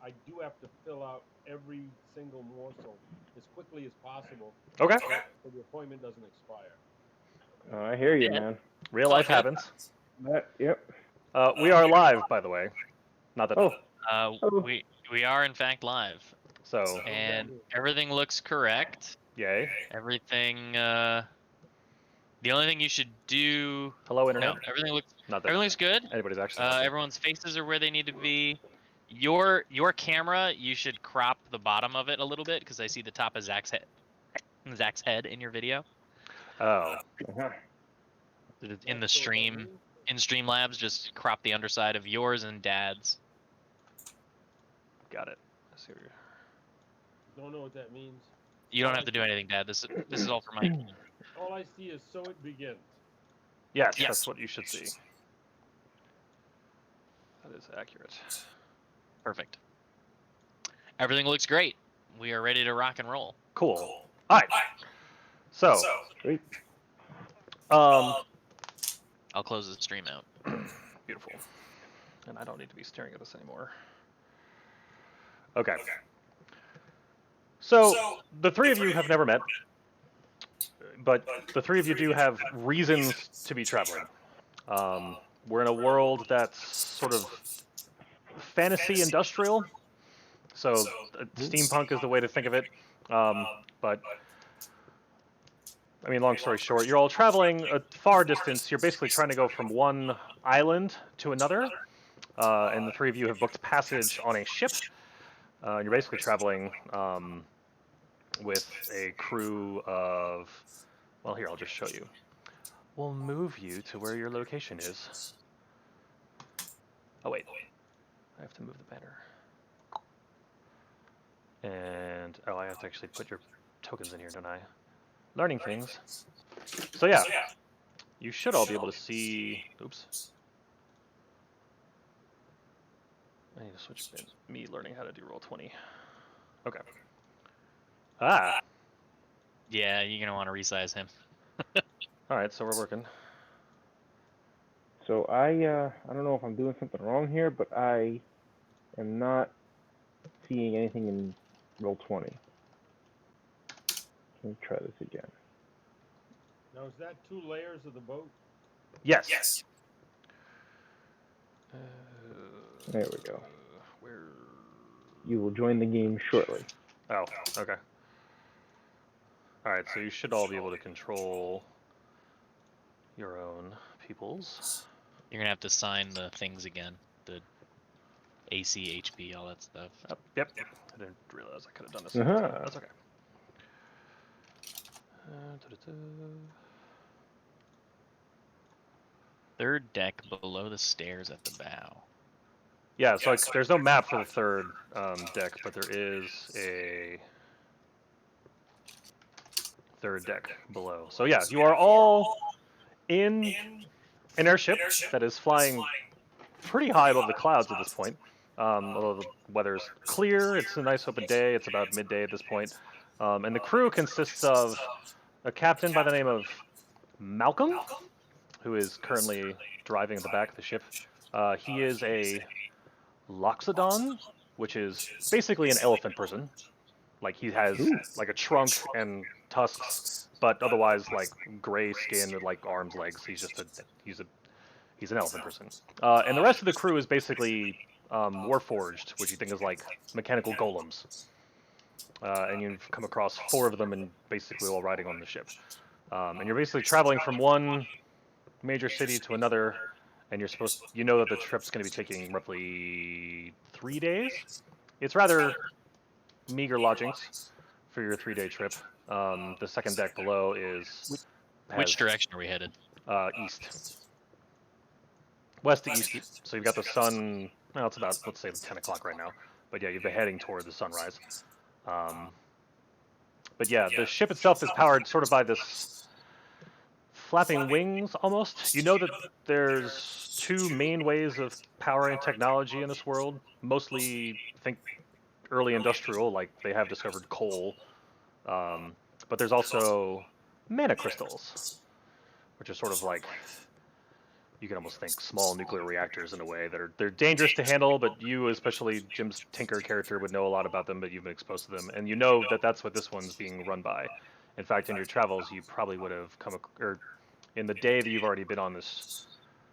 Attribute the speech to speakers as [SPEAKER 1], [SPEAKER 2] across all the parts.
[SPEAKER 1] I do have to fill out every single morsel as quickly as possible,
[SPEAKER 2] Okay.
[SPEAKER 1] so the appointment doesn't expire.
[SPEAKER 3] I hear you,
[SPEAKER 4] Yeah.
[SPEAKER 3] man.
[SPEAKER 2] Real
[SPEAKER 4] All
[SPEAKER 2] life
[SPEAKER 4] good.
[SPEAKER 2] happens.
[SPEAKER 3] Yep.
[SPEAKER 2] We are live, by the way. Not that.
[SPEAKER 3] Oh,
[SPEAKER 4] Uh,
[SPEAKER 3] oh.
[SPEAKER 4] we are in fact live,
[SPEAKER 2] So,
[SPEAKER 4] and
[SPEAKER 1] mean?
[SPEAKER 4] everything looks correct.
[SPEAKER 2] yay.
[SPEAKER 4] Everything. The only thing you should do.
[SPEAKER 2] Hello, internet.
[SPEAKER 4] No, everything looks
[SPEAKER 2] Not that
[SPEAKER 4] everything looks good.
[SPEAKER 2] anybody's actually watching.
[SPEAKER 4] Everyone's faces are where they need to be. Your camera, you should crop the bottom of it a little bit because I see the top of Zach's head in your video.
[SPEAKER 2] Oh.
[SPEAKER 3] Uh-huh.
[SPEAKER 4] In the
[SPEAKER 1] That's what that
[SPEAKER 4] stream,
[SPEAKER 1] means?
[SPEAKER 4] in Streamlabs, just crop the underside of yours and Dad's.
[SPEAKER 2] Got it. I see where
[SPEAKER 1] Don't know what that means.
[SPEAKER 4] You don't have to do anything, Dad. This is all for Mike.
[SPEAKER 1] All I see is so it begins.
[SPEAKER 2] Yes,
[SPEAKER 4] Yes.
[SPEAKER 2] that's what you should see. That is accurate.
[SPEAKER 4] Perfect. Everything looks great. We are ready to rock and roll.
[SPEAKER 2] Cool. All right. So,
[SPEAKER 3] Sweet.
[SPEAKER 4] I'll close the stream out.
[SPEAKER 2] beautiful. And I don't need to be staring at this anymore. Okay. So, the three of you have never met, but the three of you do have reasons to be traveling. We're in a world that's sort of fantasy industrial. So, steampunk is the way to think of it. But, I mean, long story short, you're all traveling a far distance. You're basically trying to go from one island to another. And the three of you have booked passage on a ship. You're basically traveling with a crew of, well, here, I'll just show you. We'll move you to where your location is. Oh, wait. I have to move the banner. And, oh, I have to actually put your tokens in here, don't I? Learning things. So, yeah. You should all be able to see, oops. I need to switch me learning how to do Roll20. Okay. Ah.
[SPEAKER 4] Yeah, you're gonna want to resize him.
[SPEAKER 2] All right, so we're working.
[SPEAKER 3] So I don't know if I'm doing something wrong here, but I am not seeing anything in Roll20. Let me try this again.
[SPEAKER 1] Now, is that 2 layers of the boat?
[SPEAKER 2] Yes.
[SPEAKER 3] There we go.
[SPEAKER 2] Where?
[SPEAKER 3] You will join the game shortly.
[SPEAKER 2] Oh, okay. All right, so you should all be able to control your own peoples.
[SPEAKER 4] You're gonna have to sign the things again. The AC, HP, all that stuff.
[SPEAKER 2] Oh, yep. I didn't realize I could have done this.
[SPEAKER 3] Uh-huh.
[SPEAKER 2] That's okay. Da-da-da.
[SPEAKER 4] Third deck below the stairs at the bow.
[SPEAKER 2] Yeah, so there's no map for the third deck, but there is a third deck below. So yeah, you are all in an airship that is flying pretty high above the clouds at this point. Although the weather's clear, it's a nice open day. It's about midday at this point. And the crew consists of a captain by the name of Malcolm, who is currently driving at the back of the ship. He is a Loxodon, which is basically an elephant person. Like, he has like a trunk and tusks, but otherwise like gray skin with like arms, legs. He's an elephant person. And the rest of the crew is basically Warforged, which you think is like mechanical golems. And you've come across 4 of them, and basically all riding on the ship. And you're basically traveling from one major city to another, and you know that the trip's going to be taking roughly 3 days. It's rather meager lodgings for your 3-day trip. The second deck below is
[SPEAKER 4] Which direction are we headed?
[SPEAKER 2] East. West to east. So you've got the sun. Well, it's about, let's say, 10 o'clock right now. But yeah, you've been heading toward the sunrise. But yeah, the ship itself is powered sort of by this flapping wings, almost. You know that there's 2 main ways of powering technology in this world. Mostly, think early industrial, like they have discovered coal. But there's also mana crystals, which are sort of like you can almost think small nuclear reactors in a way that they're dangerous to handle, but you, especially Jim's Tinker character, would know a lot about them, but you've been exposed to them, and you know that that's what this one's being run by. In fact, in your travels, you probably would have or in the day that you've already been on this.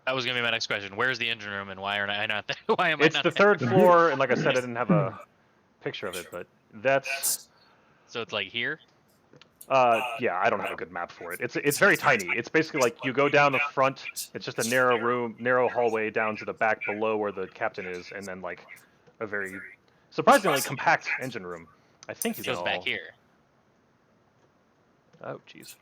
[SPEAKER 4] That was gonna be my next question. Where's the engine room, and why are I not there? Why am I
[SPEAKER 2] It's
[SPEAKER 4] not
[SPEAKER 2] the
[SPEAKER 4] there?
[SPEAKER 2] third floor, and like I said, I didn't have a picture of it, but that's.
[SPEAKER 4] So it's like here.
[SPEAKER 2] Yeah, I don't have a good map for it. It's very tiny. It's basically like you go down the front. It's just a narrow room, narrow hallway down to the back below where the captain is, and then like a very surprisingly compact engine room. I think you
[SPEAKER 4] It
[SPEAKER 2] can
[SPEAKER 4] goes
[SPEAKER 2] all.
[SPEAKER 4] back here.
[SPEAKER 2] Oh, jeez.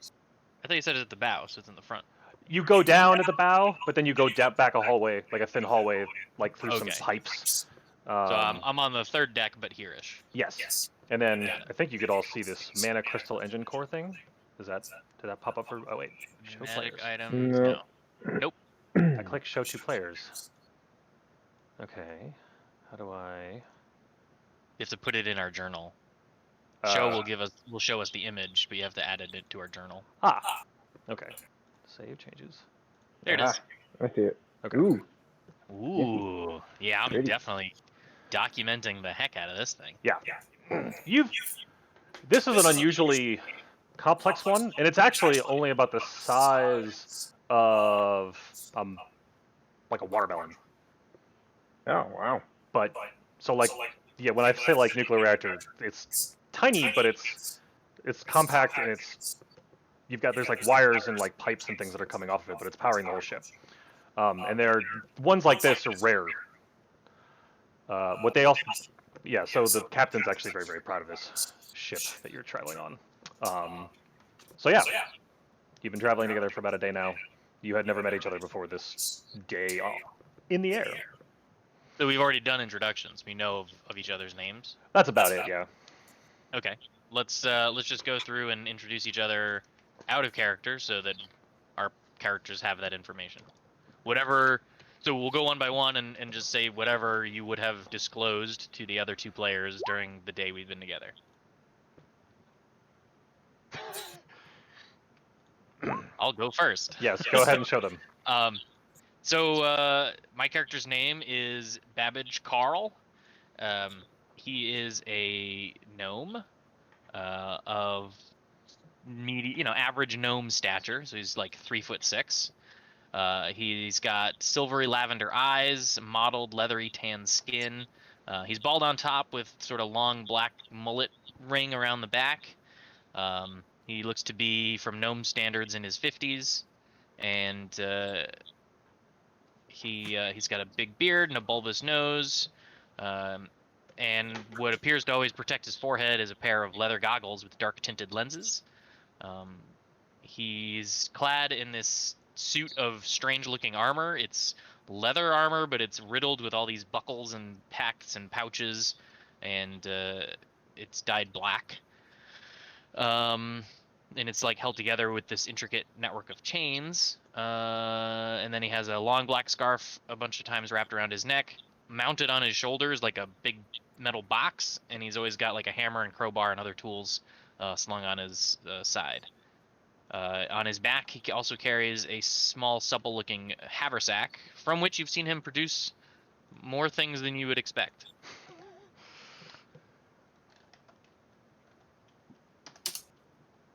[SPEAKER 4] I thought you said it's at the bow, so it's in the front.
[SPEAKER 2] You go down at the bow, but then you go back a hallway, like a thin hallway, like through some
[SPEAKER 4] Okay.
[SPEAKER 2] pipes.
[SPEAKER 4] So I'm on the third deck, but here-ish.
[SPEAKER 2] Yes. And then
[SPEAKER 4] Got it.
[SPEAKER 2] I think you could all see this mana crystal engine core thing. Did that pop up for? Oh wait, show
[SPEAKER 4] Magic
[SPEAKER 2] players.
[SPEAKER 4] items.
[SPEAKER 3] No.
[SPEAKER 4] No.
[SPEAKER 2] I click show to players. Okay. How do I?
[SPEAKER 4] You have to put it in our journal. Show will show us the image, but you have to add it to our journal.
[SPEAKER 2] Okay. Save changes.
[SPEAKER 4] There it is.
[SPEAKER 3] I see it.
[SPEAKER 2] Okay.
[SPEAKER 3] Ooh.
[SPEAKER 4] Ooh. Yeah, I'm
[SPEAKER 3] Pretty.
[SPEAKER 4] definitely documenting the heck out of this thing.
[SPEAKER 2] Yeah. This is an unusually complex one, and it's actually only about the size of like a watermelon.
[SPEAKER 3] Oh wow.
[SPEAKER 2] But so like yeah, when I say like nuclear reactor, it's tiny, but it's compact and there's like wires and like pipes and things that are coming off of it, but it's powering the whole ship. And ones like this are rare. What they also, yeah. So the captain's actually very, very proud of this ship that you're traveling on. So yeah, you've been traveling together for about a day now. You had never met each other before this day in the air.
[SPEAKER 4] So we've already done introductions. We know of each other's names.
[SPEAKER 2] That's about it. Yeah.
[SPEAKER 4] Okay. Let's just go through and introduce each other out of character so that our characters have that information. Whatever. So we'll go one by one and just say whatever you would have disclosed to the other two players during the day we've been together. I'll go first.
[SPEAKER 2] Yes. Go ahead and show them.
[SPEAKER 4] So my character's name is Babbage Carl. He is a gnome of average gnome stature. So he's like 3'6". He's got silvery lavender eyes, mottled leathery tan skin. He's bald on top with sort of long black mullet ring around the back. He looks to be from gnome standards in his 50s, and he's got a big beard and a bulbous nose, and what appears to always protect his forehead is a pair of leather goggles with dark tinted lenses. He's clad in this suit of strange looking armor. It's leather armor, but it's riddled with all these buckles and packs and pouches, and it's dyed black. And it's like held together with this intricate network of chains. And then he has a long black scarf a bunch of times wrapped around his neck, mounted on his shoulders like a big metal box, and he's always got like a hammer and crowbar and other tools slung on his side. On his back, he also carries a small, supple-looking haversack, from which you've seen him produce more things than you would expect.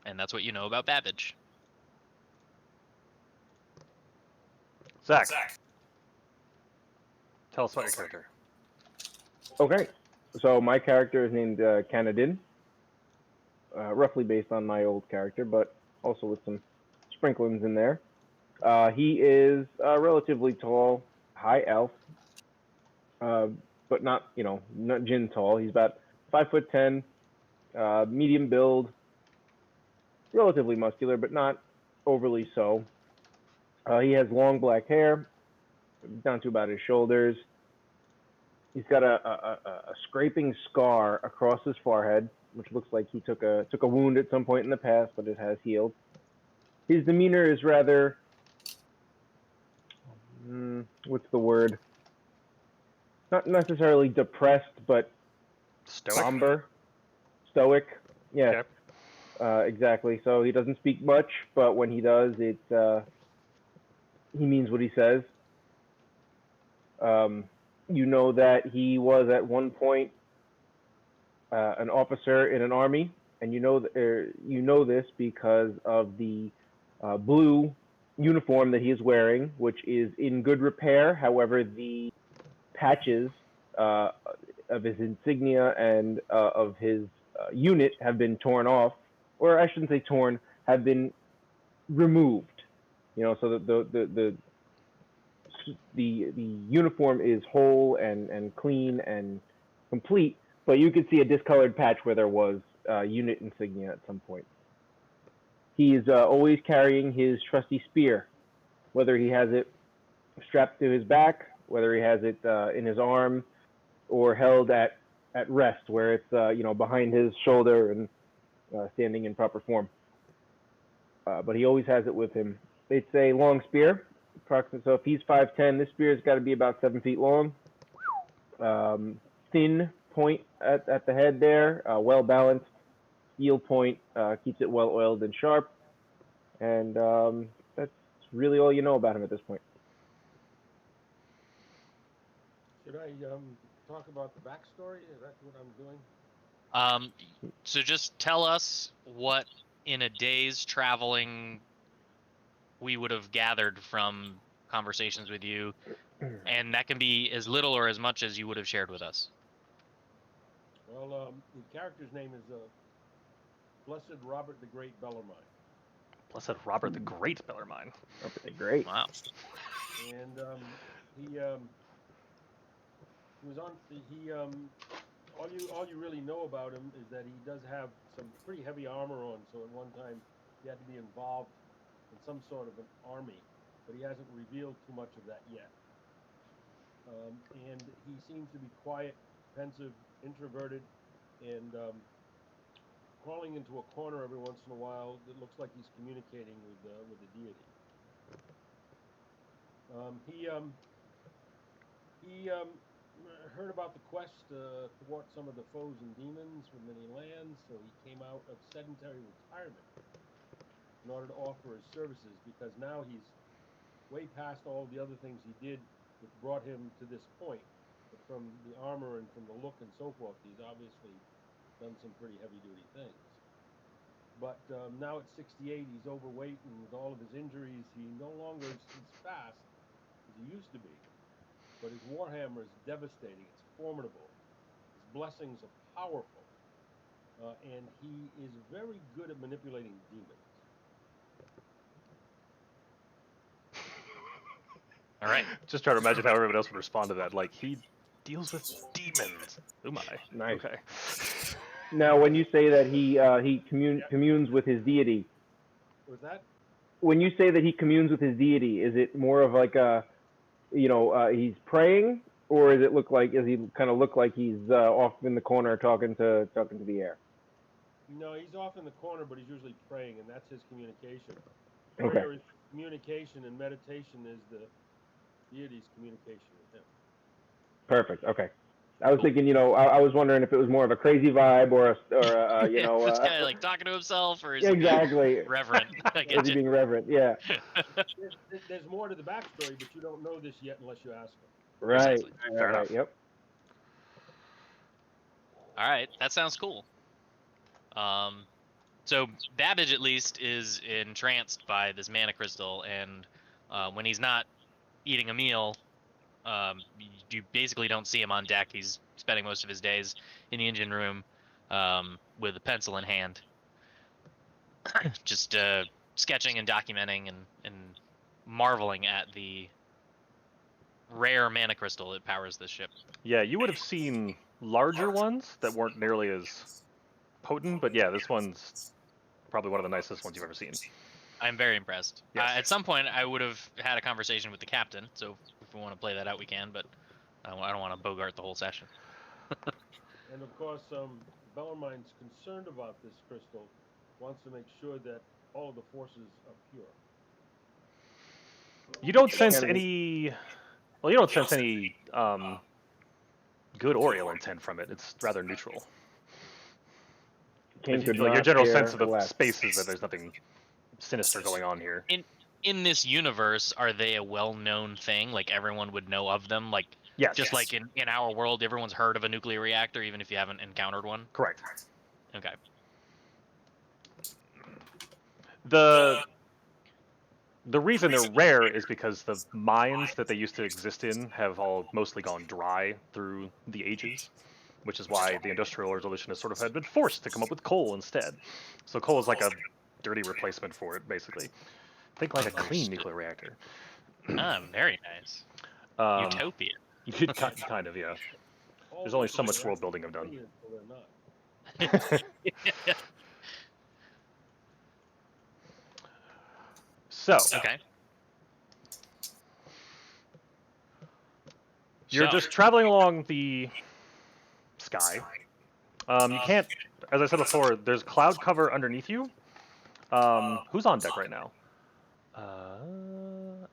[SPEAKER 4] And that's what you know about Babbage.
[SPEAKER 2] Zach, tell us about your character.
[SPEAKER 3] Okay. So my character is named Canadin, roughly based on my old character, but also with some sprinklings in there. He is relatively tall, high elf, but not Jin tall. He's about 5'10", medium build, relatively muscular, but not overly so. He has long black hair down to about his shoulders. He's got a scraping scar across his forehead, which looks like he took a wound at some point in the past, but it has healed. His demeanor is rather, what's the word? Not necessarily depressed, but somber, stoic. Yeah,
[SPEAKER 2] Okay.
[SPEAKER 3] Exactly. So he doesn't speak much, but when he does, it's he means what he says. You know that he was at one point an officer in an army, and you know this because of the blue uniform that he is wearing, which is in good repair. However, the patches uh, of his insignia and of his unit have been torn off, or I shouldn't say torn, have been removed. So that the uniform is whole and clean and complete, but you could see a discolored patch where there was unit insignia at some point. He's always carrying his trusty spear, whether he has it strapped to his back, whether he has it in his arm, or held at rest, where it's behind his shoulder and standing in proper form. But he always has it with him. It's a long spear, approximately. So if he's 5'10", this spear's got to be about 7 feet long. Thin point at the head there, well balanced. Steel point keeps it well oiled and sharp. And that's really all you know about him at this point.
[SPEAKER 1] Should I talk about the backstory? Is that what I'm doing?
[SPEAKER 4] So just tell us what in a day's traveling we would have gathered from conversations with you, and that can be as little or as much as you would have shared with us.
[SPEAKER 1] Well, the character's name is Blessed Robert the Great Bellarmine.
[SPEAKER 2] Blessed Robert the Great Bellarmine.
[SPEAKER 3] Great.
[SPEAKER 4] Wow.
[SPEAKER 1] And he was on. All you really know about him is that he does have some pretty heavy armor on. So at one time he had to be involved in some sort of an army, but he hasn't revealed too much of that yet. And he seems to be quiet, pensive, introverted, and crawling into a corner every once in a while. It looks like he's communicating with the deity. He heard about the quest to thwart some of the foes and demons from many lands, so he came out of sedentary retirement in order to offer his services, because now he's way past all the other things he did that brought him to this point. But from the armor and from the look and so forth, he's obviously done some pretty heavy-duty things. But now at 68, he's overweight, and with all of his injuries, he no longer is as fast as he used to be. But his warhammer is devastating. It's formidable. His blessings are powerful. And he is very good at manipulating demons.
[SPEAKER 4] All right.
[SPEAKER 2] Just trying to imagine how everyone else would respond to that. Like, he deals with demons. Oh my.
[SPEAKER 3] Nice.
[SPEAKER 2] Okay.
[SPEAKER 3] Now, when you say that he communes with his deity,
[SPEAKER 1] Was that?
[SPEAKER 3] when you say that he communes with his deity, is it more of like he's praying, or does he kind of look like he's off in the corner talking to the air?
[SPEAKER 1] No, he's off in the corner, but he's usually praying, and that's his communication.
[SPEAKER 3] Okay.
[SPEAKER 1] Prayer is communication, and meditation is the deity's communication with him.
[SPEAKER 3] Perfect. Okay. I was thinking, I was wondering if it was more of a crazy vibe or
[SPEAKER 4] this guy like talking to himself, or is
[SPEAKER 3] exactly
[SPEAKER 4] he reverent?
[SPEAKER 3] Is he being reverent? Yeah.
[SPEAKER 1] There's more to the backstory, but you don't know this yet unless you ask him.
[SPEAKER 3] Right.
[SPEAKER 4] Precisely.
[SPEAKER 2] Fair enough.
[SPEAKER 3] Yep.
[SPEAKER 4] All right, that sounds cool. So Babbage at least is entranced by this mana crystal, and when he's not eating a meal, you basically don't see him on deck. He's spending most of his days in the engine room with a pencil in hand, just sketching and documenting and marveling at the rare mana crystal that powers this ship.
[SPEAKER 2] Yeah, you would have seen larger ones that weren't nearly as potent, but yeah, this one's probably one of the nicest ones you've ever seen.
[SPEAKER 4] I'm very impressed.
[SPEAKER 2] Yes.
[SPEAKER 4] At some point, I would have had a conversation with the captain, so if we want to play that out, we can, but I don't want to bogart the whole session.
[SPEAKER 1] And of course, Bellarmine's concerned about this crystal, wants to make sure that all of the forces are pure.
[SPEAKER 2] You don't sense any... Well, you don't sense any good or ill intent from it. It's rather neutral. Your general sense of the space is that there's nothing sinister going on here.
[SPEAKER 4] in this universe, are they a well-known thing? Like everyone would know of them? Like
[SPEAKER 2] Yes.
[SPEAKER 4] just like in our world, everyone's heard of a nuclear reactor, even if you haven't encountered one.
[SPEAKER 2] Correct.
[SPEAKER 4] Okay.
[SPEAKER 2] The reason they're rare is because the mines that they used to exist in have all mostly gone dry through the ages, which is why the Industrial Revolution has sort of had been forced to come up with coal instead. So coal is like a dirty replacement for it, basically. Think like a clean
[SPEAKER 4] Understood.
[SPEAKER 2] nuclear reactor.
[SPEAKER 4] Very nice. Utopia.
[SPEAKER 2] Kind of, yeah.
[SPEAKER 1] All
[SPEAKER 2] There's only
[SPEAKER 1] nuclear
[SPEAKER 2] so much world
[SPEAKER 1] reactors
[SPEAKER 2] building
[SPEAKER 1] are
[SPEAKER 2] I've done.
[SPEAKER 1] clean until they're not.
[SPEAKER 2] So,
[SPEAKER 4] Okay.
[SPEAKER 2] you're just traveling along the sky. You can't, as I said before, there's cloud cover underneath you. Who's on deck right now?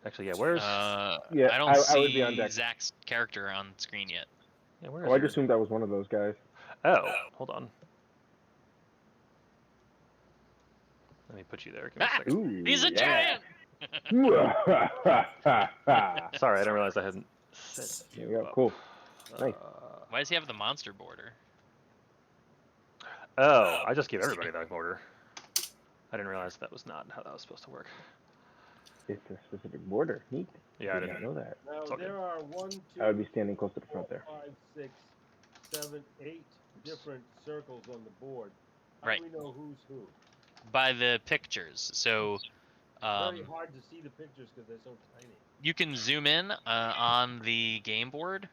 [SPEAKER 2] Actually, yeah. Where's?
[SPEAKER 3] Yeah,
[SPEAKER 4] I don't
[SPEAKER 3] I
[SPEAKER 4] see
[SPEAKER 3] would be on deck.
[SPEAKER 4] Zach's character on screen yet.
[SPEAKER 2] Yeah, where is
[SPEAKER 3] Oh, I
[SPEAKER 2] yours?
[SPEAKER 3] just assumed I was one of those guys.
[SPEAKER 2] Oh, hold on. Let me put you there. Give me a second.
[SPEAKER 3] Ooh,
[SPEAKER 4] He's a giant.
[SPEAKER 2] Sorry, I didn't realize I hadn't set
[SPEAKER 3] There
[SPEAKER 2] you
[SPEAKER 3] we go.
[SPEAKER 2] up.
[SPEAKER 3] Cool. Nice.
[SPEAKER 4] Why does he have the monster border?
[SPEAKER 2] Oh, I just gave everybody that order. I didn't realize that was not how that was supposed to work.
[SPEAKER 3] It's a specific border. Neat.
[SPEAKER 2] Yeah, I
[SPEAKER 3] Did not
[SPEAKER 2] didn't.
[SPEAKER 3] know that.
[SPEAKER 1] Now
[SPEAKER 2] It's okay.
[SPEAKER 1] there are 1, 2,
[SPEAKER 3] I would be standing close to the
[SPEAKER 1] 4,
[SPEAKER 3] front there.
[SPEAKER 1] 5, 6, 7, 8 different circles on the board. How
[SPEAKER 4] Right.
[SPEAKER 1] do we know who's who?
[SPEAKER 4] By the pictures. So
[SPEAKER 1] Very hard to see the pictures because they're so tiny.
[SPEAKER 4] you can zoom in on the game board.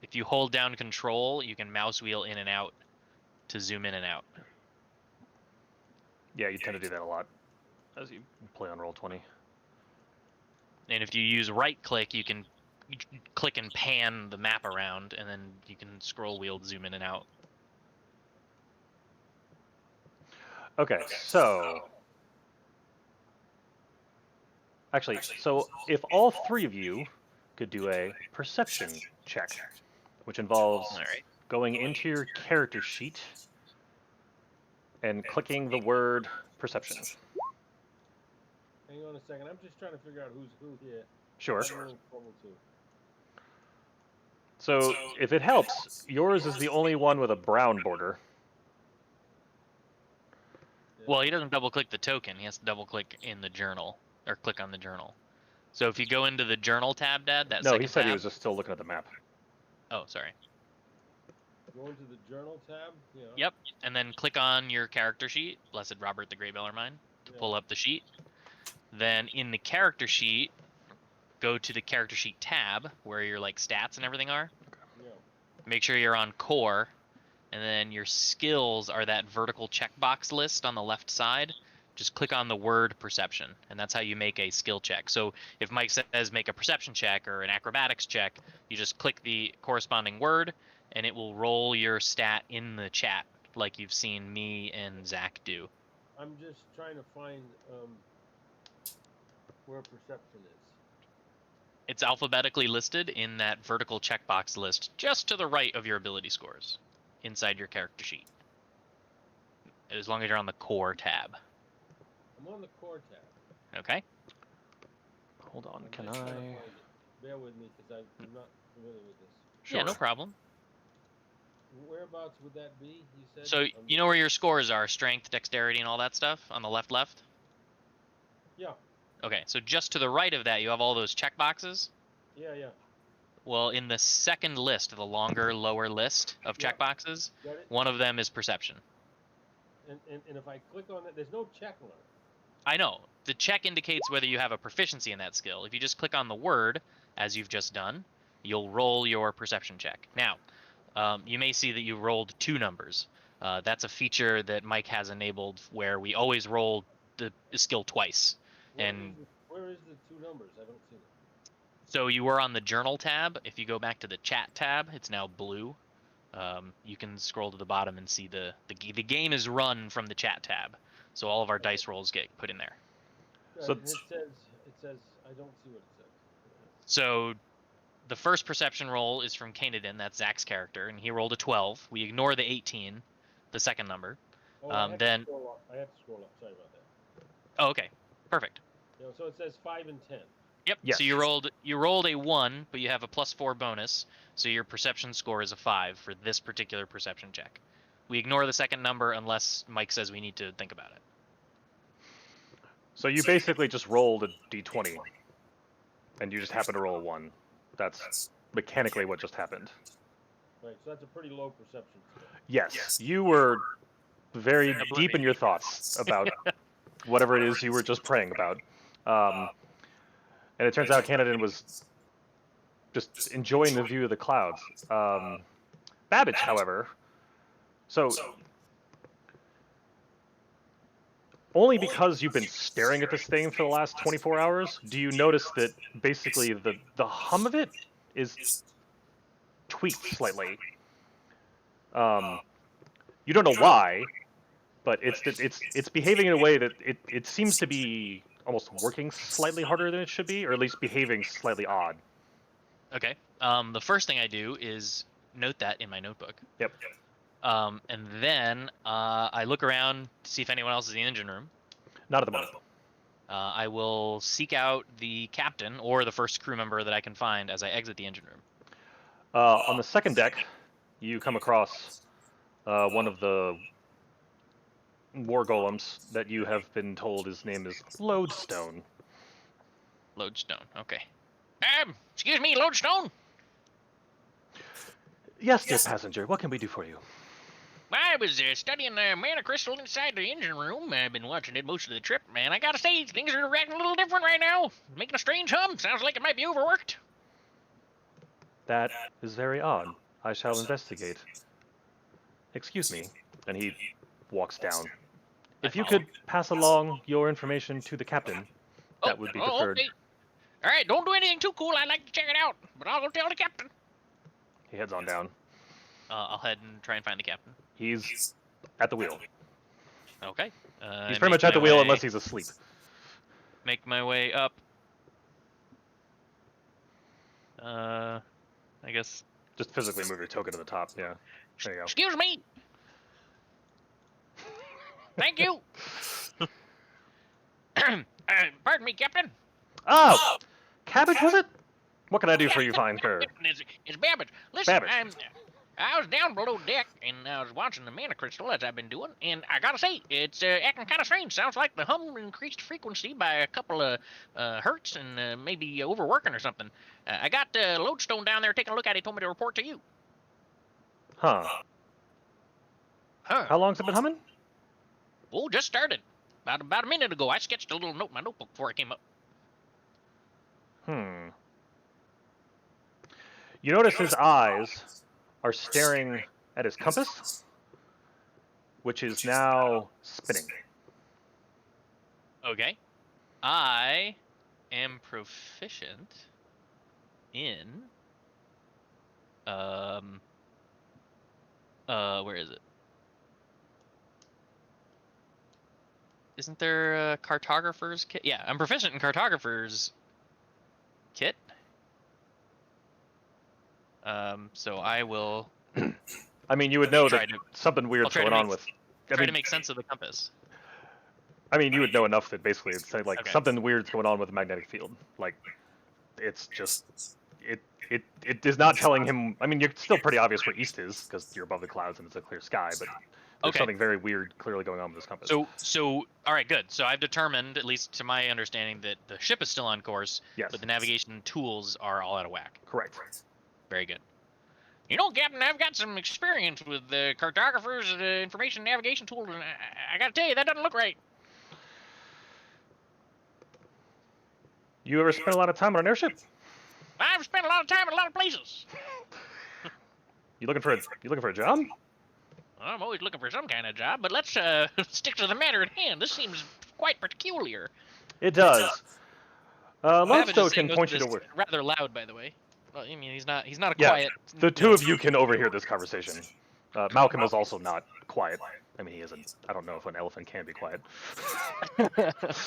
[SPEAKER 4] If you hold down control, you can mouse wheel in and out to zoom in and out.
[SPEAKER 2] Yeah, you tend to do that a lot as you play on Roll20.
[SPEAKER 4] And if you use right click, you can click and pan the map around, and then you can scroll wheel zoom in and out.
[SPEAKER 2] Okay, so actually, so if all three of you could do a perception check, which involves
[SPEAKER 4] All right.
[SPEAKER 2] going into your character sheet and clicking the word perception.
[SPEAKER 1] Hang on a second. I'm just trying to figure out who's who here.
[SPEAKER 2] Sure.
[SPEAKER 1] I'm a little trouble too.
[SPEAKER 2] So if it helps, yours is the only one with a brown border.
[SPEAKER 1] Yeah.
[SPEAKER 4] Well, he doesn't double click the token. He has to double click in the journal or click on the journal. So if you go into the journal tab, Dad, that
[SPEAKER 2] No,
[SPEAKER 4] second
[SPEAKER 2] he said
[SPEAKER 4] tab.
[SPEAKER 2] he was just still looking at the map.
[SPEAKER 4] Oh, sorry.
[SPEAKER 1] Go into the journal tab. Yeah.
[SPEAKER 4] Yep, and then click on your character sheet, Blessed Robert the Great Bellarmine, to pull up the sheet. Then in the character sheet, go to the character sheet tab where your like stats and everything are.
[SPEAKER 1] Yeah.
[SPEAKER 4] Make sure you're on core, and then your skills are that vertical checkbox list on the left side. Just click on the word perception, and that's how you make a skill check. So if Mike says make a perception check or an acrobatics check, you just click the corresponding word, and it will roll your stat in the chat like you've seen me and Zach do.
[SPEAKER 1] I'm just trying to find where perception is.
[SPEAKER 4] It's alphabetically listed in that vertical checkbox list just to the right of your ability scores inside your character sheet. As long as you're on the core tab.
[SPEAKER 1] I'm on the core tab.
[SPEAKER 4] Okay?
[SPEAKER 2] Hold on,
[SPEAKER 1] I'm
[SPEAKER 2] can
[SPEAKER 1] just trying to
[SPEAKER 2] I?
[SPEAKER 1] find it. Bear with me because I'm not familiar with this.
[SPEAKER 2] Sure.
[SPEAKER 4] Yeah, no problem.
[SPEAKER 1] Whereabouts would that be? You said.
[SPEAKER 4] So you know where your scores are, strength, dexterity, and all that stuff on the left?
[SPEAKER 1] Yeah.
[SPEAKER 4] Okay, so just to the right of that, you have all those checkboxes.
[SPEAKER 1] Yeah. Yeah.
[SPEAKER 4] Well, in the second list, the longer, lower list of
[SPEAKER 1] Yeah.
[SPEAKER 4] checkboxes,
[SPEAKER 1] Got it.
[SPEAKER 4] one of them is perception.
[SPEAKER 1] And if I click on it, there's no check mark.
[SPEAKER 4] I know. The check indicates whether you have a proficiency in that skill. If you just click on the word, as you've just done, you'll roll your perception check. Now, you may see that you rolled 2 numbers. That's a feature that Mike has enabled where we always roll the skill twice.
[SPEAKER 1] Where is the 2 numbers? I don't see them.
[SPEAKER 4] So you were on the journal tab. If you go back to the chat tab, it's now blue. You can scroll to the bottom and see the game is run from the chat tab. So all of our dice rolls get put in there.
[SPEAKER 2] So
[SPEAKER 1] It says I don't see what it says.
[SPEAKER 4] So the first perception roll is from Kanadin, that's Zach's character, and he rolled a 12. We ignore the 18, the second number.
[SPEAKER 1] Oh, I have
[SPEAKER 4] Then
[SPEAKER 1] to scroll up. I have to scroll up. Sorry about that.
[SPEAKER 4] Oh, okay. Perfect.
[SPEAKER 1] So it says 5 and 10.
[SPEAKER 4] Yep.
[SPEAKER 2] Yes.
[SPEAKER 4] So you rolled a 1, but you have a +4 bonus, so your perception score is a 5 for this particular perception check. We ignore the second number unless Mike says we need to think about it.
[SPEAKER 2] So you basically just rolled a d20, and you just happen to roll a 1. That's mechanically what just happened.
[SPEAKER 1] Right, so that's a pretty low perception score.
[SPEAKER 2] Yes, you were very deep in your thoughts about whatever it is you were just praying about. And it turns out Canadan was just enjoying the view of the clouds. Babbage, however, so only because you've been staring at this thing for the last 24 hours, do you notice that basically the hum of it is tweaked slightly. You don't know why, but it's behaving in a way that it seems to be almost working slightly harder than it should be, or at least behaving slightly odd.
[SPEAKER 4] Okay. The first thing I do is note that in my notebook.
[SPEAKER 2] Yep.
[SPEAKER 4] And then I look around to see if anyone else is in the engine room.
[SPEAKER 2] Not at the moment.
[SPEAKER 4] I will seek out the captain or the first crew member that I can find as I exit the engine room.
[SPEAKER 2] On the second deck, you come across one of the war golems that you have been told his name is Lodestone.
[SPEAKER 4] Lodestone. Okay. Excuse me, Lodestone.
[SPEAKER 2] Yes, dear passenger. What can we do for you?
[SPEAKER 4] I was studying the mana crystal inside the engine room. I've been watching it most of the trip, man. I gotta say, things are acting a little different right now. Making a strange hum. Sounds like it might be overworked.
[SPEAKER 2] That is very odd. I shall investigate. Excuse me. And he walks down. If you could pass along your information to the captain, that would be preferred.
[SPEAKER 4] Okay. All right, don't do anything too cool. I'd like to check it out, but I'll go tell the captain.
[SPEAKER 2] He heads on down.
[SPEAKER 4] I'll head and try and find the captain.
[SPEAKER 2] He's at the wheel.
[SPEAKER 4] Okay.
[SPEAKER 2] He's pretty much at the wheel unless he's asleep.
[SPEAKER 4] Make my way up. I guess.
[SPEAKER 2] Just physically move your token to the top. Yeah. There you go.
[SPEAKER 4] Excuse me. Thank you. Pardon me, Captain.
[SPEAKER 2] Oh! Cabbage, was it? What can I do for you, fine sir?
[SPEAKER 4] It's Babbage. Listen,
[SPEAKER 2] Babbage.
[SPEAKER 4] I was down below deck, and I was watching the mana crystal as I've been doing, and I gotta say, it's acting kind of strange. Sounds like the hum increased frequency by a couple of hertz and maybe overworking or something. I got Lodestone down there taking a look at it. He told me to report to you.
[SPEAKER 2] Huh. How long's it been humming?
[SPEAKER 4] Oh, just started. About a minute ago. I sketched a little note in my notebook before I came up.
[SPEAKER 2] You notice his eyes are staring at his compass, which is now spinning.
[SPEAKER 4] Okay. I am proficient in where is it? Isn't there a cartographer's kit? Yeah, I'm proficient in cartographer's kit. So I will.
[SPEAKER 2] I mean, you would know that something weird's going on with.
[SPEAKER 4] Try to make sense of the compass.
[SPEAKER 2] I mean, you would know enough that basically it's like something weird's going on with the magnetic field. Like, it's just it is not telling him. I mean, you're still pretty obvious where east is because you're above the clouds and it's a clear sky, but there's something very weird clearly going on with this compass.
[SPEAKER 4] So all right, good. So I've determined, at least to my understanding, that the ship is still on course.
[SPEAKER 2] Yes.
[SPEAKER 4] But the navigation tools are all out of whack.
[SPEAKER 2] Correct.
[SPEAKER 4] Very good. You know, Captain, I've got some experience with the cartographer's information navigation tool, and I gotta tell you, that doesn't look right.
[SPEAKER 2] You ever spent a lot of time on an airship?
[SPEAKER 4] I've spent a lot of time in a lot of places.
[SPEAKER 2] You looking for a job?
[SPEAKER 4] I'm always looking for some kind of job, but let's stick to the matter at hand. This seems quite peculiar.
[SPEAKER 2] It does. Lodestone can point you to where.
[SPEAKER 4] Rather loud, by the way. Well, I mean, he's not a quiet.
[SPEAKER 2] The two of you can overhear this conversation. Malcolm is also not quiet. I mean, he isn't. I don't know if an elephant can be quiet.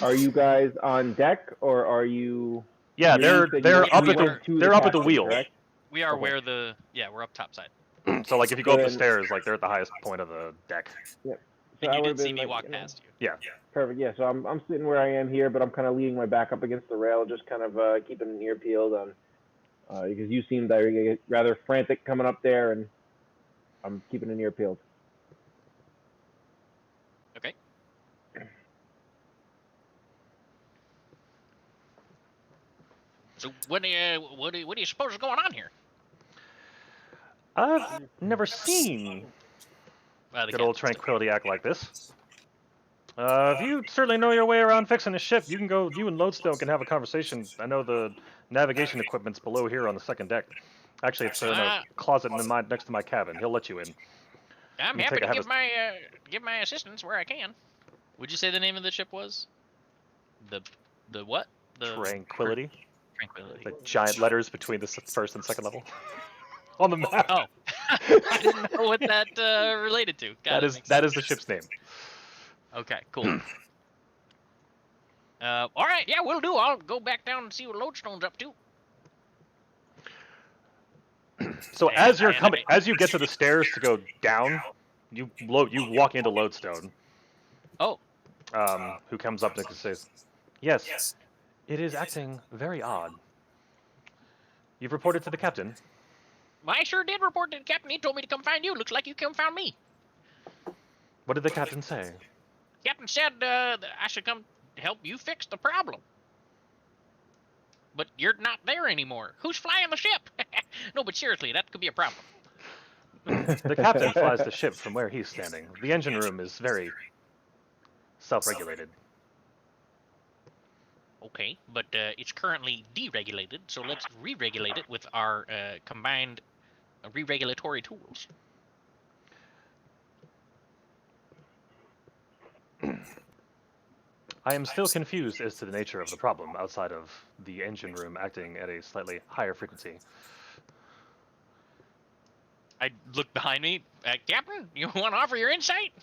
[SPEAKER 3] Are you guys on deck or are you?
[SPEAKER 2] Yeah, they're up at the wheel.
[SPEAKER 3] Correct?
[SPEAKER 4] We are where we're up top side.
[SPEAKER 2] So like if you go up the stairs, like they're at the highest point of the deck.
[SPEAKER 3] Yep. So
[SPEAKER 4] And
[SPEAKER 3] I
[SPEAKER 4] you
[SPEAKER 3] would
[SPEAKER 4] did
[SPEAKER 3] have
[SPEAKER 4] see
[SPEAKER 3] been
[SPEAKER 4] me
[SPEAKER 3] like,
[SPEAKER 4] walk
[SPEAKER 3] you know,
[SPEAKER 4] past you.
[SPEAKER 2] Yeah.
[SPEAKER 3] perfect. Yeah, so I'm sitting where I am here, but I'm kind of leaning my back up against the rail, just kind of keeping an ear peeled on because you seemed rather frantic coming up there, and I'm keeping an ear peeled.
[SPEAKER 4] Okay. So what do you suppose is going on here?
[SPEAKER 2] I've never seen
[SPEAKER 4] The
[SPEAKER 2] good old
[SPEAKER 4] captain's still
[SPEAKER 2] Tranquility act like this. If you certainly know your way around fixing a ship, you and Lodestone can have a conversation. I know the navigation equipment's below here on the second deck. Actually, it's in a closet next to my cabin. He'll let you in.
[SPEAKER 4] I'm
[SPEAKER 2] You can
[SPEAKER 4] happy to
[SPEAKER 2] have
[SPEAKER 4] give my assistance where I can. Would you say the name of the ship was? The what? The
[SPEAKER 2] Tranquility.
[SPEAKER 4] Tranquility.
[SPEAKER 2] The giant letters between the first and second level on the map.
[SPEAKER 4] Oh, I didn't know what that related to.
[SPEAKER 2] That is the ship's name.
[SPEAKER 4] Okay, cool. All right, yeah, we'll do. I'll go back down and see what Lodestone's up to.
[SPEAKER 2] So as you get to the stairs to go down, you walk into Lodestone.
[SPEAKER 4] Oh.
[SPEAKER 2] Who comes up and says, "Yes, it is acting very odd. You've reported to the captain."
[SPEAKER 4] I sure did report to the captain. He told me to come find you. Looks like you come found me.
[SPEAKER 2] What did the captain say?
[SPEAKER 4] Captain said that I should come help you fix the problem. But you're not there anymore. Who's flying the ship? No, but seriously, that could be a problem.
[SPEAKER 2] The captain flies the ship from where he's standing. The engine room is very self-regulated.
[SPEAKER 4] Okay, but it's currently deregulated, so let's re-regulate it with our combined re-regulatory tools.
[SPEAKER 2] I am still confused as to the nature of the problem outside of the engine room acting at a slightly higher frequency.
[SPEAKER 4] I look behind me. Captain, you want to offer your insight?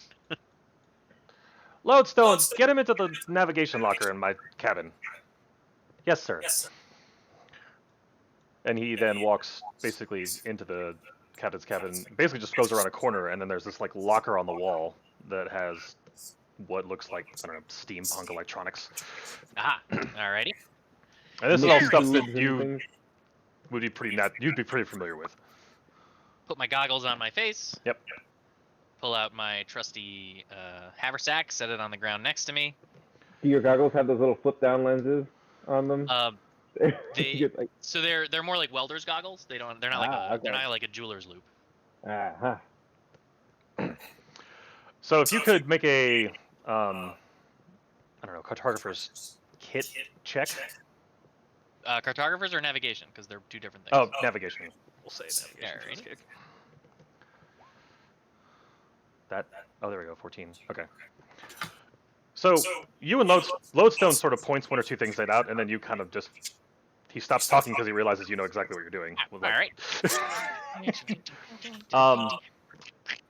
[SPEAKER 2] Lodestone, get him into the navigation locker in my cabin. Yes, sir. And he then walks basically into the captain's cabin, basically just goes around a corner, and then there's this like locker on the wall that has what looks like, I don't know, steampunk electronics.
[SPEAKER 4] Aha, alrighty.
[SPEAKER 2] And this is all stuff that
[SPEAKER 3] Tubes and
[SPEAKER 2] you
[SPEAKER 3] things.
[SPEAKER 2] would be you'd be pretty familiar with.
[SPEAKER 4] Put my goggles on my face.
[SPEAKER 2] Yep.
[SPEAKER 4] Pull out my trusty haversack, set it on the ground next to me.
[SPEAKER 3] Do your goggles have those little flip-down lenses on them?
[SPEAKER 4] So they're more like welder's goggles. They're not like a jeweler's loop.
[SPEAKER 3] Uh-huh.
[SPEAKER 2] So if you could make a, I don't know, cartographer's kit check.
[SPEAKER 4] Cartographers or navigation, because they're two different things.
[SPEAKER 2] Oh, navigation. We'll say navigation. For this gig. Oh, there we go, 14. Okay. So you and Lodestone sort of points one or two things out, and then you kind of just, he stops talking because he realizes you know exactly what you're doing.
[SPEAKER 4] All right.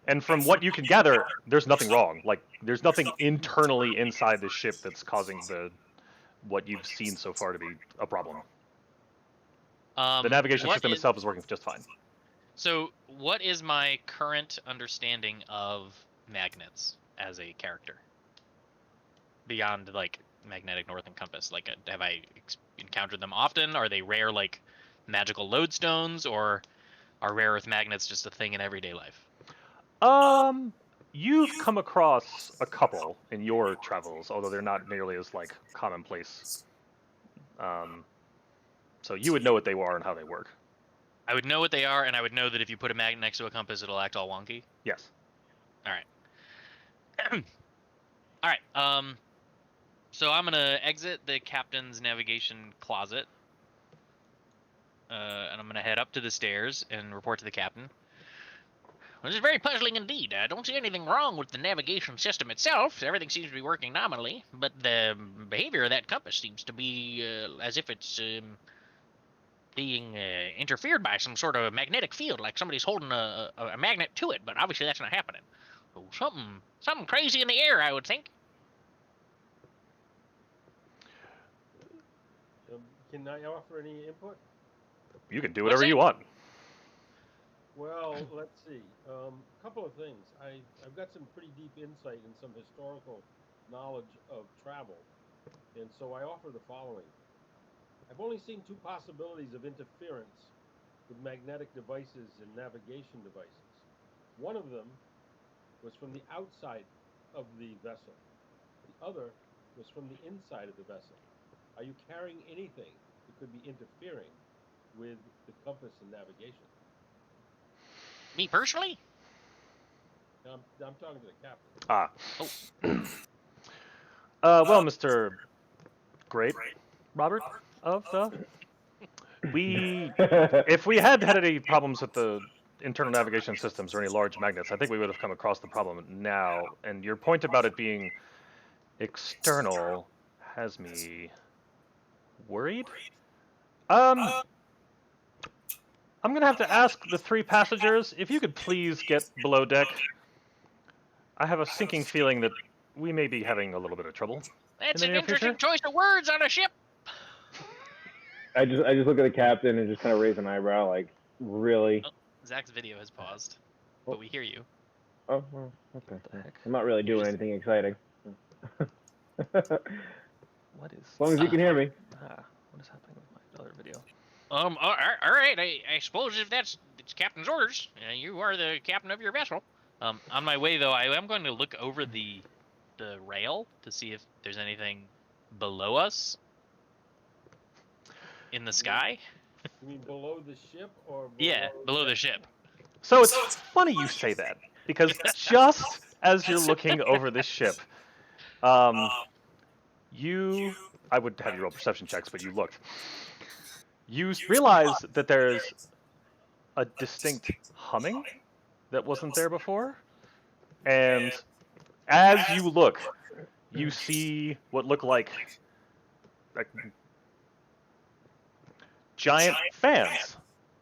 [SPEAKER 2] And from what you can gather, there's nothing wrong. Like, there's nothing internally inside the ship that's causing what you've seen so far to be a problem. The navigation system itself is working just fine.
[SPEAKER 4] So, what is my current understanding of magnets as a character? Beyond, like, magnetic north and compass. Like, have I encountered them often? Are they rare, like, magical lodestones? Or are rare earth magnets just a thing in everyday life?
[SPEAKER 2] You've come across a couple in your travels, although they're not nearly as, like, commonplace. So you would know what they are and how they work.
[SPEAKER 4] I would know what they are, and I would know that if you put a magnet next to a compass, it'll act all wonky.
[SPEAKER 2] Yes.
[SPEAKER 4] All right. All right. So I'm gonna exit the captain's navigation closet, and I'm gonna head up to the stairs and report to the captain. This is very puzzling indeed. I don't see anything wrong with the navigation system itself. Everything seems to be working nominally, but the behavior of that compass seems to be as if it's being interfered by some sort of magnetic field, like somebody's holding a magnet to it. But obviously that's not happening. So something crazy in the air, I would think.
[SPEAKER 1] Can I offer any input?
[SPEAKER 2] You can do whatever you want.
[SPEAKER 1] Well, let's see. A couple of things. I've got some pretty deep insight and some historical knowledge of travel, and so I offer the following. I've only seen two possibilities of interference with magnetic devices and navigation devices. One of them was from the outside of the vessel. The other was from the inside of the vessel. Are you carrying anything that could be interfering with the compass and navigation?
[SPEAKER 4] Me personally?
[SPEAKER 1] I'm talking to the captain.
[SPEAKER 2] Ah.
[SPEAKER 4] Oh.
[SPEAKER 2] Well, Mr. Great Robert of the if we had had any problems with the internal navigation systems or any large magnets, I think we would have come across the problem now. And your point about it being external has me worried. I'm gonna have to ask the three passengers if you could please get below deck. I have a sinking feeling that we may be having a little bit of trouble.
[SPEAKER 4] That's
[SPEAKER 2] in
[SPEAKER 4] an
[SPEAKER 2] the near
[SPEAKER 4] interesting
[SPEAKER 2] future?
[SPEAKER 4] choice of words on a ship.
[SPEAKER 3] I just look at the captain and just kind of raise an eyebrow, like, really?
[SPEAKER 4] Oh, Zach's video has paused, but we hear you.
[SPEAKER 3] Oh, well, okay.
[SPEAKER 2] What the heck?
[SPEAKER 3] I'm not really
[SPEAKER 4] You're
[SPEAKER 3] doing
[SPEAKER 4] just-
[SPEAKER 3] anything exciting. As
[SPEAKER 2] What is?
[SPEAKER 3] long as you can hear me.
[SPEAKER 2] What is happening with my other video?
[SPEAKER 4] All right. I suppose if it's captain's orders, you are the captain of your vessel. On my way though, I am going to look over the rail to see if there's anything below us in the sky.
[SPEAKER 1] You mean below the ship or
[SPEAKER 4] Yeah, below the ship.
[SPEAKER 2] So it's funny you say that because just as you're looking over this ship, you I would have you roll perception checks, but you looked. You realize that there's a distinct humming that wasn't there before, and as you look, you see what look like giant fans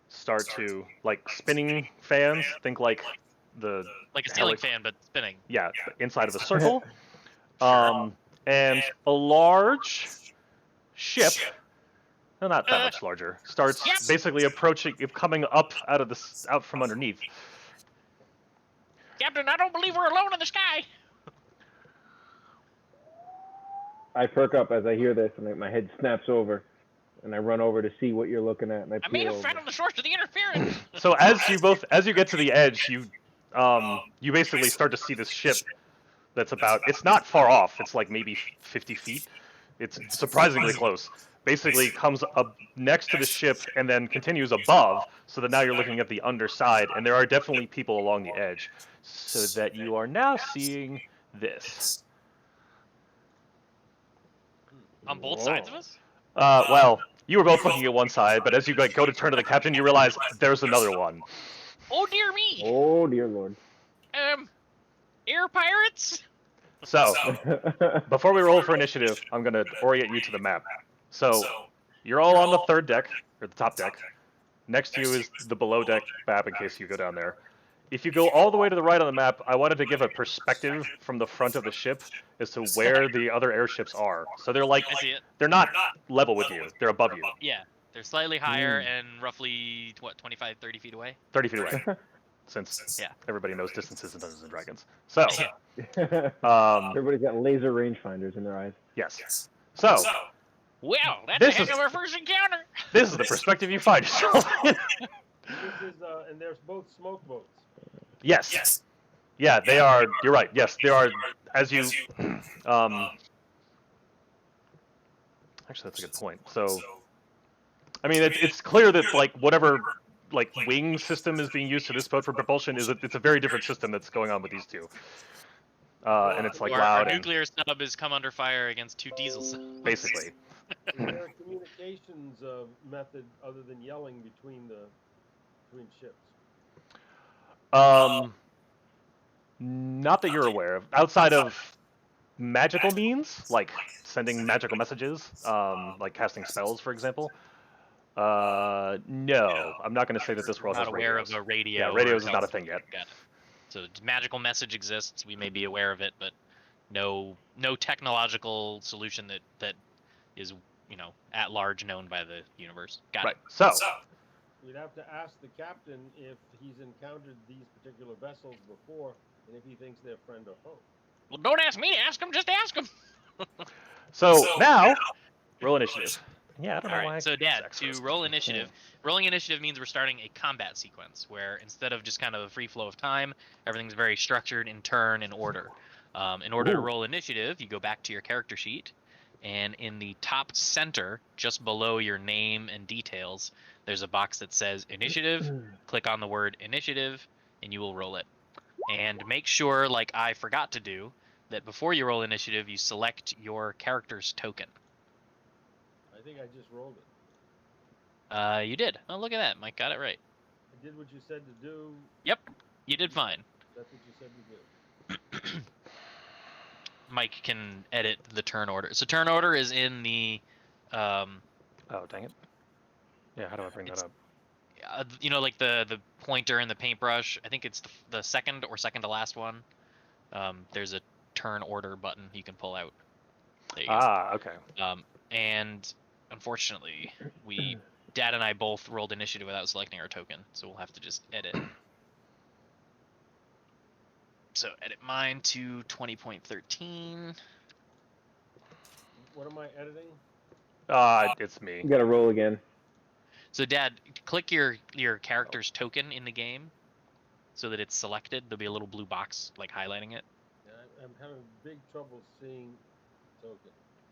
[SPEAKER 2] start to spinning fans. Think like the
[SPEAKER 4] Like a ceiling fan, but spinning.
[SPEAKER 2] yeah inside of a circle,
[SPEAKER 4] Sure.
[SPEAKER 2] and a large ship. No, not that much larger. Starts
[SPEAKER 4] Yep.
[SPEAKER 2] basically approaching, coming up out from underneath.
[SPEAKER 4] Captain, I don't believe we're alone in the sky.
[SPEAKER 3] I perk up as I hear this, and my head snaps over, and I run over to see what you're looking at, and I
[SPEAKER 4] I may
[SPEAKER 3] peer
[SPEAKER 4] have
[SPEAKER 3] over.
[SPEAKER 4] found the source of the interference.
[SPEAKER 2] So as you get to the edge, you basically start to see this ship that's it's not far off. It's like maybe 50 feet. It's surprisingly close. Basically comes up next to the ship and then continues above, so that now you're looking at the underside, and there are definitely people along the edge, so that you are now seeing this.
[SPEAKER 4] On both sides of us?
[SPEAKER 2] Well, you were both looking at one side, but as you go to turn to the captain, you realize there's another one.
[SPEAKER 4] Oh dear me.
[SPEAKER 3] Oh dear lord.
[SPEAKER 4] Air pirates?
[SPEAKER 2] So, before we roll for initiative, I'm going to orient you to the map. So, you're all on the third deck, or the top deck. Next to you is the below deck map in case you go down there. If you go all the way to the right on the map, I wanted to give a perspective from the front of the ship as to where the other airships are. So they're
[SPEAKER 4] I see it.
[SPEAKER 2] they're not level with you, they're above you.
[SPEAKER 4] Yeah, they're slightly higher and roughly, 25, 30 feet away?
[SPEAKER 2] 30 feet away. Since
[SPEAKER 4] Yeah.
[SPEAKER 2] everybody knows distances in Dungeons & Dragons. So,
[SPEAKER 3] Everybody's got laser rangefinders in their eyes.
[SPEAKER 2] yes. So,
[SPEAKER 4] Well, that's
[SPEAKER 2] This
[SPEAKER 4] a heck
[SPEAKER 2] is-
[SPEAKER 4] of our first encounter.
[SPEAKER 2] this is the perspective you find yourself in.
[SPEAKER 1] This is and there's both smoke boats.
[SPEAKER 2] Yes. Yeah, they are. You're right. Yes, they are. As you, actually, that's a good point. So, I mean, it's clear that whatever wing system is being used to this boat for propulsion it's a very different system that's going on with these two. And it's
[SPEAKER 4] Our
[SPEAKER 2] loud and
[SPEAKER 4] nuclear sub has come under fire against 2 diesel subs.
[SPEAKER 2] basically.
[SPEAKER 1] Is there a communications method other than yelling between ships?
[SPEAKER 2] Not that you're aware of, outside of magical means, like sending magical messages, like casting spells, for example. No, I'm not going to say that this world
[SPEAKER 4] Not
[SPEAKER 2] has
[SPEAKER 4] aware
[SPEAKER 2] radios.
[SPEAKER 4] of a radio.
[SPEAKER 2] Yeah,
[SPEAKER 4] or
[SPEAKER 2] radios is not a
[SPEAKER 4] telephone.
[SPEAKER 2] thing yet.
[SPEAKER 4] Got it. So magical message exists. We may be aware of it, but no technological solution that is at large known by the universe. Got
[SPEAKER 2] Right.
[SPEAKER 4] it.
[SPEAKER 2] So,
[SPEAKER 1] We'd have to ask the captain if he's encountered these particular vessels before, and if he thinks they're friend or foe.
[SPEAKER 4] Well, don't ask me to ask him. Just ask him.
[SPEAKER 2] So now, roll initiative. Yeah, I don't
[SPEAKER 4] All
[SPEAKER 2] know why.
[SPEAKER 4] right. So, Dad,
[SPEAKER 2] Sex
[SPEAKER 4] to
[SPEAKER 2] first.
[SPEAKER 4] roll initiative, rolling initiative means we're starting a combat sequence where instead of just kind of a free flow of time, everything's very structured in turn and order. In order to
[SPEAKER 3] Ooh.
[SPEAKER 4] roll initiative, you go back to your character sheet, and in the top center, just below your name and details, there's a box that says initiative. Click on the word initiative, and you will roll it. And make sure, like I forgot to do, that before you roll initiative, you select your character's token.
[SPEAKER 1] I think I just rolled it.
[SPEAKER 4] You did. Oh, look at that. Mike got it right.
[SPEAKER 1] I did what you said to do.
[SPEAKER 4] Yep, you did fine.
[SPEAKER 1] That's what you said to do.
[SPEAKER 4] Mike can edit the turn order. So turn order is in the,
[SPEAKER 2] Oh, dang it. Yeah, how do I bring that
[SPEAKER 4] It's-
[SPEAKER 2] up?
[SPEAKER 4] you know, like the pointer and the paintbrush. I think it's the second or second to last one. There's a turn order button you can pull out. There you
[SPEAKER 2] Ah, okay.
[SPEAKER 4] go. And unfortunately, Dad and I both rolled initiative without selecting our token, so we'll have to just edit. So edit mine to 20.13.
[SPEAKER 1] What am I editing?
[SPEAKER 2] It's me.
[SPEAKER 3] You got to roll again.
[SPEAKER 4] So, Dad, click your character's token in the game, so that it's selected. There'll be a little blue box like highlighting it.
[SPEAKER 1] Yeah, I'm having big trouble seeing token.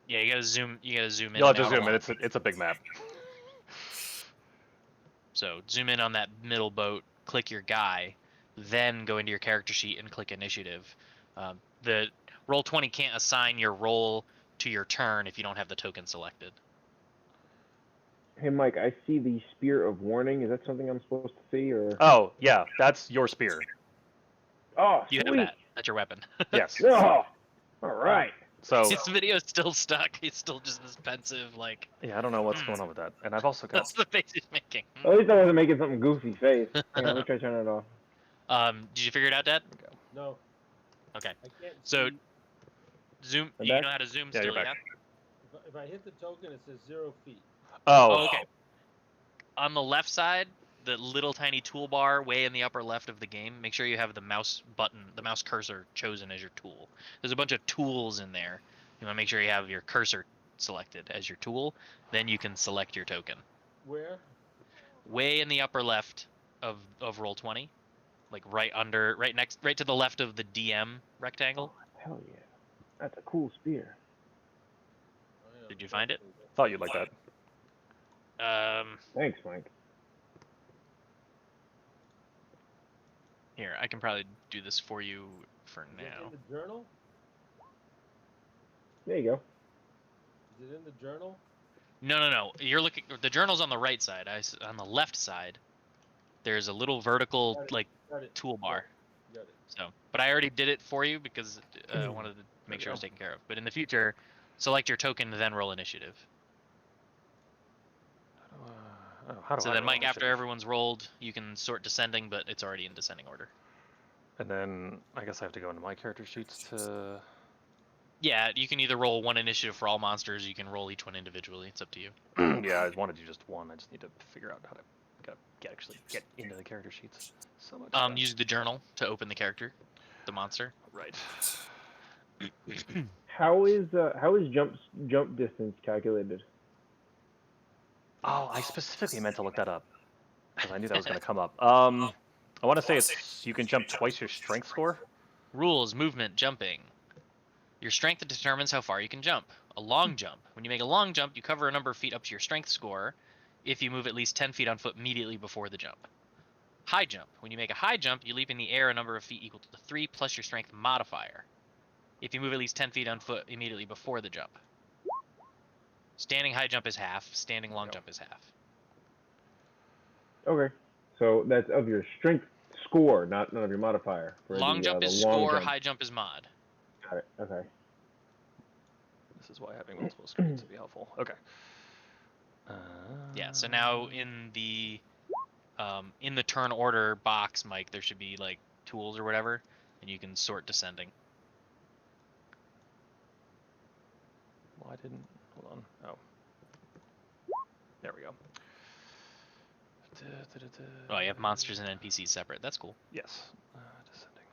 [SPEAKER 4] Yeah, you gotta zoom. You gotta zoom in.
[SPEAKER 2] You'll have
[SPEAKER 4] and
[SPEAKER 2] to
[SPEAKER 4] out a
[SPEAKER 2] zoom in.
[SPEAKER 4] lot.
[SPEAKER 2] It's a big map.
[SPEAKER 4] So zoom in on that middle boat. Click your guy, then go into your character sheet and click initiative. The Roll20 can't assign your roll to your turn if you don't have the token selected.
[SPEAKER 3] Hey, Mike, I see the Spear of Warning. Is that something I'm supposed to see, or?
[SPEAKER 2] Oh, yeah, that's your spear.
[SPEAKER 3] Oh,
[SPEAKER 4] You have
[SPEAKER 3] sweet.
[SPEAKER 4] that. That's your weapon.
[SPEAKER 2] Yes.
[SPEAKER 3] Oh, all right.
[SPEAKER 2] So,
[SPEAKER 4] His video's still stuck. He's still just this pensive, like.
[SPEAKER 2] yeah, I don't know what's going on with that. And I've also got...
[SPEAKER 4] That's the face he's making.
[SPEAKER 3] At least I wasn't making something goofy face. Hang on, let me try to turn it off.
[SPEAKER 4] Did you figure it out, Dad?
[SPEAKER 1] No,
[SPEAKER 4] Okay.
[SPEAKER 1] I can't
[SPEAKER 4] So
[SPEAKER 1] see.
[SPEAKER 4] zoom.
[SPEAKER 3] I'm
[SPEAKER 4] You
[SPEAKER 3] back?
[SPEAKER 4] know how to zoom
[SPEAKER 2] Yeah,
[SPEAKER 4] still,
[SPEAKER 2] you're back.
[SPEAKER 4] yeah?
[SPEAKER 1] If I hit the token, it says 0 feet.
[SPEAKER 2] Oh,
[SPEAKER 4] Okay. On the left side, the little tiny toolbar way in the upper left of the game, make sure you have the mouse button, the mouse cursor chosen as your tool. There's a bunch of tools in there. You want to make sure you have your cursor selected as your tool. Then you can select your token.
[SPEAKER 1] Where?
[SPEAKER 4] Way in the upper left of Roll20, like right to the left of the DM rectangle.
[SPEAKER 3] Hell yeah. That's a cool spear.
[SPEAKER 1] Oh, yeah,
[SPEAKER 4] Did you find it?
[SPEAKER 2] thought you'd like that.
[SPEAKER 3] Thanks, Mike.
[SPEAKER 4] Here, I can probably do this for you for
[SPEAKER 1] Is it
[SPEAKER 4] now.
[SPEAKER 1] in the journal?
[SPEAKER 3] There you go.
[SPEAKER 1] Is it in the journal?
[SPEAKER 4] No. You're looking. The journal's on the right side. On the left side, there's a little vertical like
[SPEAKER 1] Got it.
[SPEAKER 4] toolbar.
[SPEAKER 1] Got it.
[SPEAKER 4] So, but I already did it for you because I wanted to make sure it was taken care of. But in the future, select your token, then roll initiative.
[SPEAKER 2] How do
[SPEAKER 4] So
[SPEAKER 2] I
[SPEAKER 4] then,
[SPEAKER 2] roll
[SPEAKER 4] Mike, after
[SPEAKER 2] initiative?
[SPEAKER 4] everyone's rolled, you can sort descending, but it's already in descending order.
[SPEAKER 2] And then I guess I have to go into my character sheets to...
[SPEAKER 4] Yeah, you can either roll one initiative for all monsters, or you can roll each one individually. It's up to you.
[SPEAKER 2] Yeah, I wanted to do just one. I just need to figure out how to actually get into the character sheets. So much stuff.
[SPEAKER 4] Use the journal to open the character, the monster.
[SPEAKER 2] Right.
[SPEAKER 3] How is jump distance calculated?
[SPEAKER 2] Oh, I specifically meant to look that up because I knew that was going to come up. I want to say you can jump twice your strength score.
[SPEAKER 4] Rules: movement, jumping. Your strength determines how far you can jump. A long jump. When you make a long jump, you cover a number of feet up to your strength score if you move at least 10 feet on foot immediately before the jump. High jump. When you make a high jump, you leap in the air a number of feet equal to 3 plus your strength modifier if you move at least 10 feet on foot immediately before the jump. Standing high jump is half. Standing long jump is half.
[SPEAKER 3] Okay. So that's of your strength score, not of your modifier. For
[SPEAKER 4] Long
[SPEAKER 3] the,
[SPEAKER 4] jump
[SPEAKER 3] the
[SPEAKER 4] is
[SPEAKER 3] long
[SPEAKER 4] score,
[SPEAKER 3] jump.
[SPEAKER 4] high jump is mod.
[SPEAKER 3] Got it. Okay.
[SPEAKER 2] This is why having multiple screens would be helpful. Okay.
[SPEAKER 4] Yeah, so now in the turn order box, Mike, there should be like tools or whatever, and you can sort descending.
[SPEAKER 2] Why didn't... Hold on. Oh. There we go.
[SPEAKER 4] Oh, you have monsters and NPCs separate. That's cool.
[SPEAKER 2] Yes. Descending.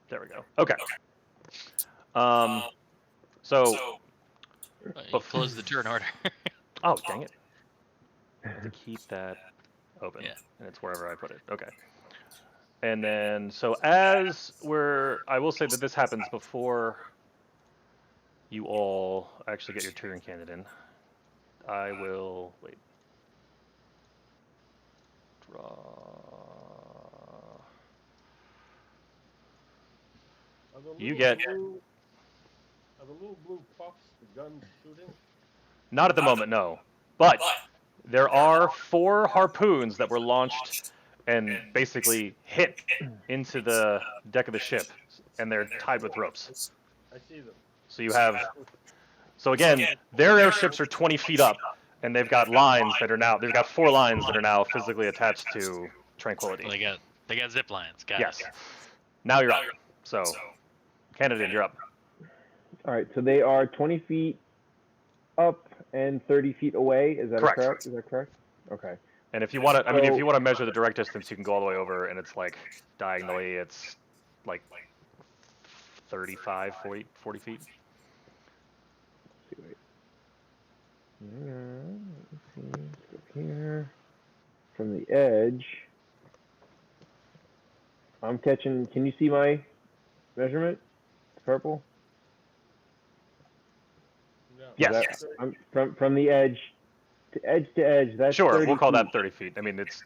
[SPEAKER 2] There we go. Okay. So.
[SPEAKER 4] Oh, you close the turn order.
[SPEAKER 2] Oh, dang it. I have to keep that open.
[SPEAKER 4] Yeah.
[SPEAKER 2] And it's wherever I put it. Okay. And then, so as we're, I will say that this happens before you all actually get your Turing candidate in. I will, wait. Draw. You get,
[SPEAKER 1] Are the little blue puffs the guns shooting?
[SPEAKER 2] not at the moment, no. But there are 4 harpoons that were launched and basically hit into the deck of the ship, and they're tied with ropes.
[SPEAKER 1] I see them.
[SPEAKER 2] So you have, so again, their airships are 20 feet up, and they've got lines that are now, they've got 4 lines that are now physically attached to Tranquility.
[SPEAKER 4] Well, they got zip lines. Got
[SPEAKER 2] Yes.
[SPEAKER 4] it.
[SPEAKER 2] Now you're up. So, candidate, you're up.
[SPEAKER 3] All right, so they are 20 feet up and 30 feet away. Is that
[SPEAKER 2] Correct.
[SPEAKER 3] correct? Is that correct? Okay.
[SPEAKER 2] And if you want to, I mean, if you want to measure the direct distance, you can go all the way over, and it's like diagonally, it's like 35, 40 feet.
[SPEAKER 3] Let's see, wait. Let's see. Let's go here. From the edge, I'm catching. Can you see my measurement? It's purple.
[SPEAKER 1] No.
[SPEAKER 2] Yes.
[SPEAKER 3] I'm from the edge to edge. That's
[SPEAKER 2] Sure,
[SPEAKER 3] 30
[SPEAKER 2] we'll call
[SPEAKER 3] feet.
[SPEAKER 2] that 30 feet. I mean, it's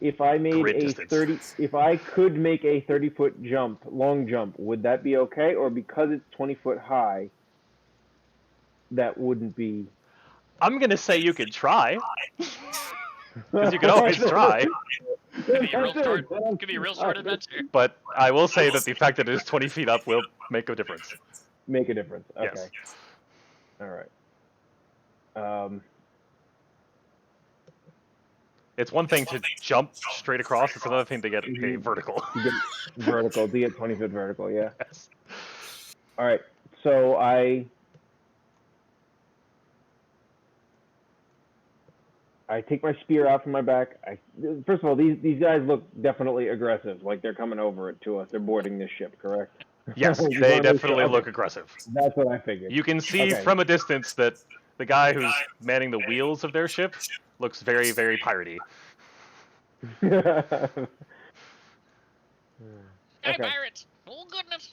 [SPEAKER 3] If I made
[SPEAKER 2] grid
[SPEAKER 3] a
[SPEAKER 2] distance.
[SPEAKER 3] 30, if I could make a 30-foot jump, long jump, would that be okay? Or because it's 20 foot high, that wouldn't be?
[SPEAKER 2] I'm gonna say you could try, because you can always try.
[SPEAKER 4] Could be a real short adventure.
[SPEAKER 2] But I will say that the fact that it is 20 feet up will make a difference.
[SPEAKER 3] Make a difference. Okay.
[SPEAKER 2] Yes.
[SPEAKER 3] All right.
[SPEAKER 2] It's one thing to jump straight across. It's another thing to get a vertical.
[SPEAKER 3] To get vertical, to get 20 foot vertical. Yeah.
[SPEAKER 2] Yes.
[SPEAKER 3] All right. So I take my spear out from my back. First of all, these guys look definitely aggressive. Like they're coming over it to us. They're boarding this ship, correct?
[SPEAKER 2] Yes,
[SPEAKER 3] You
[SPEAKER 2] they
[SPEAKER 3] wanna make
[SPEAKER 2] definitely
[SPEAKER 3] sure-
[SPEAKER 2] look aggressive.
[SPEAKER 3] That's what I figured.
[SPEAKER 2] You can see
[SPEAKER 3] Okay.
[SPEAKER 2] from a distance that the guy who's manning the wheels of their ship looks very, very piratey.
[SPEAKER 4] Hey,
[SPEAKER 3] Okay.
[SPEAKER 4] pirates! Oh goodness!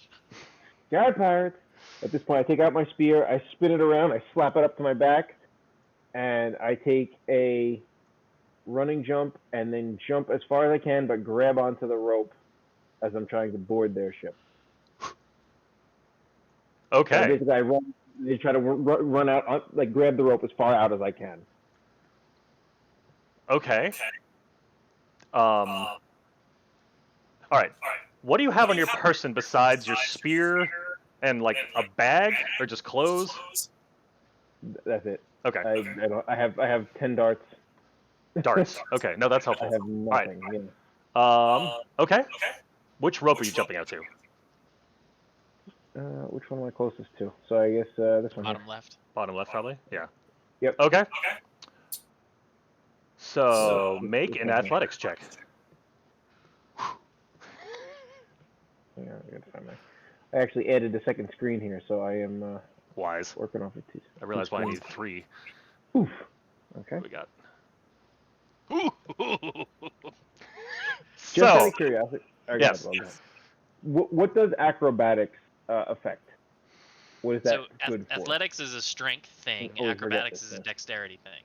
[SPEAKER 3] Guy pirates. At this point, I take out my spear. I spin it around. I slap it up to my back, and I take a running jump and then jump as far as I can, but grab onto the rope as I'm trying to board their ship. So
[SPEAKER 2] Okay.
[SPEAKER 3] basically, I run. They try to run out, like grab the rope as far out as I can.
[SPEAKER 2] Okay. All right. What do you have on your person besides your spear and like a bag, or just clothes?
[SPEAKER 3] That's it.
[SPEAKER 2] Okay.
[SPEAKER 3] I have 10 darts.
[SPEAKER 2] Darts. Okay. No, that's
[SPEAKER 3] I
[SPEAKER 2] helpful.
[SPEAKER 3] have
[SPEAKER 2] right.
[SPEAKER 3] nothing. Yeah.
[SPEAKER 2] Okay. Which rope are you jumping out to?
[SPEAKER 3] Which one am I closest to? So I guess this one.
[SPEAKER 4] Bottom left.
[SPEAKER 2] Bottom left, probably. Yeah.
[SPEAKER 3] Yep.
[SPEAKER 2] Okay. So make an athletics check.
[SPEAKER 3] Hang on, I gotta find my. I actually added a second screen here, so I am
[SPEAKER 2] Wise.
[SPEAKER 3] working off it.
[SPEAKER 2] I realized why I need 3.
[SPEAKER 3] Oof. Okay.
[SPEAKER 2] What we got?
[SPEAKER 3] Just out
[SPEAKER 2] So,
[SPEAKER 3] of curiosity.
[SPEAKER 2] yes.
[SPEAKER 3] What does acrobatics affect? What is that
[SPEAKER 4] So
[SPEAKER 3] good for?
[SPEAKER 4] athletics is a strength thing.
[SPEAKER 3] Oh, we forgot
[SPEAKER 4] Acrobatics
[SPEAKER 3] this,
[SPEAKER 4] is a
[SPEAKER 3] yeah.
[SPEAKER 4] dexterity thing.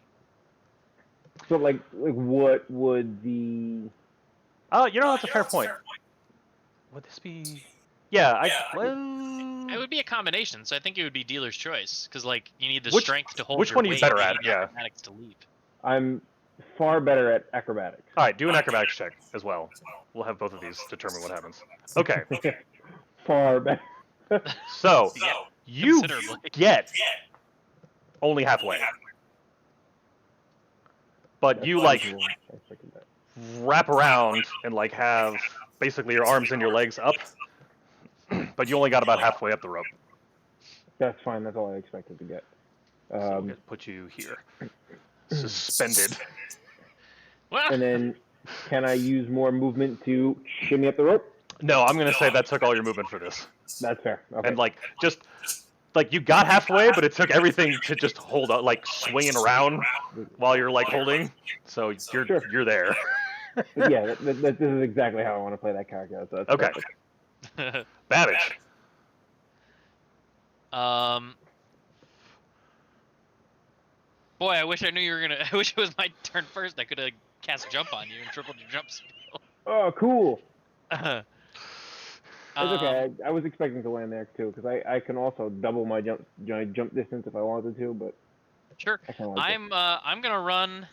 [SPEAKER 3] So like what would the?
[SPEAKER 2] you know, that's a fair point. Would this be? Yeah,
[SPEAKER 4] It would be a combination, so I think it would be dealer's choice, because like you need the
[SPEAKER 2] Which-
[SPEAKER 4] strength to hold
[SPEAKER 2] which
[SPEAKER 4] your
[SPEAKER 2] one are you
[SPEAKER 4] weight,
[SPEAKER 2] better
[SPEAKER 4] and
[SPEAKER 2] at?
[SPEAKER 4] need
[SPEAKER 2] Yeah.
[SPEAKER 4] acrobatics to leap.
[SPEAKER 3] I'm far better at acrobatics.
[SPEAKER 2] All right, do an acrobatics check as well. We'll have both of these determine what happens. Okay,
[SPEAKER 3] Far better.
[SPEAKER 2] so
[SPEAKER 4] Yeah,
[SPEAKER 2] you
[SPEAKER 4] considerably.
[SPEAKER 2] get only halfway, but you like
[SPEAKER 3] I figured that.
[SPEAKER 2] wrap around and like have basically your arms and your legs up, but you only got about halfway up the rope.
[SPEAKER 3] That's fine. That's all I expected to get.
[SPEAKER 2] So we'll put you here, suspended.
[SPEAKER 3] And then, can I use more movement to shimmy up the rope?
[SPEAKER 2] No, I'm gonna say that took all your movement for this.
[SPEAKER 3] That's fair. Okay.
[SPEAKER 2] And like just like you got halfway, but it took everything to just hold up, like swinging around while you're like holding. So
[SPEAKER 3] Sure.
[SPEAKER 2] you're there.
[SPEAKER 3] Yeah, this is exactly how I want to play that character. So that's
[SPEAKER 2] Okay.
[SPEAKER 3] perfect.
[SPEAKER 2] Babbage.
[SPEAKER 4] Boy, I wish I knew you were gonna. I wish it was my turn first. I could have cast jump on you and tripled your jump spell.
[SPEAKER 3] Oh, cool.
[SPEAKER 4] Um,
[SPEAKER 3] It's okay. I was expecting to land there too, because I can also double my jump distance if I wanted to, but
[SPEAKER 4] Sure.
[SPEAKER 3] I kind of like
[SPEAKER 4] I'm gonna run.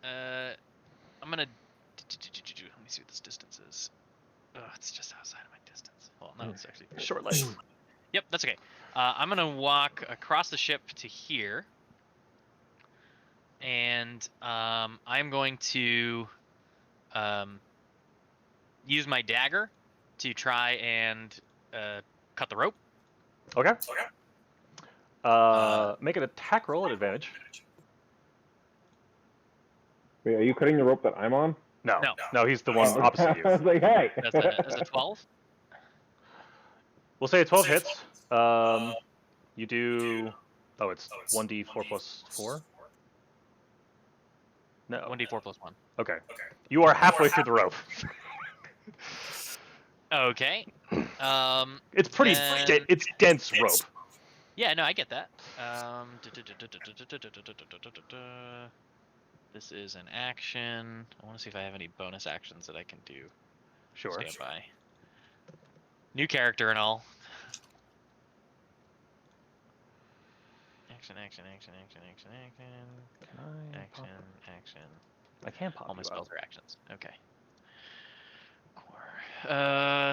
[SPEAKER 4] I'm gonna. Let me see what this distance is. Oh, it's just outside of my distance. Well, no, it's actually
[SPEAKER 2] Short leg.
[SPEAKER 4] Yep, that's okay. I'm gonna walk across the ship to here, and I'm going to use my dagger to try and cut the rope.
[SPEAKER 2] Okay. Make an attack roll at advantage.
[SPEAKER 3] Wait, are you cutting the rope that I'm on?
[SPEAKER 2] No, he's the one opposite
[SPEAKER 3] I
[SPEAKER 2] you.
[SPEAKER 3] was like, hey.
[SPEAKER 4] That's a 12.
[SPEAKER 2] We'll say a 12 hits. You do. Oh, it's 1d4 plus 4. No.
[SPEAKER 4] 1d4 plus 1.
[SPEAKER 2] Okay. You are halfway through the rope.
[SPEAKER 4] Okay.
[SPEAKER 2] It's pretty.
[SPEAKER 4] then-
[SPEAKER 2] It's dense rope.
[SPEAKER 4] Yeah, no, I get that. This is an action. I want to see if I have any bonus actions that I can do.
[SPEAKER 2] Sure.
[SPEAKER 4] Stand by. New character and all. Action.
[SPEAKER 2] I can't pop
[SPEAKER 4] All my
[SPEAKER 2] you
[SPEAKER 4] spells
[SPEAKER 2] out.
[SPEAKER 4] are actions. Okay.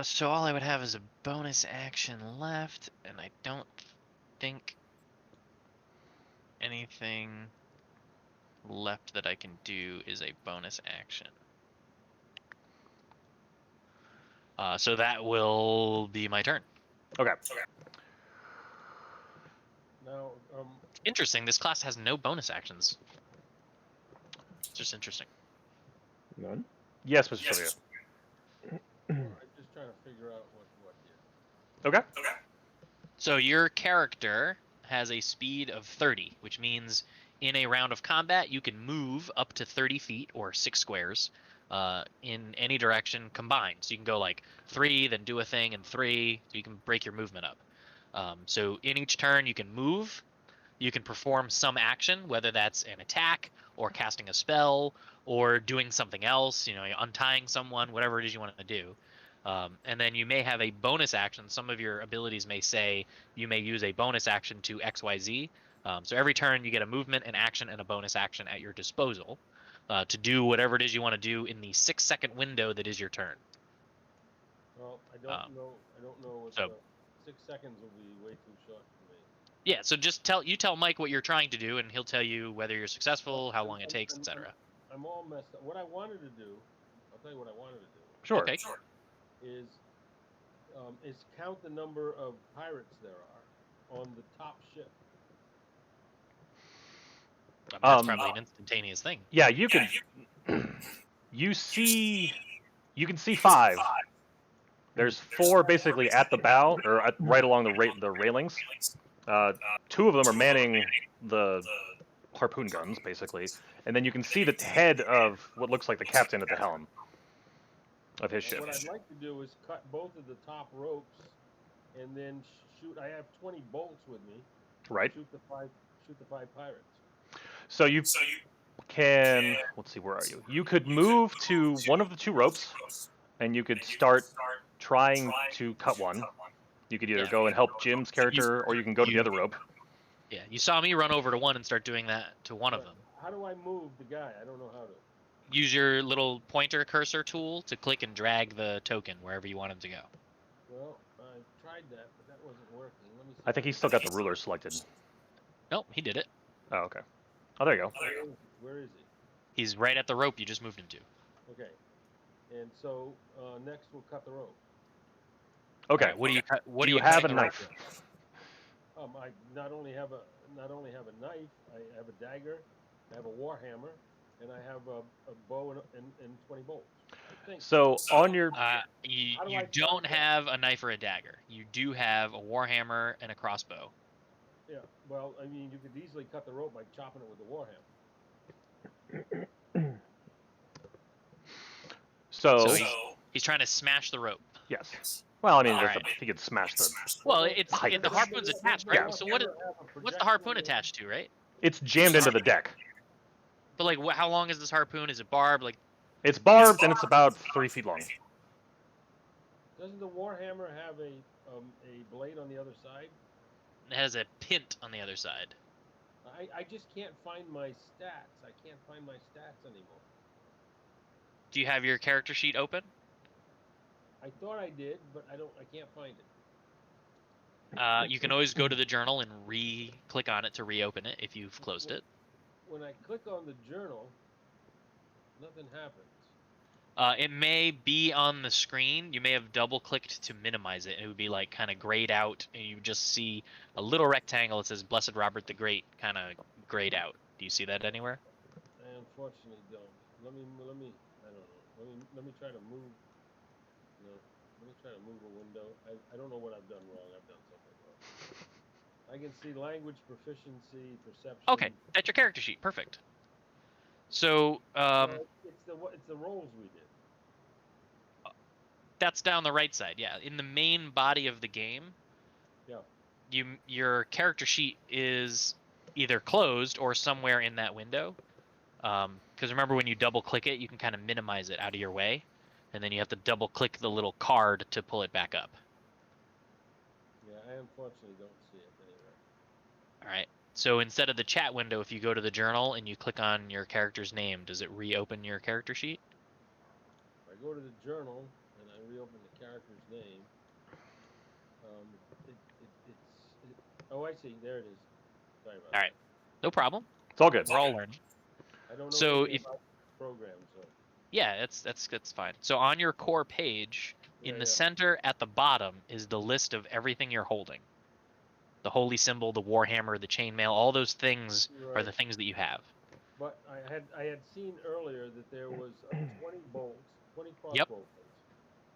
[SPEAKER 4] So all I would have is a bonus action left, and I don't think anything left that I can do is a bonus action. So that will be my turn.
[SPEAKER 2] Okay.
[SPEAKER 1] Now,
[SPEAKER 4] Interesting. This class has no bonus actions. It's just interesting.
[SPEAKER 3] None?
[SPEAKER 2] Yes, Mr. Sylvia.
[SPEAKER 1] I'm just trying to figure out what here.
[SPEAKER 2] Okay.
[SPEAKER 4] So your character has a speed of 30, which means in a round of combat you can move up to 30 feet or 6 squares in any direction combined. So you can go like 3, then do a thing, and 3, so you can break your movement up. So in each turn you can move, you can perform some action, whether that's an attack or casting a spell or doing something else, untying someone, whatever it is you want to do. And then you may have a bonus action. Some of your abilities may say you may use a bonus action to XYZ. So every turn you get a movement, an action, and a bonus action at your disposal to do whatever it is you want to do in the 6-second window that is your turn.
[SPEAKER 1] Well, I don't know. I don't know what.
[SPEAKER 4] so-
[SPEAKER 1] 6 seconds will be way too short for me.
[SPEAKER 4] Yeah, so just tell Mike what you're trying to do, and he'll tell you whether you're successful, how long it takes, etc.
[SPEAKER 1] I'm all messed up. What I wanted to do, I'll tell you what I wanted to do.
[SPEAKER 2] Sure.
[SPEAKER 4] Okay.
[SPEAKER 1] Is count the number of pirates there are on the top ship.
[SPEAKER 4] That's probably an instantaneous thing.
[SPEAKER 2] Yeah, you can. You can see 5. There's 4 basically at the bow or right along the railings. 2 of them are manning the harpoon guns, basically, and then you can see the head of what looks like the captain at the helm of his ship.
[SPEAKER 1] What I'd like to do is cut both of the top ropes, and then shoot. I have 20 bolts with me.
[SPEAKER 2] Right.
[SPEAKER 1] Shoot the 5 pirates.
[SPEAKER 2] So you can. Let's see. Where are you? You could move to one of the 2 ropes, and you could start trying to cut one. You could either go and help Jim's character, or you can go to the other rope.
[SPEAKER 4] Yeah, you saw me run over to one and start doing that to one of them.
[SPEAKER 1] How do I move the guy? I don't know how to.
[SPEAKER 4] Use your little pointer cursor tool to click and drag the token wherever you want him to go.
[SPEAKER 1] Well, I tried that, but that wasn't working. Let me see.
[SPEAKER 2] I think he's still got the ruler selected.
[SPEAKER 4] Nope, he did it.
[SPEAKER 2] Oh, okay. Oh, there you go.
[SPEAKER 1] Where is he?
[SPEAKER 4] He's right at the rope you just moved him to.
[SPEAKER 1] Okay. And so next we'll cut the rope.
[SPEAKER 2] Okay.
[SPEAKER 4] Alright, what do you cut? What
[SPEAKER 2] do you
[SPEAKER 4] cut
[SPEAKER 2] have a
[SPEAKER 4] the rope
[SPEAKER 2] knife?
[SPEAKER 4] with?
[SPEAKER 1] I not only have a knife, I have a dagger, I have a warhammer, and I have a bow and 20 bolts. I think.
[SPEAKER 2] So on your
[SPEAKER 4] You
[SPEAKER 1] How do
[SPEAKER 4] you
[SPEAKER 1] I
[SPEAKER 4] don't
[SPEAKER 1] find that?
[SPEAKER 4] have a knife or a dagger. You do have a warhammer and a crossbow.
[SPEAKER 1] Yeah. Well, I mean, you could easily cut the rope by chopping it with the warhammer.
[SPEAKER 2] so
[SPEAKER 4] So he's trying to smash the rope.
[SPEAKER 2] yes. Well, I mean,
[SPEAKER 4] All right.
[SPEAKER 2] he could smash the.
[SPEAKER 4] Well,
[SPEAKER 2] pipe
[SPEAKER 4] the
[SPEAKER 2] that's-
[SPEAKER 4] harpoon's attached, right?
[SPEAKER 2] Yeah.
[SPEAKER 4] So what's the harpoon attached to, right?
[SPEAKER 2] It's jammed into the deck.
[SPEAKER 4] But like, how long is this harpoon? Is it barbed? Like,
[SPEAKER 2] It's barbed and it's about 3 feet long.
[SPEAKER 1] Doesn't the warhammer have a blade on the other side?
[SPEAKER 4] it has a pint on the other side.
[SPEAKER 1] I just can't find my stats. I can't find my stats anymore.
[SPEAKER 4] Do you have your character sheet open?
[SPEAKER 1] I thought I did, but I can't find it.
[SPEAKER 4] You can always go to the journal and click on it to reopen it if you've closed it.
[SPEAKER 1] When I click on the journal, nothing happens.
[SPEAKER 4] It may be on the screen. You may have double-clicked to minimize it. It would be like kind of grayed out, and you just see a little rectangle that says "Blessed Robert the Great" kind of grayed out. Do you see that anywhere?
[SPEAKER 1] I unfortunately don't. Let me. I don't know. Let me try to move. No. Let me try to move a window. I don't know what I've done wrong. I've done something wrong. I can see language proficiency, perception.
[SPEAKER 4] Okay, that's your character sheet. Perfect. So
[SPEAKER 1] it's the rolls we did.
[SPEAKER 4] that's down the right side. Yeah, in the main body of the game.
[SPEAKER 1] Yeah.
[SPEAKER 4] Your character sheet is either closed or somewhere in that window. Because remember, when you double click it, you can kind of minimize it out of your way, and then you have to double click the little card to pull it back up.
[SPEAKER 1] Yeah, I unfortunately don't see it anywhere.
[SPEAKER 4] All right. So instead of the chat window, if you go to the journal and you click on your character's name, does it reopen your character sheet?
[SPEAKER 1] If I go to the journal and I reopen the character's name, oh, I see. There it is. Sorry about
[SPEAKER 4] All right. No problem.
[SPEAKER 2] It's all good.
[SPEAKER 4] We're all learning.
[SPEAKER 1] that. I don't know
[SPEAKER 4] So
[SPEAKER 1] anything about programs, so.
[SPEAKER 4] yeah, that's fine. So on your core page, in the center at the bottom is the list of everything you're holding. The holy symbol, the warhammer, the chainmail, all those things are the things that you have.
[SPEAKER 1] But I had seen earlier that there was 20 bolts, 20 crossbow
[SPEAKER 4] Yep.
[SPEAKER 1] bolts.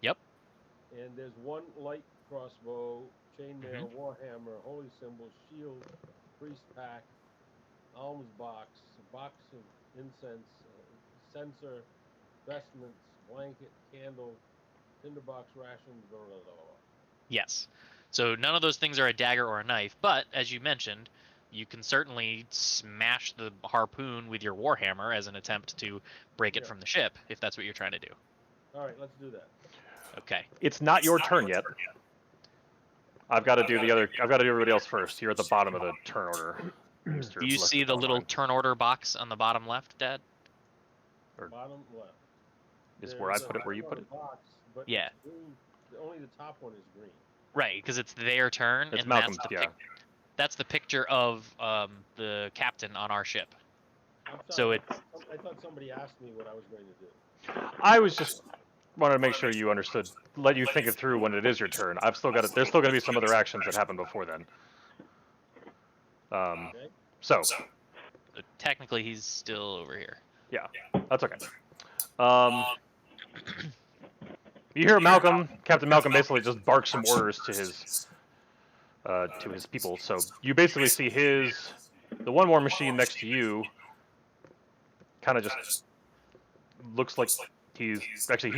[SPEAKER 4] Yep.
[SPEAKER 1] And there's one light crossbow, chainmail, warhammer, holy symbol, shield, priest pack, alms box, a box of incense, censer, vestments, blanket, candle, tinderbox rations, blah, blah, blah, blah.
[SPEAKER 4] Yes. So none of those things are a dagger or a knife, but as you mentioned, you can certainly smash the harpoon with your warhammer as an attempt to break it from the ship, if that's what you're trying to do.
[SPEAKER 1] All right, let's do that.
[SPEAKER 4] Okay.
[SPEAKER 2] It's not your turn yet. I've got to do everybody else first. You're at the bottom of the turn order.
[SPEAKER 4] Do you see the little turn order box on the bottom left, Dad?
[SPEAKER 1] Bottom left.
[SPEAKER 2] Is where I put it, where you put it?
[SPEAKER 1] Box, but
[SPEAKER 4] Yeah.
[SPEAKER 1] it's green. Only the top one is green.
[SPEAKER 4] Right, because it's their turn,
[SPEAKER 2] It's
[SPEAKER 4] and
[SPEAKER 2] Malcolm's,
[SPEAKER 4] that's the picture of the captain on our ship.
[SPEAKER 1] I'm
[SPEAKER 4] So
[SPEAKER 1] sorry, I thought somebody asked me what I was going to do.
[SPEAKER 2] I was just wanted to make sure you understood, let you think it through when it is your turn. I've still got it. There's still going to be some other actions that happen before then.
[SPEAKER 1] Okay.
[SPEAKER 2] So
[SPEAKER 4] technically, he's still over here.
[SPEAKER 2] Yeah, that's okay. You hear Captain Malcolm basically just bark some orders to his people. So you basically see the one more machine next to you kind of just looks like he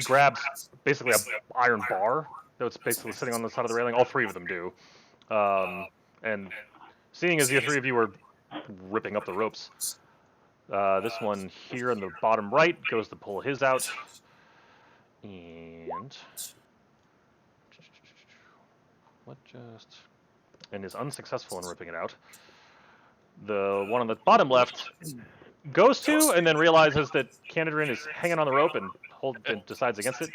[SPEAKER 2] grabs basically a iron bar that's basically sitting on the side of the railing. All three of them do. And seeing as the three of you are ripping up the ropes, this one here in the bottom right goes to pull his out. And is unsuccessful in ripping it out. The one on the bottom left goes to and then realizes that Canadrin is hanging on the rope and decides against it.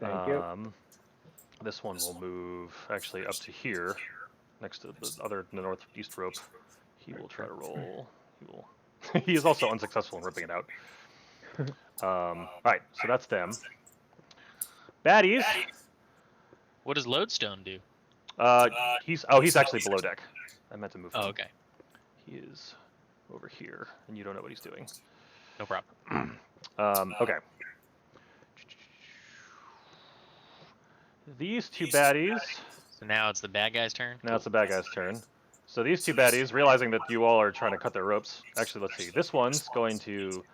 [SPEAKER 3] Thank you.
[SPEAKER 2] This one will move actually up to here, next to the northeast rope. He will try to roll. He is also unsuccessful in ripping it out. All right, so that's them. Baddies.
[SPEAKER 4] What does Lodestone do?
[SPEAKER 2] He's actually below deck. I meant to move him.
[SPEAKER 4] Oh, okay.
[SPEAKER 2] He is over here, and you don't know what he's doing.
[SPEAKER 4] No problem.
[SPEAKER 2] Okay. These two baddies.
[SPEAKER 4] So now it's the bad guy's turn.
[SPEAKER 2] Now it's the bad guy's turn. So these two baddies, realizing that you all are trying to cut their ropes. Actually, let's see. This one's going to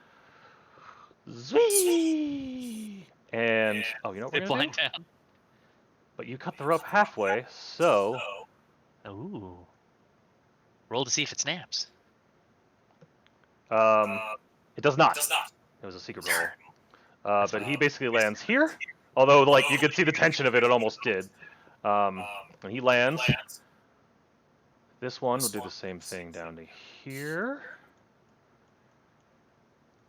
[SPEAKER 2] zwee, and oh, you know what we're
[SPEAKER 4] Zip
[SPEAKER 2] gonna
[SPEAKER 4] line
[SPEAKER 2] do?
[SPEAKER 4] down.
[SPEAKER 2] But you cut the rope halfway, so
[SPEAKER 4] Ooh. Roll to see if it snaps.
[SPEAKER 2] it does not. It was a secret roll. But he basically lands here. Although, like, you could see the tension of it. It almost did. When he lands, this one will do the same thing down to here.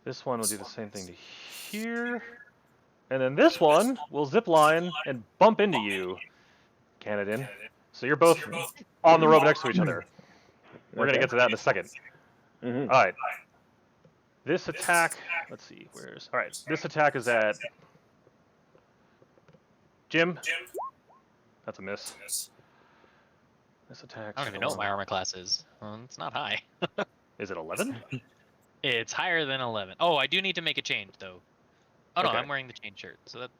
[SPEAKER 2] This one will do the same thing to here. And then this one will zip line and bump into you, Canadin. So you're both on the rope next to each other. We're going to get to that in a second.
[SPEAKER 3] Mm-hmm.
[SPEAKER 2] All right. This attack, let's see, where's... All right, this attack is at Jim. That's a miss. This attack...
[SPEAKER 4] I don't even know what my armor class is. It's not high.
[SPEAKER 2] Is it 11?
[SPEAKER 4] It's higher than 11. Oh, I do need to make a change, though. Oh, no,
[SPEAKER 2] Okay.
[SPEAKER 4] I'm wearing the chain shirt. So that...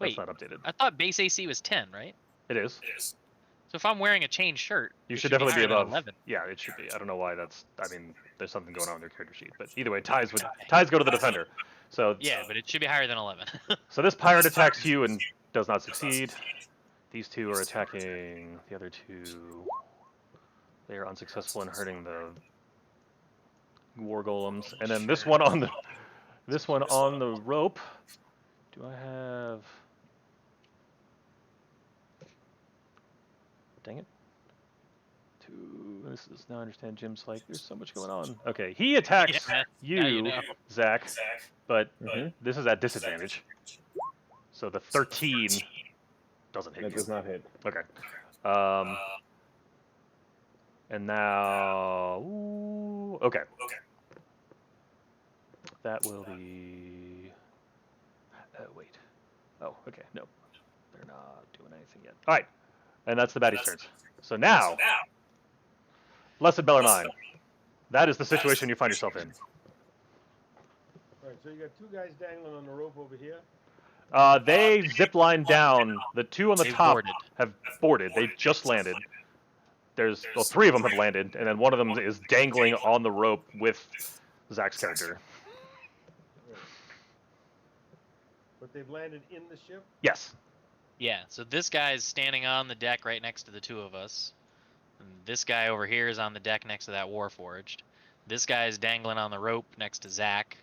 [SPEAKER 2] That's
[SPEAKER 4] Wait,
[SPEAKER 2] not updated.
[SPEAKER 4] I thought base AC was 10, right?
[SPEAKER 2] It is.
[SPEAKER 4] So if I'm wearing a chain shirt,
[SPEAKER 2] You
[SPEAKER 4] it
[SPEAKER 2] should definitely be
[SPEAKER 4] higher than
[SPEAKER 2] above.
[SPEAKER 4] 11.
[SPEAKER 2] Yeah, it should be. I don't know why that's... I mean, there's something going on with your character sheet. But either way, ties go to the defender. So
[SPEAKER 4] Yeah, but it should be higher than 11.
[SPEAKER 2] So this pirate attacks you and does not succeed. These two are attacking the other two. They are unsuccessful in hurting the war golems. And then this one on the rope. Do I have? Dang it. This is now I understand Jim's like there's so much going on. Okay, he attacks
[SPEAKER 4] Yeah,
[SPEAKER 2] you,
[SPEAKER 4] now you know.
[SPEAKER 2] Zach, but
[SPEAKER 3] Mhm.
[SPEAKER 2] this is at disadvantage. So the 13 doesn't hit
[SPEAKER 3] That
[SPEAKER 2] you.
[SPEAKER 3] does not hit.
[SPEAKER 2] Okay. And now, ooh, okay. That will be. Wait. Oh, okay. No, they're not doing anything yet. All right, and that's the baddie's turns. So now, Blessed Bellarmine. That is the situation you find yourself in.
[SPEAKER 1] All right, so you got two guys dangling on the rope over here.
[SPEAKER 2] They zipline down. The two on the
[SPEAKER 4] They've
[SPEAKER 2] top
[SPEAKER 4] boarded.
[SPEAKER 2] have boarded. They just landed. Three of them have landed, and then one of them is dangling on the rope with Zach's character.
[SPEAKER 1] Right. But they've landed in the ship.
[SPEAKER 2] Yes.
[SPEAKER 4] Yeah, so this guy's standing on the deck right next to the two of us. And this guy over here is on the deck next to that Warforged. This guy's dangling on the rope next to Zach.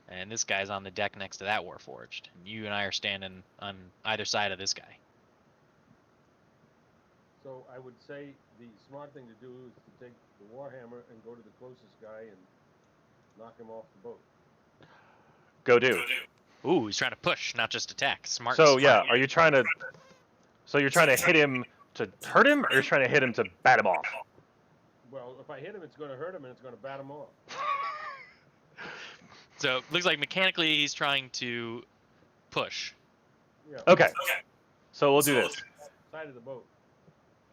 [SPEAKER 4] And this guy's on the deck next to that Warforged. And you and I are standing on either side of this guy.
[SPEAKER 1] So I would say the smart thing to do is to take the warhammer and go to the closest guy and knock him off the boat.
[SPEAKER 2] Go do.
[SPEAKER 4] Ooh, he's trying to push, not just attack. Smart.
[SPEAKER 2] So
[SPEAKER 4] smart.
[SPEAKER 2] yeah, you're trying to hit him to hurt him, or you're trying to hit him to bat him off?
[SPEAKER 1] Well, if I hit him, it's going to hurt him and it's going to bat him off.
[SPEAKER 4] So it looks like mechanically he's trying to push.
[SPEAKER 1] Yeah.
[SPEAKER 2] Okay. So we'll do this.
[SPEAKER 1] Side of the boat.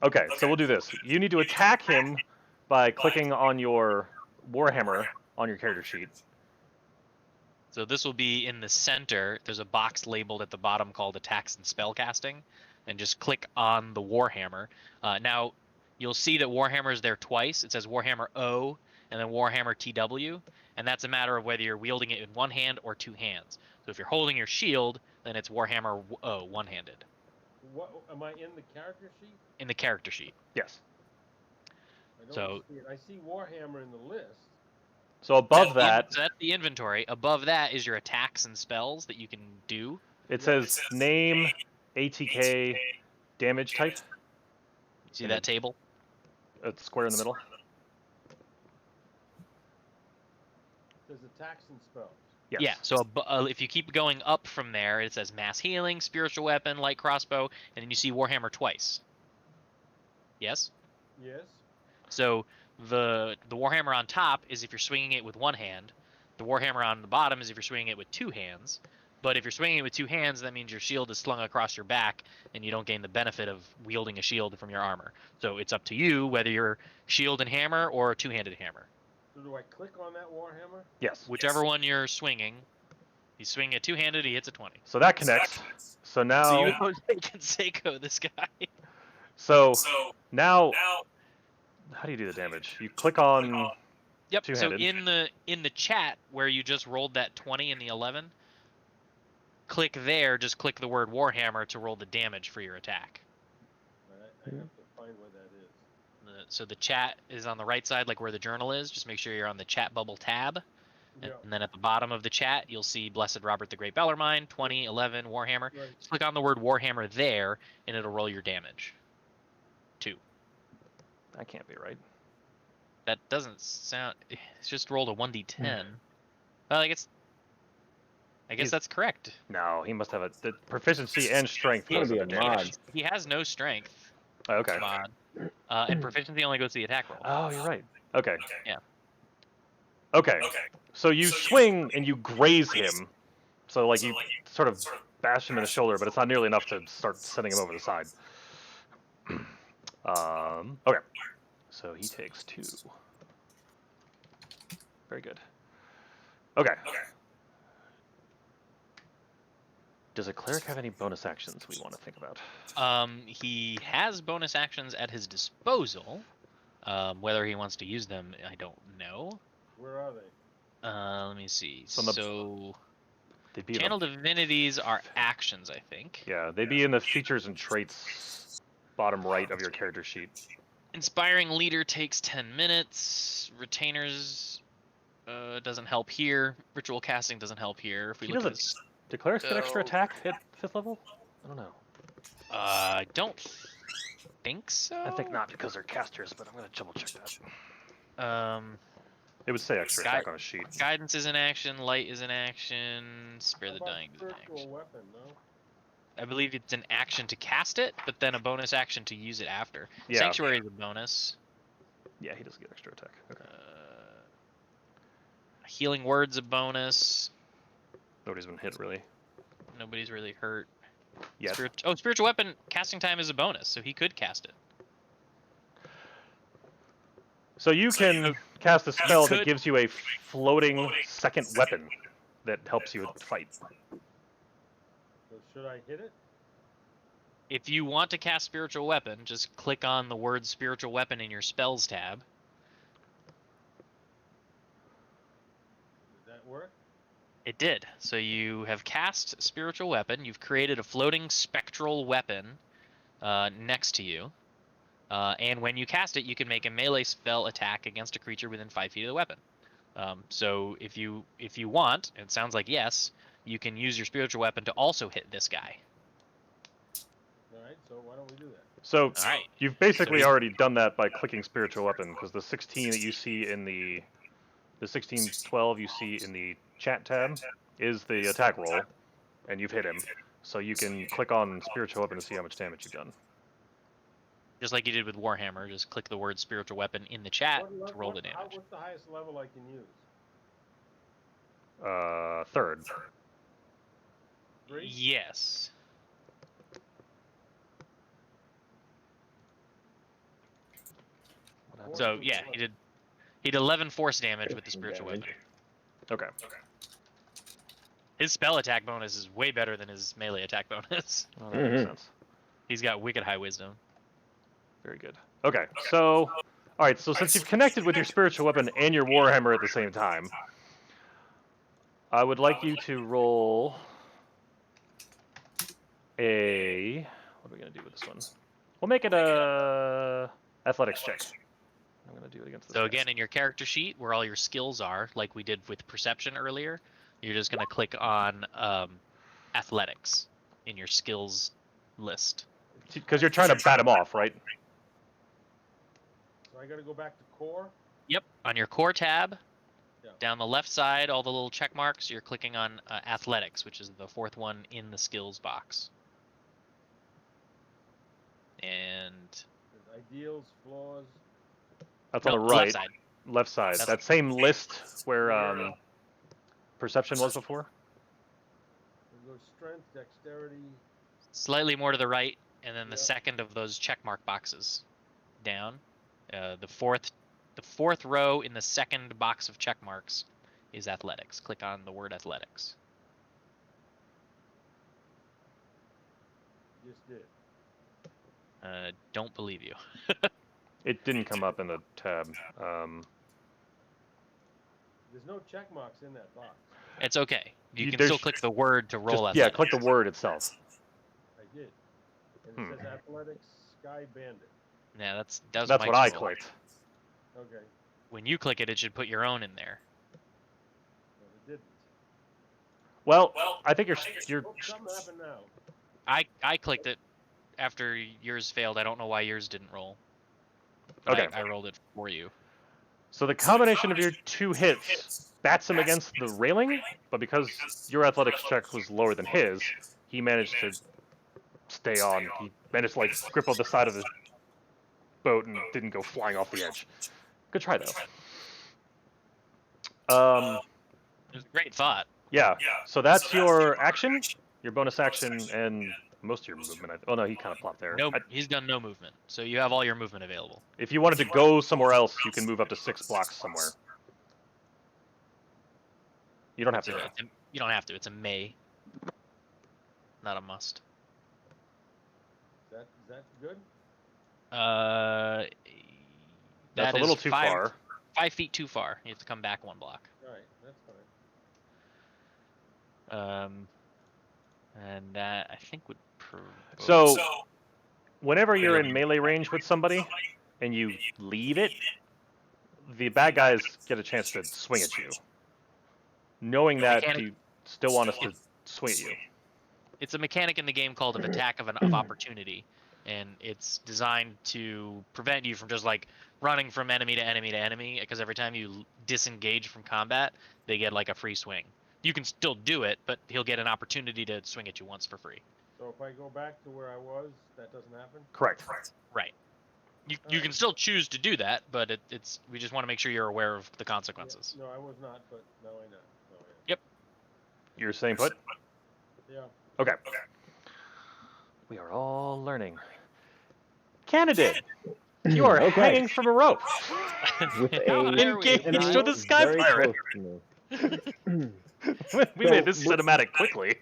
[SPEAKER 2] Okay, so we'll do this. You need to attack him by clicking on your warhammer on your character sheet.
[SPEAKER 4] So this will be in the center. There's a box labeled at the bottom called Attacks and Spellcasting. And just click on the Warhammer. Now, you'll see that Warhammer is there twice. It says Warhammer O and then Warhammer TW. And that's a matter of whether you're wielding it in one hand or two hands. So if you're holding your shield, then it's Warhammer O, one-handed.
[SPEAKER 1] What am I in the character sheet?
[SPEAKER 4] In the character sheet.
[SPEAKER 2] Yes.
[SPEAKER 1] I don't
[SPEAKER 4] So-
[SPEAKER 1] see it. I see warhammer in the list.
[SPEAKER 2] So above that,
[SPEAKER 4] So that's the inventory. Above that is your attacks and spells that you can do.
[SPEAKER 2] it says name, ATK, damage type.
[SPEAKER 4] See
[SPEAKER 2] And
[SPEAKER 4] that table?
[SPEAKER 2] It's square in the middle.
[SPEAKER 1] There's attacks and spells.
[SPEAKER 2] Yes.
[SPEAKER 4] Yeah, so if you keep going up from there, it says mass healing, spiritual weapon, light crossbow, and then you see Warhammer twice. Yes?
[SPEAKER 1] Yes.
[SPEAKER 4] So the Warhammer on top is if you're swinging it with one hand. The Warhammer on the bottom is if you're swinging it with two hands. But if you're swinging it with two hands, that means your shield is slung across your back, and you don't gain the benefit of wielding a shield from your armor. So it's up to you whether you're shield and hammer or a two-handed hammer.
[SPEAKER 1] So do I click on that Warhammer?
[SPEAKER 2] Yes.
[SPEAKER 4] Whichever one you're swinging. He's swinging it two-handed. He hits a 20.
[SPEAKER 2] So that connects. So now.
[SPEAKER 4] So you can Seiko this guy.
[SPEAKER 2] So now, how do you do the damage? You click on.
[SPEAKER 4] Yep. So
[SPEAKER 2] Two-handed.
[SPEAKER 4] in the chat where you just rolled that 20 and the 11, click there. Just click the word Warhammer to roll the damage for your attack.
[SPEAKER 1] I have to find where that is.
[SPEAKER 4] So the chat is on the right side, like where the journal is. Just make sure you're on the chat bubble tab.
[SPEAKER 1] Yeah.
[SPEAKER 4] And then at the bottom of the chat, you'll see Blessed Robert the Great Bellarmine, 20, 11, Warhammer.
[SPEAKER 1] Right.
[SPEAKER 4] Just click on the word Warhammer there, and it'll roll your damage. 2.
[SPEAKER 2] That can't be right.
[SPEAKER 4] That doesn't sound... It's just rolled a 1d10. Well, I guess
[SPEAKER 2] He's-
[SPEAKER 4] that's correct.
[SPEAKER 2] No, he must have the proficiency and strength.
[SPEAKER 3] It's
[SPEAKER 2] goes
[SPEAKER 3] gonna be
[SPEAKER 2] into
[SPEAKER 3] a
[SPEAKER 2] damage.
[SPEAKER 3] mod.
[SPEAKER 4] He has no strength
[SPEAKER 2] Oh, okay.
[SPEAKER 4] mod. And proficiency only goes to the attack roll.
[SPEAKER 2] Oh, you're right. Okay.
[SPEAKER 4] Yeah.
[SPEAKER 2] Okay. So you swing and you graze him. So like you sort of bash him in the shoulder, but it's not nearly enough to start sending him over the side. Okay. So he takes 2. Very good. Okay. Does a cleric have any bonus actions we want to think about?
[SPEAKER 4] He has bonus actions at his disposal. Whether he wants to use them, I don't know.
[SPEAKER 1] Where are they?
[SPEAKER 4] Let me see.
[SPEAKER 2] From the-
[SPEAKER 4] So,
[SPEAKER 2] They'd be in
[SPEAKER 4] channel
[SPEAKER 2] the,
[SPEAKER 4] divinities are actions, I think.
[SPEAKER 2] yeah, they'd be in the features and traits bottom right of your character sheet.
[SPEAKER 4] Inspiring leader takes 10 minutes. Retainers doesn't help here. Ritual casting doesn't help here. If we
[SPEAKER 2] He
[SPEAKER 4] look at
[SPEAKER 2] doesn't-
[SPEAKER 4] this,
[SPEAKER 2] Do clerics get extra
[SPEAKER 4] So-
[SPEAKER 2] attack at 5th level? I don't know.
[SPEAKER 4] I don't think so.
[SPEAKER 2] I think not because they're casters, but I'm gonna double check that.
[SPEAKER 4] Um,
[SPEAKER 2] It would say extra
[SPEAKER 4] Guy-
[SPEAKER 2] attack on a sheet.
[SPEAKER 4] guidance is an action. Light is an action. Spare
[SPEAKER 1] How
[SPEAKER 4] the
[SPEAKER 1] about
[SPEAKER 4] dying is an
[SPEAKER 1] spiritual
[SPEAKER 4] action.
[SPEAKER 1] weapon, no?
[SPEAKER 4] I believe it's an action to cast it, but then a bonus action to use it after.
[SPEAKER 2] Yeah.
[SPEAKER 4] Sanctuary is a bonus.
[SPEAKER 2] Yeah, he doesn't get extra attack. Okay.
[SPEAKER 4] Healing word's a bonus.
[SPEAKER 2] Nobody's been hit really
[SPEAKER 4] Nobody's really hurt.
[SPEAKER 2] yet.
[SPEAKER 4] Spiritual weapon casting time is a bonus, so he could cast it.
[SPEAKER 2] So you can cast a spell that
[SPEAKER 4] could-
[SPEAKER 2] gives you a floating second weapon that helps you fight.
[SPEAKER 1] So should I hit it?
[SPEAKER 4] If you want to cast spiritual weapon, just click on the word spiritual weapon in your spells tab.
[SPEAKER 1] Did that work?
[SPEAKER 4] It did. So you have cast spiritual weapon. You've created a floating spectral weapon next to you. And when you cast it, you can make a melee spell attack against a creature within 5 feet of the weapon. So if you want, and it sounds like yes, you can use your spiritual weapon to also hit this guy.
[SPEAKER 1] Alright, so why don't we do that?
[SPEAKER 2] So
[SPEAKER 4] All right.
[SPEAKER 2] you've basically already done that by clicking spiritual weapon, because the 16 that you see in the 1612 you see in the chat tab is the attack roll, and you've hit him. So you can click on spiritual weapon to see how much damage you've done.
[SPEAKER 4] Just like you did with Warhammer, just click the word spiritual weapon in the chat
[SPEAKER 1] What
[SPEAKER 4] to roll the
[SPEAKER 1] how-
[SPEAKER 4] damage.
[SPEAKER 1] what's the highest level I can use?
[SPEAKER 2] 3rd.
[SPEAKER 1] 3?
[SPEAKER 4] Yes.
[SPEAKER 2] What happens?
[SPEAKER 4] So yeah, he did 11 force damage with the
[SPEAKER 3] 15
[SPEAKER 4] spiritual
[SPEAKER 3] damage.
[SPEAKER 4] weapon.
[SPEAKER 2] Okay.
[SPEAKER 4] His spell attack bonus is way better than his melee attack bonus.
[SPEAKER 2] Well, that makes
[SPEAKER 3] Mhm.
[SPEAKER 2] sense.
[SPEAKER 4] He's got wicked high wisdom.
[SPEAKER 2] Very good. Okay, so all right, so since you've connected with your spiritual weapon and your warhammer at the same time, I would like you to roll a. What are we gonna do with this one? We'll make it a athletics check. I'm gonna do it against this.
[SPEAKER 4] So
[SPEAKER 2] guy.
[SPEAKER 4] again, in your character sheet, where all your skills are, like we did with perception earlier, you're just gonna click on athletics in your skills list.
[SPEAKER 2] Because you're trying to bat him off, right?
[SPEAKER 1] So I gotta go back to core?
[SPEAKER 4] Yep. On your core tab,
[SPEAKER 1] Yeah.
[SPEAKER 4] down the left side, all the little check marks, you're clicking on athletics, which is the 4th one in the skills box. And
[SPEAKER 1] There's ideals, flaws.
[SPEAKER 2] That's
[SPEAKER 4] no,
[SPEAKER 2] on the
[SPEAKER 4] left
[SPEAKER 2] right,
[SPEAKER 4] side.
[SPEAKER 2] left side.
[SPEAKER 4] That's-
[SPEAKER 2] That same list where perception was before.
[SPEAKER 1] There's strength, dexterity.
[SPEAKER 4] Slightly more to the right, and then the
[SPEAKER 1] Yep.
[SPEAKER 4] second of those check mark boxes down. The 4th The fourth row in the second box of check marks is athletics. Click on the word athletics.
[SPEAKER 1] Just did.
[SPEAKER 4] Don't believe you.
[SPEAKER 2] It didn't come up in the tab.
[SPEAKER 1] There's no check marks in that box.
[SPEAKER 4] It's okay. You can
[SPEAKER 2] there's
[SPEAKER 4] still click the word to roll
[SPEAKER 2] Just, yeah,
[SPEAKER 4] athletics.
[SPEAKER 2] click the word itself.
[SPEAKER 1] I did. And it says athletics Sky Bandit.
[SPEAKER 4] Yeah, that's
[SPEAKER 2] That's
[SPEAKER 4] Mike's
[SPEAKER 2] what I
[SPEAKER 4] roll.
[SPEAKER 2] clicked.
[SPEAKER 1] Okay.
[SPEAKER 4] When you click it, it should put your own in there.
[SPEAKER 1] No, it didn't.
[SPEAKER 2] Well, I think you're
[SPEAKER 1] Oh, something happened now.
[SPEAKER 4] I clicked it after yours failed. I don't know why yours didn't roll. But
[SPEAKER 2] Okay.
[SPEAKER 4] I rolled it for you.
[SPEAKER 2] So the combination of your 2 hits bats him against the railing, but because your athletics check was lower than his, he managed to stay on. He managed to, like, grip on the side of the boat and didn't go flying off the edge. Good try, though.
[SPEAKER 4] It was a great thought.
[SPEAKER 2] Yeah, so that's your action, your bonus action, and most of your movement. Oh, no, he kind of plopped there.
[SPEAKER 4] No, he's done no movement, so you have all your movement available.
[SPEAKER 2] If you wanted to go somewhere else, you can move up to 6 blocks somewhere. You don't have to.
[SPEAKER 4] You don't have to. It's a may, not a must.
[SPEAKER 1] Is that good?
[SPEAKER 2] That's a little too far.
[SPEAKER 4] 5 feet too far. You have to come back 1 block.
[SPEAKER 1] All right, that's fine.
[SPEAKER 4] And that I think would.
[SPEAKER 2] So, whenever you're in melee range with somebody and you leave it, the bad guys get a chance to swing at you. Knowing that, you still want us to swing at you.
[SPEAKER 4] It's a mechanic in the game called an attack of opportunity, and it's designed to prevent you from just like running from enemy to enemy to enemy. Because every time you disengage from combat, they get like a free swing. You can still do it, but he'll get an opportunity to swing at you once for free.
[SPEAKER 1] So if I go back to where I was, that doesn't happen?
[SPEAKER 2] Correct.
[SPEAKER 4] Right. You can still choose to do that, but it's we just want to make sure you're aware of the consequences.
[SPEAKER 1] Yeah, no, I was not, but now I know.
[SPEAKER 4] Yep.
[SPEAKER 2] You're staying put?
[SPEAKER 1] Yeah.
[SPEAKER 2] Okay. We are all learning. Candidate, you are hanging from a rope.
[SPEAKER 3] With
[SPEAKER 2] Engaged with a sky
[SPEAKER 3] very
[SPEAKER 2] pirate.
[SPEAKER 3] close to me.
[SPEAKER 2] We made this cinematic quickly.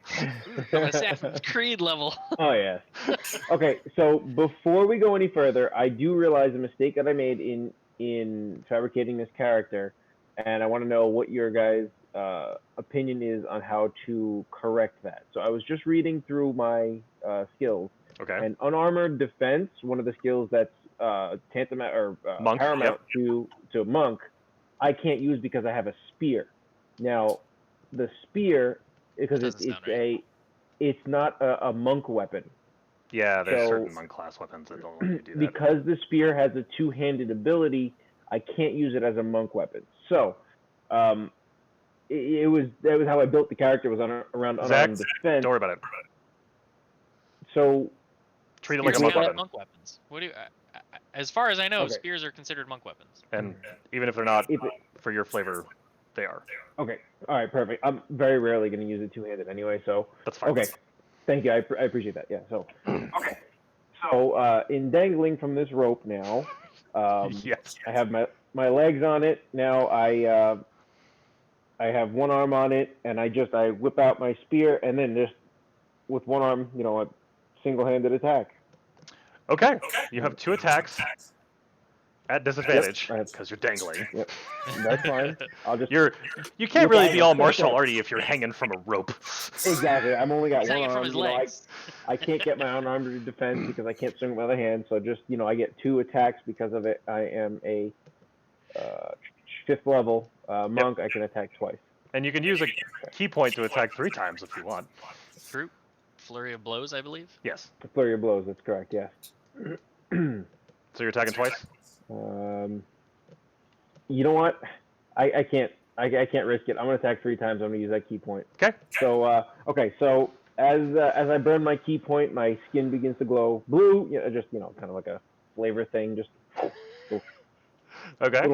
[SPEAKER 4] From Assassin's Creed level.
[SPEAKER 3] Oh yeah. Okay, so before we go any further, I do realize a mistake that I made in fabricating this character, and I want to know what your guys' opinion is on how to correct that. So I was just reading through my skills,
[SPEAKER 2] Okay.
[SPEAKER 3] and unarmored defense, one of the skills that's tantamount or
[SPEAKER 2] Monk,
[SPEAKER 3] paramount to monk, I can't use because I have a spear. Now, the spear, because it's not a monk weapon.
[SPEAKER 2] Yeah, there's certain monk class weapons that don't let you do that.
[SPEAKER 3] Because the spear has a 2-handed ability, I can't use it as a monk weapon. So, that was how I built the character, was around unarmed defense.
[SPEAKER 2] Don't worry about it.
[SPEAKER 3] So,
[SPEAKER 2] treat it like a monk weapon.
[SPEAKER 4] Monk weapons. What do you? As far as I know, spears are considered monk weapons.
[SPEAKER 2] And even if they're not, for your flavor, they are.
[SPEAKER 3] Okay. All right. Perfect. I'm very rarely going to use it 2-handed anyway, so.
[SPEAKER 2] That's fine.
[SPEAKER 3] Okay. Thank you. I appreciate that. Yeah. So. Okay. So in dangling from this rope now,
[SPEAKER 2] yes.
[SPEAKER 3] I have my legs on it now. I have one arm on it, and I whip out my spear, and then just with one arm, a single-handed attack.
[SPEAKER 2] Okay. You have 2 attacks at disadvantage because you're dangling.
[SPEAKER 3] Yep. That's fine. I'll just.
[SPEAKER 2] You can't really be all martial arty if you're hanging from a rope.
[SPEAKER 3] Exactly. I'm only got
[SPEAKER 4] He's
[SPEAKER 3] one
[SPEAKER 4] hanging
[SPEAKER 3] arm.
[SPEAKER 4] from his legs.
[SPEAKER 3] I can't get my unarmed defense because I can't swing with my other hand. So just I get 2 attacks because of it. I am a 5th level monk. I can attack twice.
[SPEAKER 2] And you can use a key point to attack 3 times if you want.
[SPEAKER 4] True. Flurry of blows, I believe.
[SPEAKER 2] Yes.
[SPEAKER 3] A flurry of blows. That's correct. Yes.
[SPEAKER 2] So you're attacking twice?
[SPEAKER 3] You know what? I can't risk it. I'm gonna attack 3 times. I'm gonna use that key point.
[SPEAKER 2] Okay.
[SPEAKER 3] So So as I burn my key point, my skin begins to glow blue. Just kind of like a flavor thing. Just
[SPEAKER 2] okay.
[SPEAKER 3] A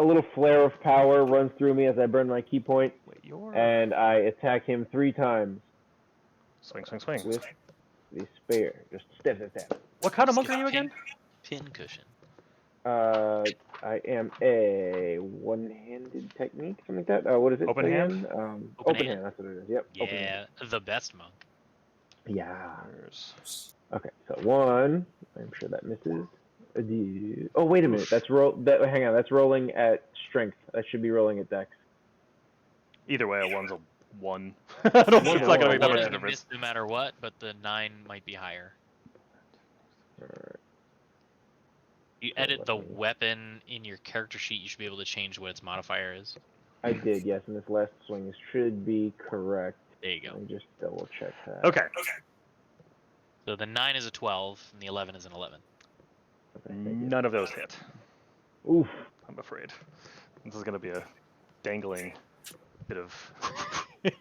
[SPEAKER 3] little flare of power runs through me as I burn my key point, and I attack him 3 times.
[SPEAKER 2] Swing, swing, swing.
[SPEAKER 3] With the spear. Just stab.
[SPEAKER 2] What kind of monk are you again?
[SPEAKER 4] Pin cushion.
[SPEAKER 3] I am a one-handed technique, something like that. What is it?
[SPEAKER 2] Open
[SPEAKER 3] say
[SPEAKER 2] hand?
[SPEAKER 3] again?
[SPEAKER 4] Open
[SPEAKER 3] Open
[SPEAKER 4] hand.
[SPEAKER 3] hand. That's what it is. Yep. Open hand.
[SPEAKER 4] Yeah, the best monk.
[SPEAKER 3] Yeah.
[SPEAKER 2] There's...
[SPEAKER 3] Okay. So 1. I'm sure that misses. Oh, wait a minute.
[SPEAKER 2] Oof.
[SPEAKER 3] That's roll. Hang on. That's rolling at strength. I should be rolling at dex.
[SPEAKER 2] Either way, a 1's a 1. I don't,
[SPEAKER 3] One's
[SPEAKER 2] it's
[SPEAKER 3] a
[SPEAKER 2] not going to
[SPEAKER 3] one,
[SPEAKER 2] make that
[SPEAKER 4] One
[SPEAKER 2] much
[SPEAKER 4] is
[SPEAKER 3] yeah.
[SPEAKER 4] a
[SPEAKER 2] difference.
[SPEAKER 4] miss no matter what, but the 9 might be higher.
[SPEAKER 3] Alright.
[SPEAKER 4] You
[SPEAKER 3] So
[SPEAKER 4] edit
[SPEAKER 3] let
[SPEAKER 4] the
[SPEAKER 3] me-
[SPEAKER 4] weapon in your character sheet, you should be able to change what its modifier is.
[SPEAKER 3] I did, yes, and this last swing should be correct.
[SPEAKER 4] There you go.
[SPEAKER 3] Let me just double check that.
[SPEAKER 2] Okay.
[SPEAKER 4] So the 9 is a 12, and the 11 is an 11.
[SPEAKER 3] Okay, thank you.
[SPEAKER 2] None of those hit,
[SPEAKER 3] Oof.
[SPEAKER 2] I'm afraid. This is going to be a dangling bit of...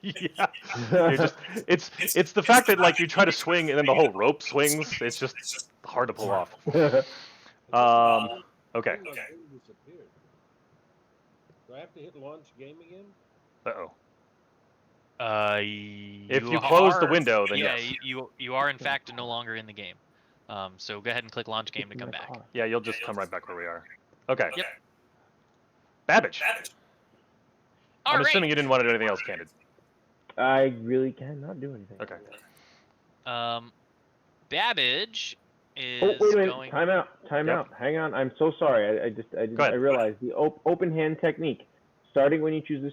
[SPEAKER 2] yeah. You're just, it's the fact that like you try to swing and then the whole rope swings. It's just hard to pull off. Okay.
[SPEAKER 1] My game disappeared. Do I have to hit launch game again?
[SPEAKER 2] Uh-oh.
[SPEAKER 4] If
[SPEAKER 2] you close the window, then
[SPEAKER 4] yeah,
[SPEAKER 2] yes.
[SPEAKER 4] you are in fact no longer in the game. So go ahead and click launch game to come back.
[SPEAKER 2] Yeah, you'll just come right back where we are. Okay.
[SPEAKER 4] Yep.
[SPEAKER 2] Babbage.
[SPEAKER 4] All
[SPEAKER 2] I'm
[SPEAKER 4] right.
[SPEAKER 2] assuming you didn't want to do anything else, Candid.
[SPEAKER 3] I really cannot do anything.
[SPEAKER 2] Okay.
[SPEAKER 4] Babbage is
[SPEAKER 3] Oh, wait a minute.
[SPEAKER 4] going.
[SPEAKER 3] Time out. Hang on. I'm so sorry. I realized the open hand technique. Starting when you choose this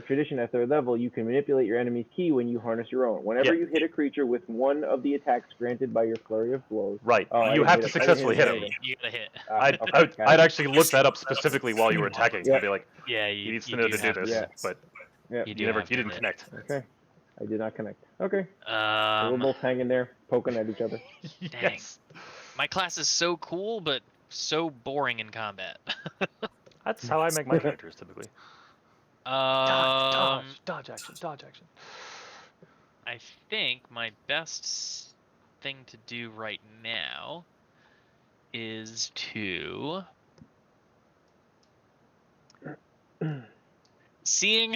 [SPEAKER 3] tradition at 3rd level, you can manipulate your enemy's ki when you harness your own. Whenever you hit a creature with one of the attacks granted by your flurry of blows.
[SPEAKER 2] Right.
[SPEAKER 3] Oh,
[SPEAKER 2] you have to successfully hit him.
[SPEAKER 4] You gotta hit.
[SPEAKER 2] I'd actually look that up specifically while you were attacking. I'd be like,
[SPEAKER 4] Yeah,
[SPEAKER 2] he needs to
[SPEAKER 4] you
[SPEAKER 2] know
[SPEAKER 4] do
[SPEAKER 2] to do
[SPEAKER 4] have
[SPEAKER 2] this,
[SPEAKER 3] Yeah.
[SPEAKER 2] but
[SPEAKER 3] Yeah.
[SPEAKER 4] You
[SPEAKER 2] you
[SPEAKER 4] have to
[SPEAKER 2] didn't
[SPEAKER 4] hit.
[SPEAKER 2] connect.
[SPEAKER 3] Okay. I did not connect. Okay. So we're both hanging there, poking at each other.
[SPEAKER 4] Dang.
[SPEAKER 2] Yes.
[SPEAKER 4] My class is so cool, but so boring in combat.
[SPEAKER 2] That's how I make my characters typically. Dodge action.
[SPEAKER 4] I think my best thing to do right now is to seeing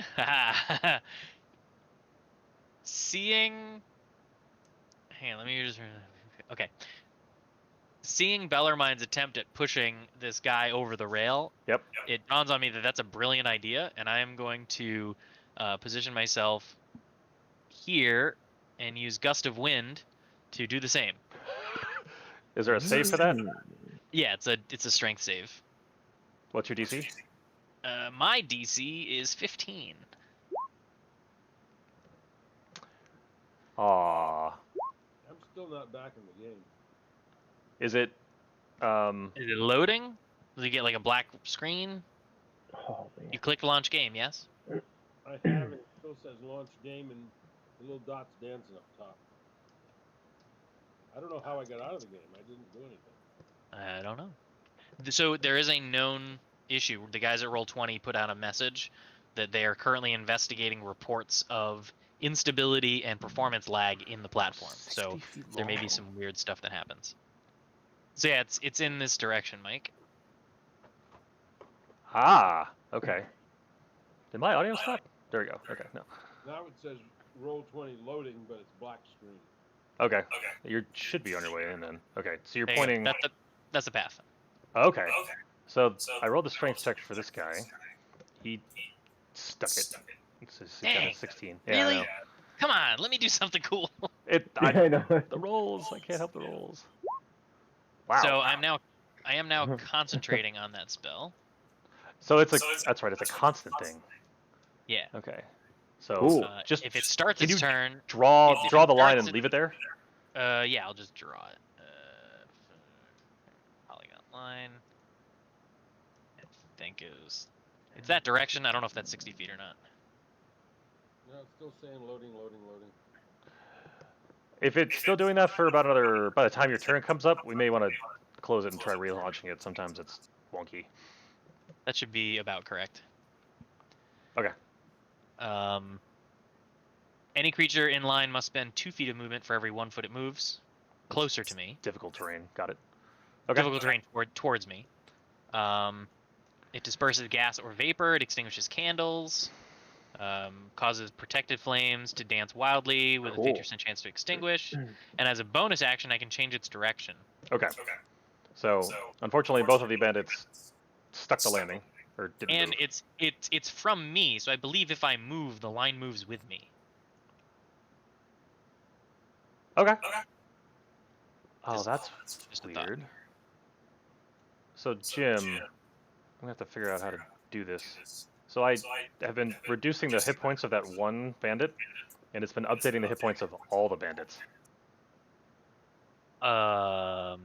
[SPEAKER 4] hang on, let me just okay. Seeing Bellarmine's attempt at pushing this guy over the rail,
[SPEAKER 2] Yep.
[SPEAKER 4] it dawns on me that that's a brilliant idea, and I am going to position myself here and use Gust of Wind to do the same.
[SPEAKER 2] Is there a save for that?
[SPEAKER 4] Yeah, it's a strength save.
[SPEAKER 2] What's your DC?
[SPEAKER 4] My DC is 15.
[SPEAKER 2] Aww.
[SPEAKER 1] I'm still not back in the game.
[SPEAKER 2] Is it?
[SPEAKER 4] Is it loading? Does it get like a black screen?
[SPEAKER 3] Oh, man.
[SPEAKER 4] You click launch game, yes?
[SPEAKER 1] I have it. Still says launch game and the little dots dancing up top. I don't know how I got out of the game. I didn't do anything.
[SPEAKER 4] I don't know. So there is a known issue. The guys at Roll20 put out a message that they are currently investigating reports of instability and performance lag in the platform. So there may be some weird stuff that happens. So yeah, it's in this direction, Mike.
[SPEAKER 2] Ah. Okay. Did my audio stop? There we go. Okay. No.
[SPEAKER 1] Now it says Roll20 loading, but it's black screen.
[SPEAKER 2] Okay. You should be on your way in then. Okay. So you're
[SPEAKER 4] There you go.
[SPEAKER 2] pointing.
[SPEAKER 4] That's the path.
[SPEAKER 2] Okay. So I rolled the strength check for this guy. He stuck it. He got a
[SPEAKER 4] Dang.
[SPEAKER 2] 16. Yeah, I
[SPEAKER 4] Really?
[SPEAKER 2] know.
[SPEAKER 4] Come on, let me do something cool.
[SPEAKER 3] I know.
[SPEAKER 2] The rolls. I can't help the rolls. Wow.
[SPEAKER 4] So I am now concentrating on that spell.
[SPEAKER 2] So that's right. It's a constant thing.
[SPEAKER 4] Yeah.
[SPEAKER 2] Okay. So
[SPEAKER 3] Cool.
[SPEAKER 2] just
[SPEAKER 4] If it starts
[SPEAKER 2] can
[SPEAKER 4] its
[SPEAKER 2] you
[SPEAKER 4] turn,
[SPEAKER 2] draw
[SPEAKER 4] if it
[SPEAKER 2] the line
[SPEAKER 4] starts
[SPEAKER 2] and
[SPEAKER 4] it-
[SPEAKER 2] leave it there.
[SPEAKER 4] yeah, I'll just draw it. Polygon line. I think it's that direction. I don't know if that's 60 feet or not.
[SPEAKER 1] No, it's still saying loading.
[SPEAKER 2] If it's still doing that for about another, by the time your turn comes up, we may want to close it and try relaunching it. Sometimes it's wonky.
[SPEAKER 4] That should be about correct.
[SPEAKER 2] Okay.
[SPEAKER 4] Any creature in line must spend 2 feet of movement for every 1 foot it moves closer to me.
[SPEAKER 2] Difficult terrain. Got it. Okay.
[SPEAKER 4] Difficult terrain towards me. It disperses gas or vapor. It extinguishes candles. Causes protected flames to dance wildly with a 50% chance to extinguish. And as a bonus action, I can change its direction.
[SPEAKER 2] Okay. So unfortunately, both of the bandits stuck the landing or didn't
[SPEAKER 4] And
[SPEAKER 2] move.
[SPEAKER 4] it's from me, so I believe if I move, the line moves with me.
[SPEAKER 2] Okay. Oh,
[SPEAKER 4] Just-
[SPEAKER 2] that's
[SPEAKER 4] just a thought.
[SPEAKER 2] weird. So Jim, I'm gonna have to figure out how to do this. So I have been reducing the hit points of that one bandit, and it's been updating the hit points of all the bandits. Huh.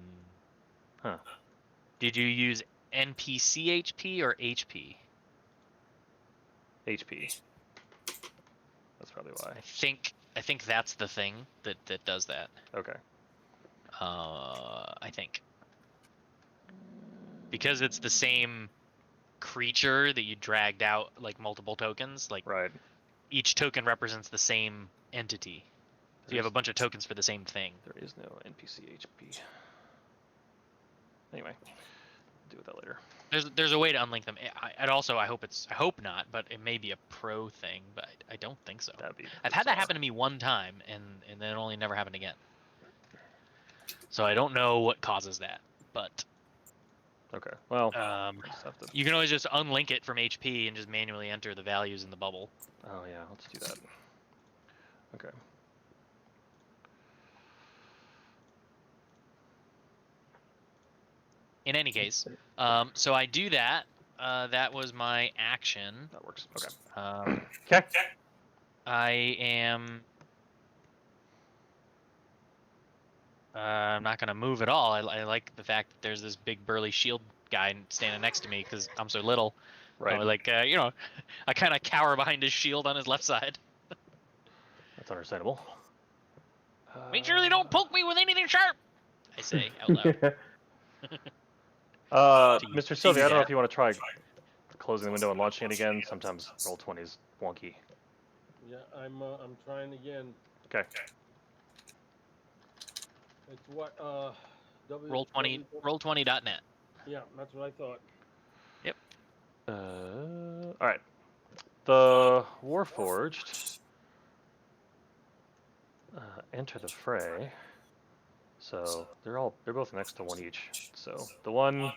[SPEAKER 4] Did you use NPC HP or HP?
[SPEAKER 2] HP. That's probably why.
[SPEAKER 4] I think that's the thing that does that.
[SPEAKER 2] Okay.
[SPEAKER 4] I think because it's the same creature that you dragged out like multiple tokens. Like
[SPEAKER 2] Right.
[SPEAKER 4] each token represents the same entity. So you have a bunch of tokens for the same thing.
[SPEAKER 2] There is no NPC HP. Anyway, deal with that later.
[SPEAKER 4] There's a way to unlink them. I hope not, but it may be a pro thing, but I don't think so.
[SPEAKER 2] That'd be.
[SPEAKER 4] I've had that
[SPEAKER 2] bizarre.
[SPEAKER 4] happen to me one time, and then it only never happened again. So I don't know what causes that, but
[SPEAKER 2] Okay. Well. Just have to...
[SPEAKER 4] you can always just unlink it from HP and just manually enter the values in the bubble.
[SPEAKER 2] Oh yeah, let's do that. Okay.
[SPEAKER 4] In any case, so I do that. That was my action.
[SPEAKER 2] That works. Okay.
[SPEAKER 4] Okay. I am. I'm not gonna move at all. I like the fact that there's this big burly shield guy standing next to me because I'm so little.
[SPEAKER 2] Right.
[SPEAKER 4] Like I kind of cower behind his shield on his left side.
[SPEAKER 2] That's understandable.
[SPEAKER 4] Make sure they don't poke me with anything sharp. I say out loud.
[SPEAKER 2] Mr. Sylvia, I don't know if you want to try closing the window and launching it again. Sometimes Roll20 is wonky.
[SPEAKER 1] Yeah, I'm trying again.
[SPEAKER 2] Okay.
[SPEAKER 1] It's what
[SPEAKER 4] Roll20.net.
[SPEAKER 1] Yeah, that's what I thought.
[SPEAKER 4] Yep.
[SPEAKER 2] All right. The Warforged enter the fray. So they're both next to one each. So the one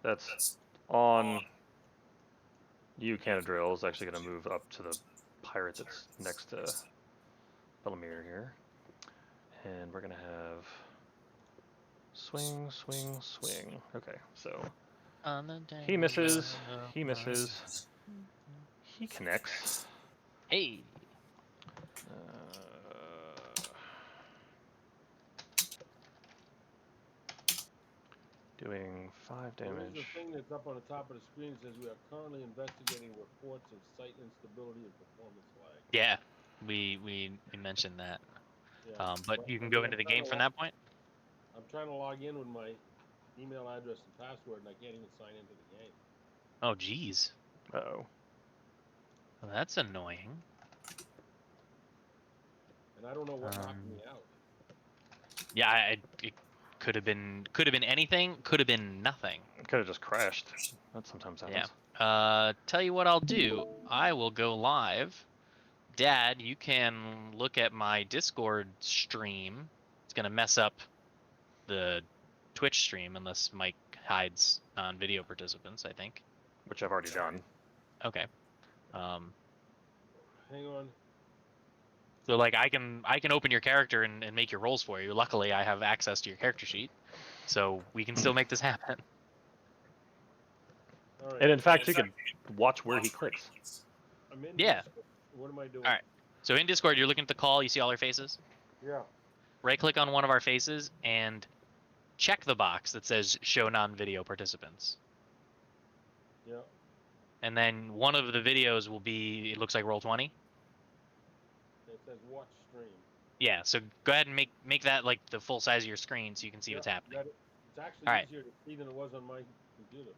[SPEAKER 2] that's on you, Canadrill, is actually going to move up to the pirate that's next to Bellamere here. And we're going to have swing, swing, swing. Okay, so he misses, he misses, he connects.
[SPEAKER 4] Hey.
[SPEAKER 2] Doing 5 damage.
[SPEAKER 1] There's the thing that's up on the top of the screen that says we are currently investigating reports of site instability and performance lag.
[SPEAKER 4] Yeah, we mentioned that.
[SPEAKER 1] Yeah.
[SPEAKER 4] But you can go into the game from that point.
[SPEAKER 1] I'm trying to log in with my email address and password, and I can't even sign into the game.
[SPEAKER 4] Oh, geez.
[SPEAKER 2] Uh-oh.
[SPEAKER 4] Well, that's annoying.
[SPEAKER 1] And I don't know what knocked me out.
[SPEAKER 4] Yeah, it could have been anything. Could have been nothing.
[SPEAKER 2] Could have just crashed. That sometimes happens.
[SPEAKER 4] Yeah. Tell you what I'll do. I will go live. Dad, you can look at my Discord stream. It's gonna mess up the Twitch stream unless Mike hides non-video participants, I think.
[SPEAKER 2] Which I've already done.
[SPEAKER 4] Okay.
[SPEAKER 1] Hang on.
[SPEAKER 4] So like I can open your character and make your rolls for you. Luckily, I have access to your character sheet, so we can still make this happen.
[SPEAKER 1] All right.
[SPEAKER 2] And in fact, you can watch where he clicks.
[SPEAKER 1] I'm in.
[SPEAKER 4] Yeah.
[SPEAKER 1] Discord. What am I doing?
[SPEAKER 4] All right. So in Discord, you're looking at the call. You see all our faces.
[SPEAKER 1] Yeah.
[SPEAKER 4] Right-click on one of our faces and check the box that says "Show non-video participants."
[SPEAKER 1] Yeah.
[SPEAKER 4] And then one of the videos will be. It looks like Roll20.
[SPEAKER 1] It says watch stream.
[SPEAKER 4] Yeah. So go ahead and make that like the full size of your screen so you can see what's happening.
[SPEAKER 1] It's actually
[SPEAKER 4] All right.
[SPEAKER 1] easier to see than it was on my computer.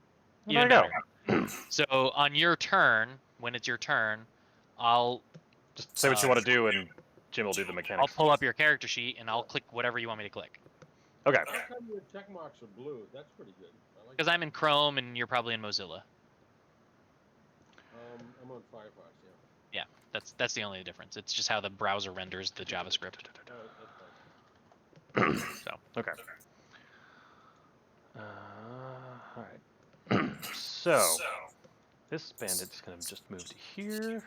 [SPEAKER 4] Even
[SPEAKER 2] There you
[SPEAKER 4] better. So on your turn, when it's your turn, I'll
[SPEAKER 2] Just say what you want to do, and Jim will do the
[SPEAKER 4] I'll
[SPEAKER 2] mechanics.
[SPEAKER 4] pull up your character sheet and I'll click whatever you want me to click.
[SPEAKER 2] Okay.
[SPEAKER 1] How come your check marks are blue? That's pretty good. I like
[SPEAKER 4] Because I'm in Chrome and you're probably in Mozilla.
[SPEAKER 1] I'm on Firefox, yeah.
[SPEAKER 4] Yeah, that's the only difference. It's just how the browser renders the JavaScript.
[SPEAKER 1] All right, that's fine.
[SPEAKER 4] So
[SPEAKER 2] Okay. All right. So, this bandit's gonna just move to here.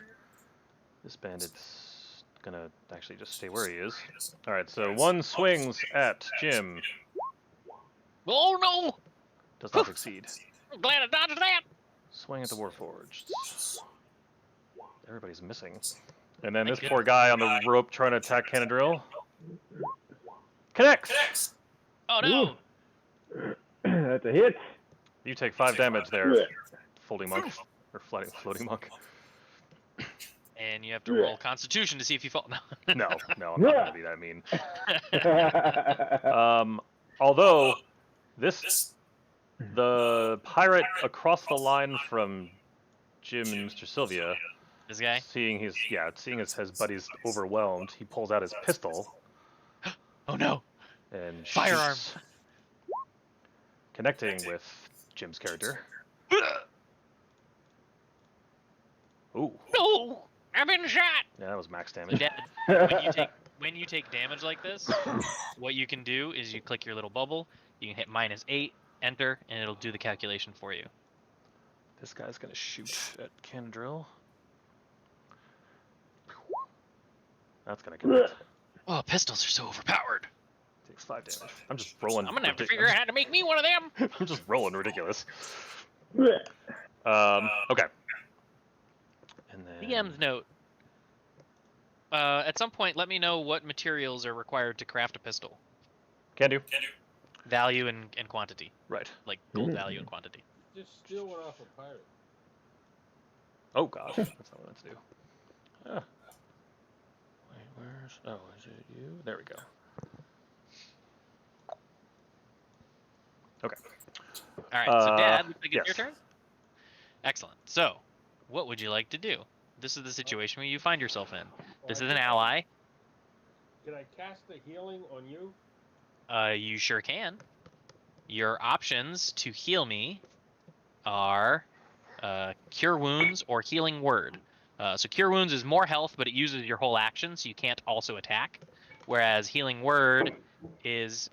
[SPEAKER 2] This bandit's gonna actually just stay where he is. Alright, so one swings at Jim.
[SPEAKER 4] Oh no!
[SPEAKER 2] Does not succeed.
[SPEAKER 4] I'm glad I dodged that.
[SPEAKER 2] Swing at the Warforged. Everybody's missing. And then
[SPEAKER 4] Thank
[SPEAKER 2] this poor guy on the rope trying to attack Canadrill. Connects!
[SPEAKER 4] Oh no!
[SPEAKER 3] That's a hit.
[SPEAKER 2] You take 5 damage there, Folding Monk. Or Floating Monk.
[SPEAKER 4] And you have to roll Constitution to see if you fall. No.
[SPEAKER 2] No, I'm not gonna be that mean. Although, the pirate across the line from Jim and Mr. Sylvia,
[SPEAKER 4] This guy?
[SPEAKER 2] seeing his buddy's overwhelmed, he pulls out his pistol
[SPEAKER 4] Oh no!
[SPEAKER 2] and
[SPEAKER 4] Firearm.
[SPEAKER 2] shoots, connecting with Jim's character. Ooh,
[SPEAKER 4] No! I've been shot!
[SPEAKER 2] yeah, that was max damage.
[SPEAKER 4] Dad, when you take damage like this, what you can do is you click your little bubble, you can hit -8, enter, and it'll do the calculation for you.
[SPEAKER 2] This guy's gonna shoot at Canadrill. That's gonna connect.
[SPEAKER 4] Oh, pistols are so overpowered.
[SPEAKER 2] Takes 5 damage. I'm just rolling.
[SPEAKER 4] I'm gonna have to figure out how to make me one of them.
[SPEAKER 2] I'm just rolling ridiculous. Okay. And then
[SPEAKER 4] DM's note. At some point, let me know what materials are required to craft a pistol.
[SPEAKER 2] Can do.
[SPEAKER 4] Value and quantity.
[SPEAKER 2] Right.
[SPEAKER 4] Like gold value and quantity.
[SPEAKER 1] Just steal one off a pirate.
[SPEAKER 2] Oh gosh, that's not what I meant to do. Ah. Wait, where's? Oh, is it you? There we go. Okay.
[SPEAKER 4] All right, so Dad, looks like it's
[SPEAKER 2] yes.
[SPEAKER 4] your turn. Excellent. So, what would you like to do? This is the situation where you find yourself in. This is an ally.
[SPEAKER 1] Can I cast the healing on you?
[SPEAKER 4] You sure can. Your options to heal me are Cure Wounds or Healing Word. So Cure Wounds is more health, but it uses your whole action, so you can't also attack. Whereas Healing Word is,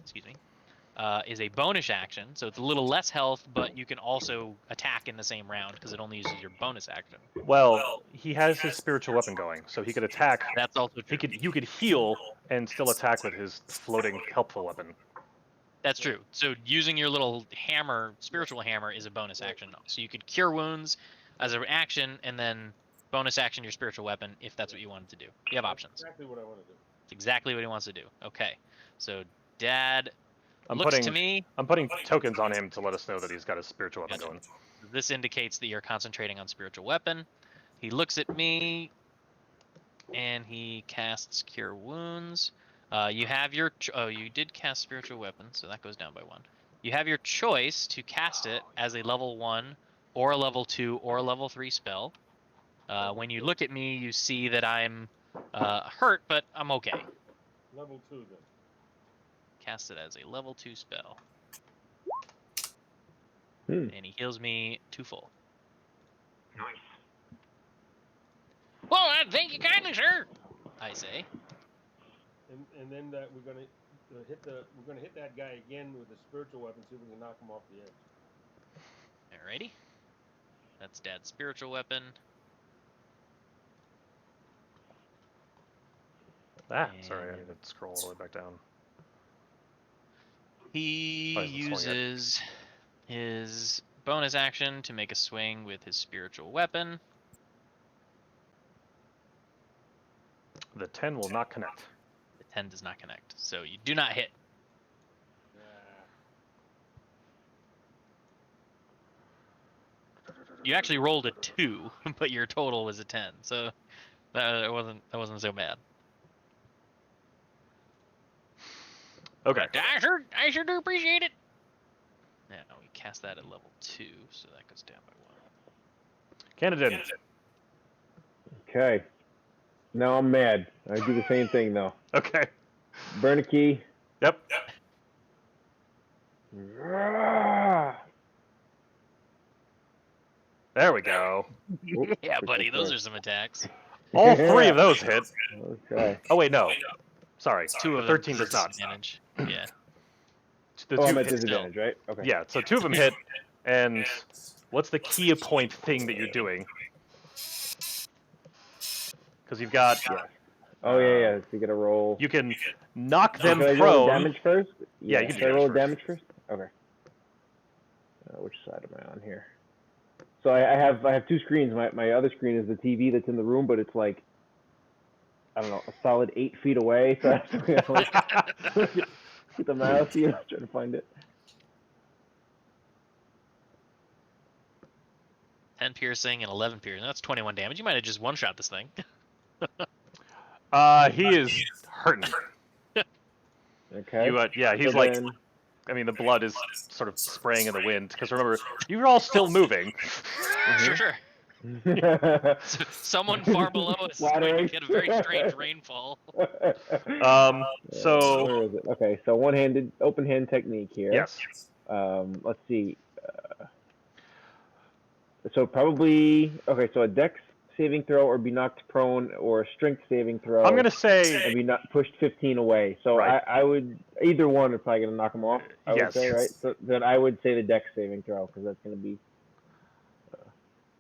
[SPEAKER 4] is a bonus action, so it's a little less health, but you can also attack in the same round because it only uses your bonus action.
[SPEAKER 2] Well, he has his spiritual weapon going, so he could attack.
[SPEAKER 4] That's also true.
[SPEAKER 2] You could heal and still attack with his floating helpful weapon.
[SPEAKER 4] That's true. So using your little hammer, spiritual hammer, is a bonus action. So you could Cure Wounds as an action, and then bonus action your spiritual weapon if that's what you wanted to do. You have options.
[SPEAKER 1] Exactly what I want to do.
[SPEAKER 4] It's exactly what he wants to do. Okay. So Dad
[SPEAKER 2] I'm
[SPEAKER 4] looks to me.
[SPEAKER 2] I'm putting tokens on him to let us know that he's got his spiritual weapon
[SPEAKER 4] Yes.
[SPEAKER 2] going.
[SPEAKER 4] This indicates that you're concentrating on spiritual weapon. He looks at me, and he casts Cure Wounds. You have your you did cast spiritual weapon, so that goes down by 1. You have your choice to cast it as a level 1 or a level 2 or a level 3 spell. When you look at me, you see that I'm hurt, but I'm okay.
[SPEAKER 1] Level 2 then.
[SPEAKER 4] Cast it as a level 2 spell.
[SPEAKER 3] Hmm.
[SPEAKER 4] And he heals me 2 full.
[SPEAKER 3] Nice.
[SPEAKER 4] Well, thank you kindly, sir. I say.
[SPEAKER 1] And then that we're gonna hit that guy again with a spiritual weapon, see if we can knock him off the edge.
[SPEAKER 4] Alrighty. That's Dad's spiritual weapon.
[SPEAKER 2] Sorry, I need to scroll all the way back down.
[SPEAKER 4] He
[SPEAKER 2] Oh, he hasn't swung yet.
[SPEAKER 4] uses his bonus action to make a swing with his spiritual weapon.
[SPEAKER 2] The 10 will not connect.
[SPEAKER 4] The 10 does not connect, so you do not hit. You actually rolled a 2, but your total was a 10, so that wasn't so bad.
[SPEAKER 2] Okay.
[SPEAKER 4] But I sure do appreciate it. Yeah, we cast that at level 2, so that goes down by 1.
[SPEAKER 2] Canada.
[SPEAKER 3] Okay. Now I'm mad. I do the same thing though.
[SPEAKER 2] Okay.
[SPEAKER 3] Burn a key.
[SPEAKER 2] Yep. There we go.
[SPEAKER 4] Yeah, buddy, those are some attacks.
[SPEAKER 2] All 3 of those hit.
[SPEAKER 3] Okay.
[SPEAKER 2] Oh wait, no. Sorry.
[SPEAKER 4] 2 of
[SPEAKER 2] 13
[SPEAKER 4] them
[SPEAKER 2] does not.
[SPEAKER 4] disadvantage. Yeah.
[SPEAKER 2] The
[SPEAKER 3] Oh,
[SPEAKER 2] 2
[SPEAKER 3] I'm at
[SPEAKER 2] hit.
[SPEAKER 3] disadvantage, right? Okay.
[SPEAKER 2] Yeah, so 2 of them hit, and What's the key point thing that you're doing? Because you've got.
[SPEAKER 3] Yes. Oh yeah. So you get a roll.
[SPEAKER 2] You can knock them
[SPEAKER 3] Can I roll
[SPEAKER 2] prone.
[SPEAKER 3] damage first?
[SPEAKER 2] Yeah, you can do
[SPEAKER 3] Should I roll
[SPEAKER 2] damage
[SPEAKER 3] damage first? Okay. Which side am I on here? So I have two screens. My other screen is the TV that's in the room, but it's like, I don't know, a solid 8 feet away. So I have to like, get the mouse, trying to find it.
[SPEAKER 4] 10 piercing and 11 piercing. That's 21 damage. You might have just one-shot this thing.
[SPEAKER 2] He is hurting.
[SPEAKER 3] Okay.
[SPEAKER 2] Yeah, he's
[SPEAKER 3] So
[SPEAKER 2] like.
[SPEAKER 3] then-
[SPEAKER 2] I mean, the blood is sort of spraying in the wind. Because remember, you're all still moving.
[SPEAKER 4] Sure. Someone far below us is going to
[SPEAKER 3] Flattering.
[SPEAKER 4] get a very strange rainfall.
[SPEAKER 2] So.
[SPEAKER 3] Where is it? Okay, so one-handed, open hand technique here.
[SPEAKER 2] Yes.
[SPEAKER 3] Let's see. So probably so a dex saving throw or be knocked prone or a strength saving throw.
[SPEAKER 2] I'm gonna say.
[SPEAKER 3] And be not pushed 15 away. So
[SPEAKER 2] Right.
[SPEAKER 3] I would either one is probably gonna knock them off. I would
[SPEAKER 2] Yes.
[SPEAKER 3] say, right? So then I would say the dex saving throw because that's gonna be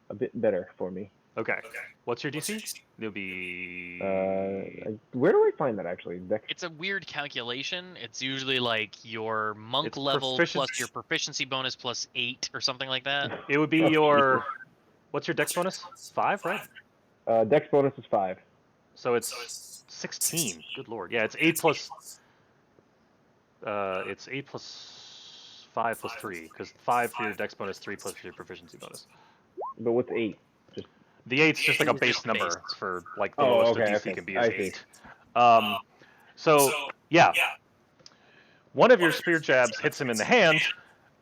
[SPEAKER 3] a bit better for me.
[SPEAKER 2] Okay. What's your DC? It'll be.
[SPEAKER 3] Where do I find that actually? Dex.
[SPEAKER 4] It's a weird calculation. It's usually like your monk
[SPEAKER 2] It's
[SPEAKER 4] level
[SPEAKER 2] proficiency-
[SPEAKER 4] plus your proficiency bonus plus 8 or something like that.
[SPEAKER 2] It would be your. What's your dex bonus? 5, right?
[SPEAKER 3] Dex bonus is 5.
[SPEAKER 2] So it's 16. Good lord. Yeah, it's 8 plus. It's 8 plus 5 plus 3 because 5 for your dex bonus, 3 plus your proficiency bonus.
[SPEAKER 3] But what's 8?
[SPEAKER 2] The 8's just like a
[SPEAKER 4] It's
[SPEAKER 2] base
[SPEAKER 4] just
[SPEAKER 2] number
[SPEAKER 4] base.
[SPEAKER 2] for like the
[SPEAKER 3] Oh,
[SPEAKER 2] lowest
[SPEAKER 3] okay,
[SPEAKER 2] of DC
[SPEAKER 3] okay.
[SPEAKER 2] can be
[SPEAKER 3] I
[SPEAKER 2] is
[SPEAKER 3] see.
[SPEAKER 2] 8. So yeah, one of your spear jabs hits him in the hand,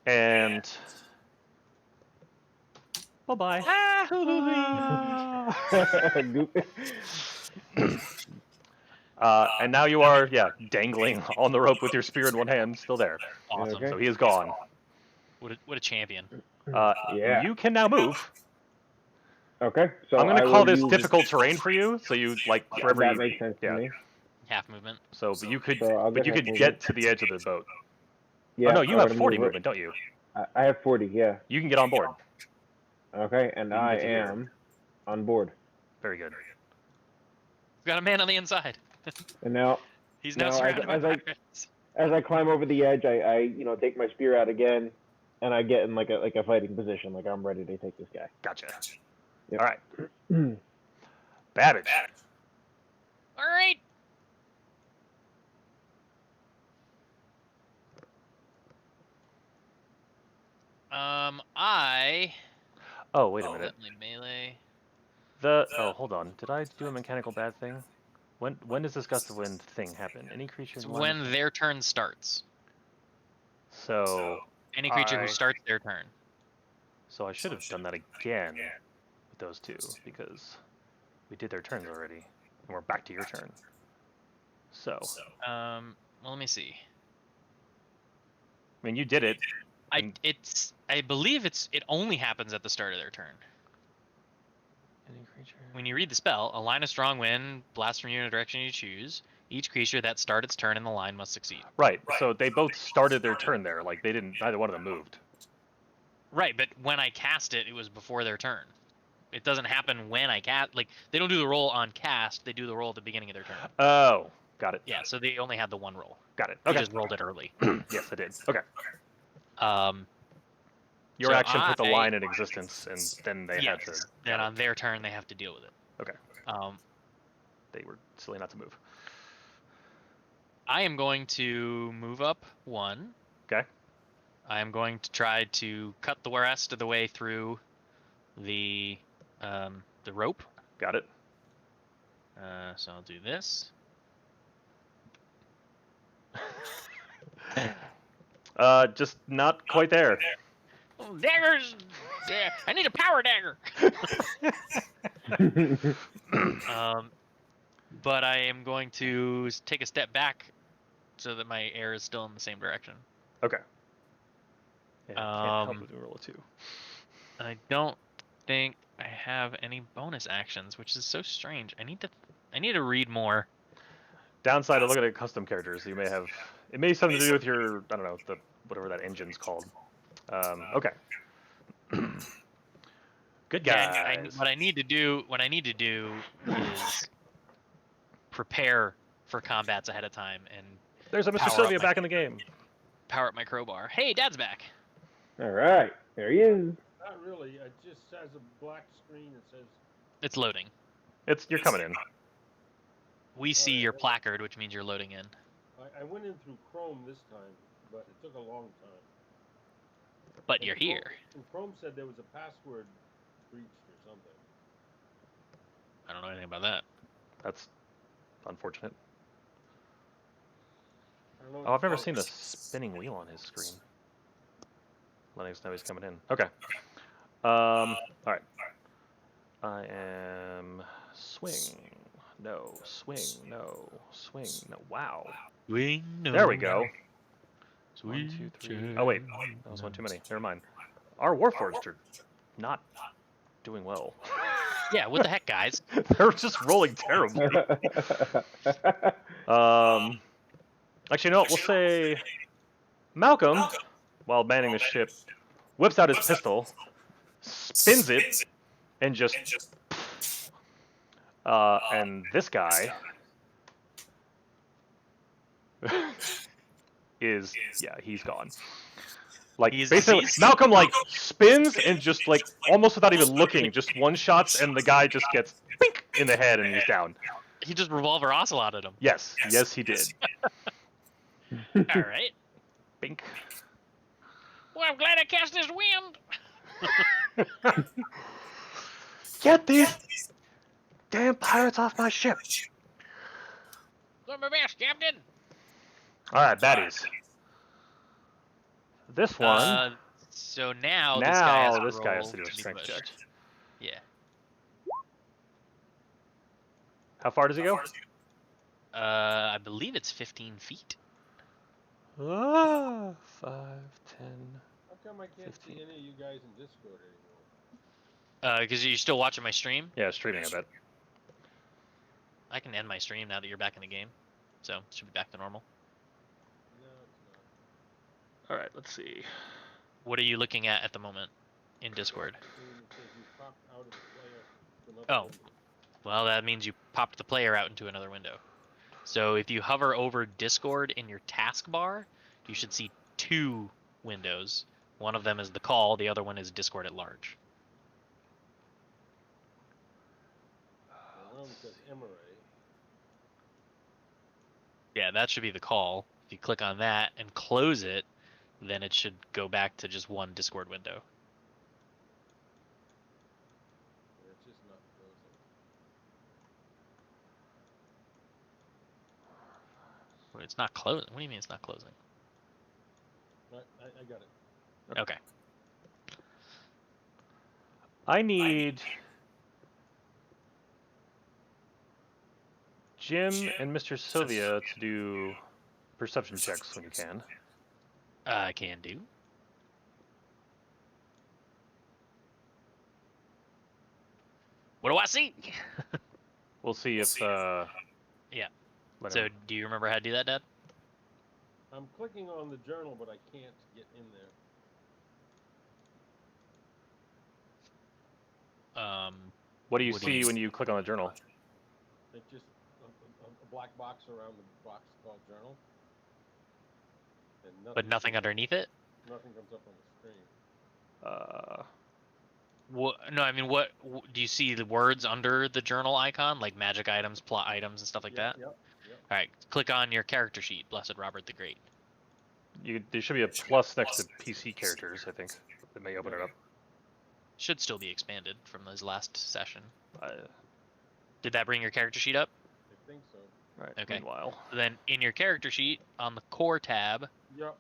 [SPEAKER 2] and bye bye. And now you are dangling on the rope with your spear in one hand, still there.
[SPEAKER 4] Awesome.
[SPEAKER 3] Okay.
[SPEAKER 2] So he is gone.
[SPEAKER 4] What a champion.
[SPEAKER 3] Yeah.
[SPEAKER 2] You can now move.
[SPEAKER 3] Okay. So
[SPEAKER 2] I'm going
[SPEAKER 3] I
[SPEAKER 2] to call
[SPEAKER 3] will
[SPEAKER 2] this
[SPEAKER 3] use-
[SPEAKER 2] difficult terrain for you. So you like for every
[SPEAKER 3] That makes sense to me.
[SPEAKER 4] Half movement.
[SPEAKER 2] So but you could
[SPEAKER 3] So I'll
[SPEAKER 2] but
[SPEAKER 3] get
[SPEAKER 2] you
[SPEAKER 3] half
[SPEAKER 2] could
[SPEAKER 3] movement.
[SPEAKER 2] get to the edge of the boat.
[SPEAKER 3] Yeah.
[SPEAKER 2] Oh no, you
[SPEAKER 3] I'm
[SPEAKER 2] have
[SPEAKER 3] gonna
[SPEAKER 2] 40
[SPEAKER 3] move
[SPEAKER 2] movement, don't you?
[SPEAKER 3] I have 40. Yeah.
[SPEAKER 2] You can get on board.
[SPEAKER 3] Okay, and
[SPEAKER 2] You can
[SPEAKER 3] I
[SPEAKER 2] get to here.
[SPEAKER 3] am on board.
[SPEAKER 2] Very good.
[SPEAKER 4] We've got a man on the inside.
[SPEAKER 3] And now,
[SPEAKER 4] He's now
[SPEAKER 3] Now,
[SPEAKER 4] surrounded by
[SPEAKER 3] as I-
[SPEAKER 4] pirates.
[SPEAKER 3] as I climb over the edge, I take my spear out again, and I get in like a fighting position, like I'm ready to take this guy.
[SPEAKER 2] Gotcha.
[SPEAKER 3] Yep.
[SPEAKER 2] All right. Babbage.
[SPEAKER 4] All right. I.
[SPEAKER 2] Oh, wait a minute.
[SPEAKER 4] Definitely melee.
[SPEAKER 2] Hold on. Did I do a mechanical bad thing? When does this gust of wind thing happen? Any creature
[SPEAKER 4] It's
[SPEAKER 2] in line
[SPEAKER 4] when
[SPEAKER 2] of-
[SPEAKER 4] their turn starts.
[SPEAKER 2] So
[SPEAKER 4] Any creature
[SPEAKER 2] I-
[SPEAKER 4] who starts their turn.
[SPEAKER 2] I should have done that again with those two because we did their turns already, and we're back to your turn. So
[SPEAKER 4] Well, let me see.
[SPEAKER 2] I mean, you did it.
[SPEAKER 4] I believe it only happens at the start of their turn.
[SPEAKER 2] Any creature.
[SPEAKER 4] When you read the spell, a line of strong wind blasts from you in a direction you choose. Each creature that starts its turn in the line must succeed.
[SPEAKER 2] Right. So they both started their turn there. Like they didn't. Neither one of them moved.
[SPEAKER 4] Right, but when I cast it, it was before their turn. It doesn't happen when I cast. Like they don't do the roll on cast; they do the roll at the beginning of their turn.
[SPEAKER 2] Oh, got it.
[SPEAKER 4] Yeah, so they only had the one roll.
[SPEAKER 2] Got it.
[SPEAKER 4] They
[SPEAKER 2] Okay.
[SPEAKER 4] just rolled it early.
[SPEAKER 2] Yes, I did. Okay. Your
[SPEAKER 4] So
[SPEAKER 2] action put the
[SPEAKER 4] I-
[SPEAKER 2] line in existence, and then they had to.
[SPEAKER 4] Yes. Then on their turn, they have to deal with it.
[SPEAKER 2] Okay. They were silly not to move.
[SPEAKER 4] I am going to move up one.
[SPEAKER 2] Okay.
[SPEAKER 4] I am going to try to cut the rest of the way through the rope.
[SPEAKER 2] Got it.
[SPEAKER 4] So I'll do this.
[SPEAKER 2] Just not quite there.
[SPEAKER 4] Oh, daggers! Yeah, I need a power dagger. But I am going to take a step back so that my air is still in the same direction.
[SPEAKER 2] Okay. Yeah, can't help
[SPEAKER 4] Um,
[SPEAKER 2] with a roll of 2.
[SPEAKER 4] I don't think I have any bonus actions, which is so strange. I need to read more.
[SPEAKER 2] Downside of looking at custom characters, you may have. It may have something to do with your. I don't know, whatever that engine's called. Okay. Good
[SPEAKER 4] And
[SPEAKER 2] guys.
[SPEAKER 4] what I need to do is prepare for combats ahead of time and
[SPEAKER 2] There's a Mr.
[SPEAKER 4] power up
[SPEAKER 2] Sylvia
[SPEAKER 4] my-
[SPEAKER 2] back in the game.
[SPEAKER 4] power up my crowbar. Hey, Dad's back.
[SPEAKER 3] All right, there he is.
[SPEAKER 1] Not really. It just has a black screen that says.
[SPEAKER 4] It's loading.
[SPEAKER 2] You're coming in.
[SPEAKER 4] We see your placard, which means you're loading in.
[SPEAKER 1] I went in through Chrome this time, but it took a long time.
[SPEAKER 4] But
[SPEAKER 1] And
[SPEAKER 4] you're here.
[SPEAKER 1] And Chrome said there was a password breached or something.
[SPEAKER 4] I don't know anything about that.
[SPEAKER 2] That's unfortunate.
[SPEAKER 1] I don't know.
[SPEAKER 2] Oh, I've never seen the spinning wheel on his screen. Letting us know he's coming in. Okay. All right. I am swing. No. Swing. No. Swing. No. Wow.
[SPEAKER 4] Swing.
[SPEAKER 2] There we go.
[SPEAKER 4] Sweet
[SPEAKER 2] 1, 2, 3. Oh wait, that was one too many. Never mind. Our Warforged are not doing well.
[SPEAKER 4] Yeah, what the heck, guys?
[SPEAKER 2] They're just rolling terribly. Actually, no. We'll say Malcolm, while manning the ship, whips out his pistol, spins it, and just. And this guy is he's gone. Like basically, Malcolm like spins and just like almost without even looking, just one shots, and the guy just gets bink in the head and he's down.
[SPEAKER 4] He just revolver ocelotted him.
[SPEAKER 2] Yes, he did.
[SPEAKER 4] All right.
[SPEAKER 2] Bink.
[SPEAKER 4] Well, I'm glad I cast this wind.
[SPEAKER 2] Get these damn pirates off my ship!
[SPEAKER 4] Do my best, Captain.
[SPEAKER 2] All right, baddies. This one.
[SPEAKER 4] So now
[SPEAKER 2] This guy has to do a
[SPEAKER 4] be
[SPEAKER 2] strength
[SPEAKER 4] pushed.
[SPEAKER 2] check.
[SPEAKER 4] Yeah.
[SPEAKER 2] How far does he go?
[SPEAKER 4] I believe it's 15 feet.
[SPEAKER 2] 5, 10.
[SPEAKER 1] How come I can't
[SPEAKER 2] 15.
[SPEAKER 1] see any of you guys in Discord anymore?
[SPEAKER 4] Because you're still watching my stream.
[SPEAKER 2] Yeah, streaming, I bet.
[SPEAKER 4] I can end my stream now that you're back in the game. So, it should be back to normal.
[SPEAKER 1] No, it's not.
[SPEAKER 2] All right, let's see.
[SPEAKER 4] What are you looking at the moment in Discord?
[SPEAKER 1] Screen that says you popped out of the player to another
[SPEAKER 4] Oh.
[SPEAKER 1] window.
[SPEAKER 4] Well, that means you popped the player out into another window. So if you hover over Discord in your taskbar, you should see 2 windows. One of them is the call, the other one is Discord at large.
[SPEAKER 1] One says Emery.
[SPEAKER 4] Yeah, that should be the call. If you click on that and close it, then it should go back to just one Discord window.
[SPEAKER 1] It's just not closing.
[SPEAKER 4] Wait, it's not closing. What do you mean it's not closing?
[SPEAKER 1] I got it.
[SPEAKER 4] Okay.
[SPEAKER 2] I need Jim and Mr. Sylvia to do perception checks when you can.
[SPEAKER 4] I can do. What do I see?
[SPEAKER 2] We'll see if.
[SPEAKER 4] Yeah.
[SPEAKER 2] let
[SPEAKER 4] So,
[SPEAKER 2] him-
[SPEAKER 4] do you remember how to do that, Dad?
[SPEAKER 1] I'm clicking on the journal, but I can't get in there.
[SPEAKER 2] what do you
[SPEAKER 4] what do
[SPEAKER 2] see
[SPEAKER 4] you-
[SPEAKER 2] when you click on the journal?
[SPEAKER 1] It's just a black box around the box called journal. And
[SPEAKER 4] But nothing underneath it?
[SPEAKER 1] Nothing comes up on the screen.
[SPEAKER 4] What? No, I mean, do you see the words under the journal icon, like magic items, plot items, and stuff like that?
[SPEAKER 1] Yep.
[SPEAKER 4] All right, click on your character sheet, Blessed Robert the Great.
[SPEAKER 2] There should be a plus next to PC characters, I think. That may open it up.
[SPEAKER 4] Should still be expanded from his last session.
[SPEAKER 2] All
[SPEAKER 4] Did that bring your character sheet up?
[SPEAKER 1] I think so.
[SPEAKER 2] right.
[SPEAKER 4] Okay.
[SPEAKER 2] Meanwhile,
[SPEAKER 4] So then, in your character sheet, on the core tab,
[SPEAKER 1] Yep.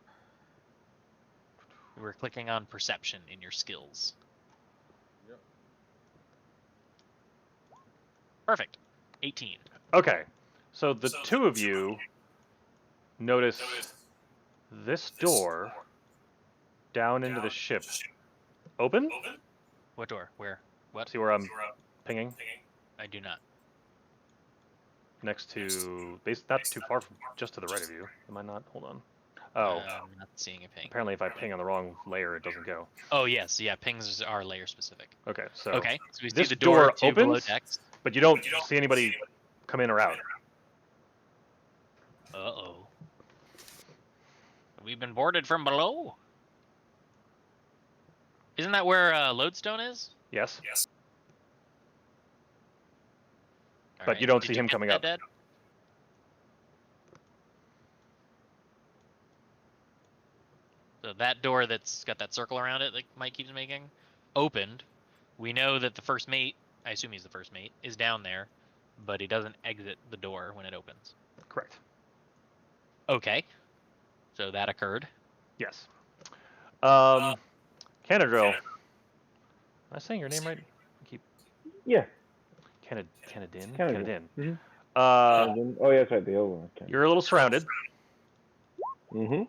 [SPEAKER 4] we're clicking on perception in your skills.
[SPEAKER 1] Yep.
[SPEAKER 4] Perfect. 18.
[SPEAKER 2] okay. So the two of you notice this door down into the ship open.
[SPEAKER 4] What door? Where? What?
[SPEAKER 2] See where I'm pinging?
[SPEAKER 4] I do not.
[SPEAKER 2] Next to, not too far from, just to the right of you. Am I not? Hold on. Oh,
[SPEAKER 4] I'm not seeing a ping.
[SPEAKER 2] apparently if I ping on the wrong layer, it doesn't go.
[SPEAKER 4] Oh yes, yeah. Pings are layer specific.
[SPEAKER 2] Okay, so
[SPEAKER 4] Okay, so we see
[SPEAKER 2] this
[SPEAKER 4] the door,
[SPEAKER 2] door
[SPEAKER 4] to below
[SPEAKER 2] opens,
[SPEAKER 4] decks.
[SPEAKER 2] but you don't see anybody come in or out.
[SPEAKER 4] Uh-oh. We've been boarded from below. Isn't that where Lodestone is?
[SPEAKER 2] Yes,
[SPEAKER 4] All
[SPEAKER 2] but
[SPEAKER 4] right.
[SPEAKER 2] you don't
[SPEAKER 4] Did
[SPEAKER 2] see
[SPEAKER 4] you
[SPEAKER 2] him
[SPEAKER 4] get
[SPEAKER 2] coming
[SPEAKER 4] that,
[SPEAKER 2] up.
[SPEAKER 4] Dad? So that door that's got that circle around it that Mike keeps making, opened. We know that the first mate, I assume he's the first mate, is down there, but he doesn't exit the door when it opens.
[SPEAKER 2] Correct.
[SPEAKER 4] Okay. So that occurred.
[SPEAKER 2] Yes. Canadrill. Am I saying your name right? I keep
[SPEAKER 3] Yeah.
[SPEAKER 2] Canadin.
[SPEAKER 3] Canadrill.
[SPEAKER 2] Canadin.
[SPEAKER 3] Mhm.
[SPEAKER 2] Uh,
[SPEAKER 3] Oh, yeah, that's right. The old one. Okay.
[SPEAKER 2] you're a little surrounded.
[SPEAKER 3] Mm-hmm.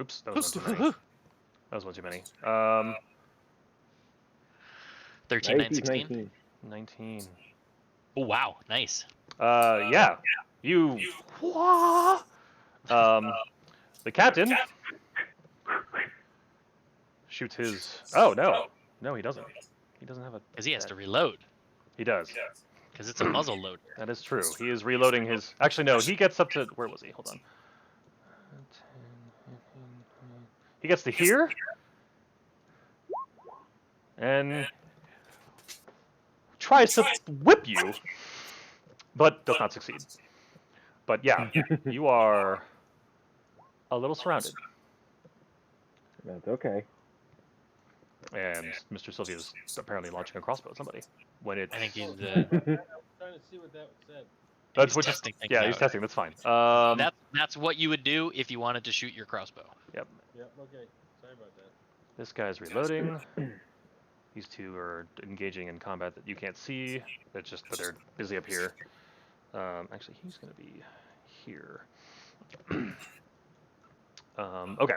[SPEAKER 2] Oops, that was one too many. That was one too many.
[SPEAKER 4] 13, 9, 16.
[SPEAKER 3] 19.
[SPEAKER 2] 19.
[SPEAKER 4] Oh, wow. Nice.
[SPEAKER 2] Yeah. You. The captain shoots his. Oh no, no, he doesn't. He doesn't have a.
[SPEAKER 4] Because he has to reload.
[SPEAKER 2] He does.
[SPEAKER 4] Because it's a muzzle loader.
[SPEAKER 2] That is true. He is reloading his. Actually, no. He gets up to. Where was he? Hold on. He gets to here, and tries to whip you, but does not succeed. But yeah, you are a little surrounded.
[SPEAKER 3] That's okay.
[SPEAKER 2] And Mr. Sylvia is apparently launching a crossbow at somebody. When it's.
[SPEAKER 4] I think he's
[SPEAKER 1] I was trying to see what that said.
[SPEAKER 2] That's
[SPEAKER 4] he's
[SPEAKER 2] what
[SPEAKER 4] testing things
[SPEAKER 2] yeah, he's
[SPEAKER 4] out.
[SPEAKER 2] testing. That's fine.
[SPEAKER 4] That's what you would do if you wanted to shoot your crossbow.
[SPEAKER 2] Yep.
[SPEAKER 1] Yep. Okay. Sorry about that.
[SPEAKER 2] This guy's reloading. These two are engaging in combat that you can't see. It's just that they're busy up here. Actually, he's going to be here. Okay.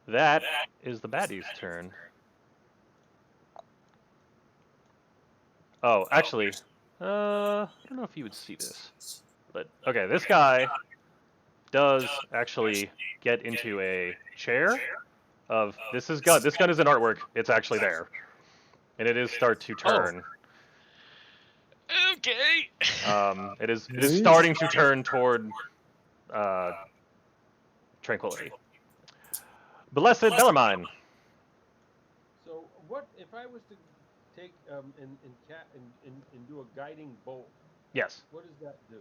[SPEAKER 2] That is the baddie's turn. Oh, actually, I don't know if you would see this, but okay, this guy does actually get into a chair. This gun is an artwork. It's actually there, and it is start to turn.
[SPEAKER 4] Okay.
[SPEAKER 2] It is starting to turn toward tranquility. Blessed Bellarmine.
[SPEAKER 1] So what if I was to take and do a guiding bolt?
[SPEAKER 2] Yes,
[SPEAKER 1] What does that do?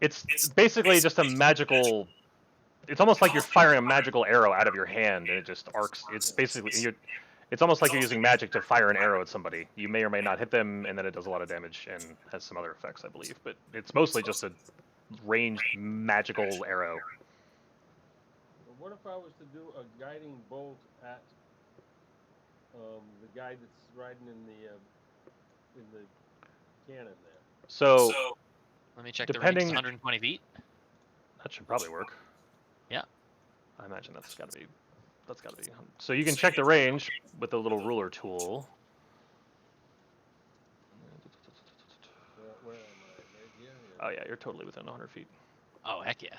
[SPEAKER 2] it's basically just a magical. It's almost like you're firing a magical arrow out of your hand, and it just arcs. It's basically It's almost like you're using magic to fire an arrow at somebody. You may or may not hit them, and then it does a lot of damage and has some other effects, I believe. But it's mostly just a ranged magical arrow.
[SPEAKER 1] But what if I was to do a guiding bolt at the guy that's riding in the cannon there?
[SPEAKER 2] So
[SPEAKER 4] Let me check
[SPEAKER 2] depending,
[SPEAKER 4] the range. 120 feet.
[SPEAKER 2] that should probably work.
[SPEAKER 4] Yeah.
[SPEAKER 2] I imagine that's got to be. So you can check the range with the little ruler tool.
[SPEAKER 1] Where am I? Right here?
[SPEAKER 2] Oh yeah, you're totally within 100 feet.
[SPEAKER 4] Oh heck yeah.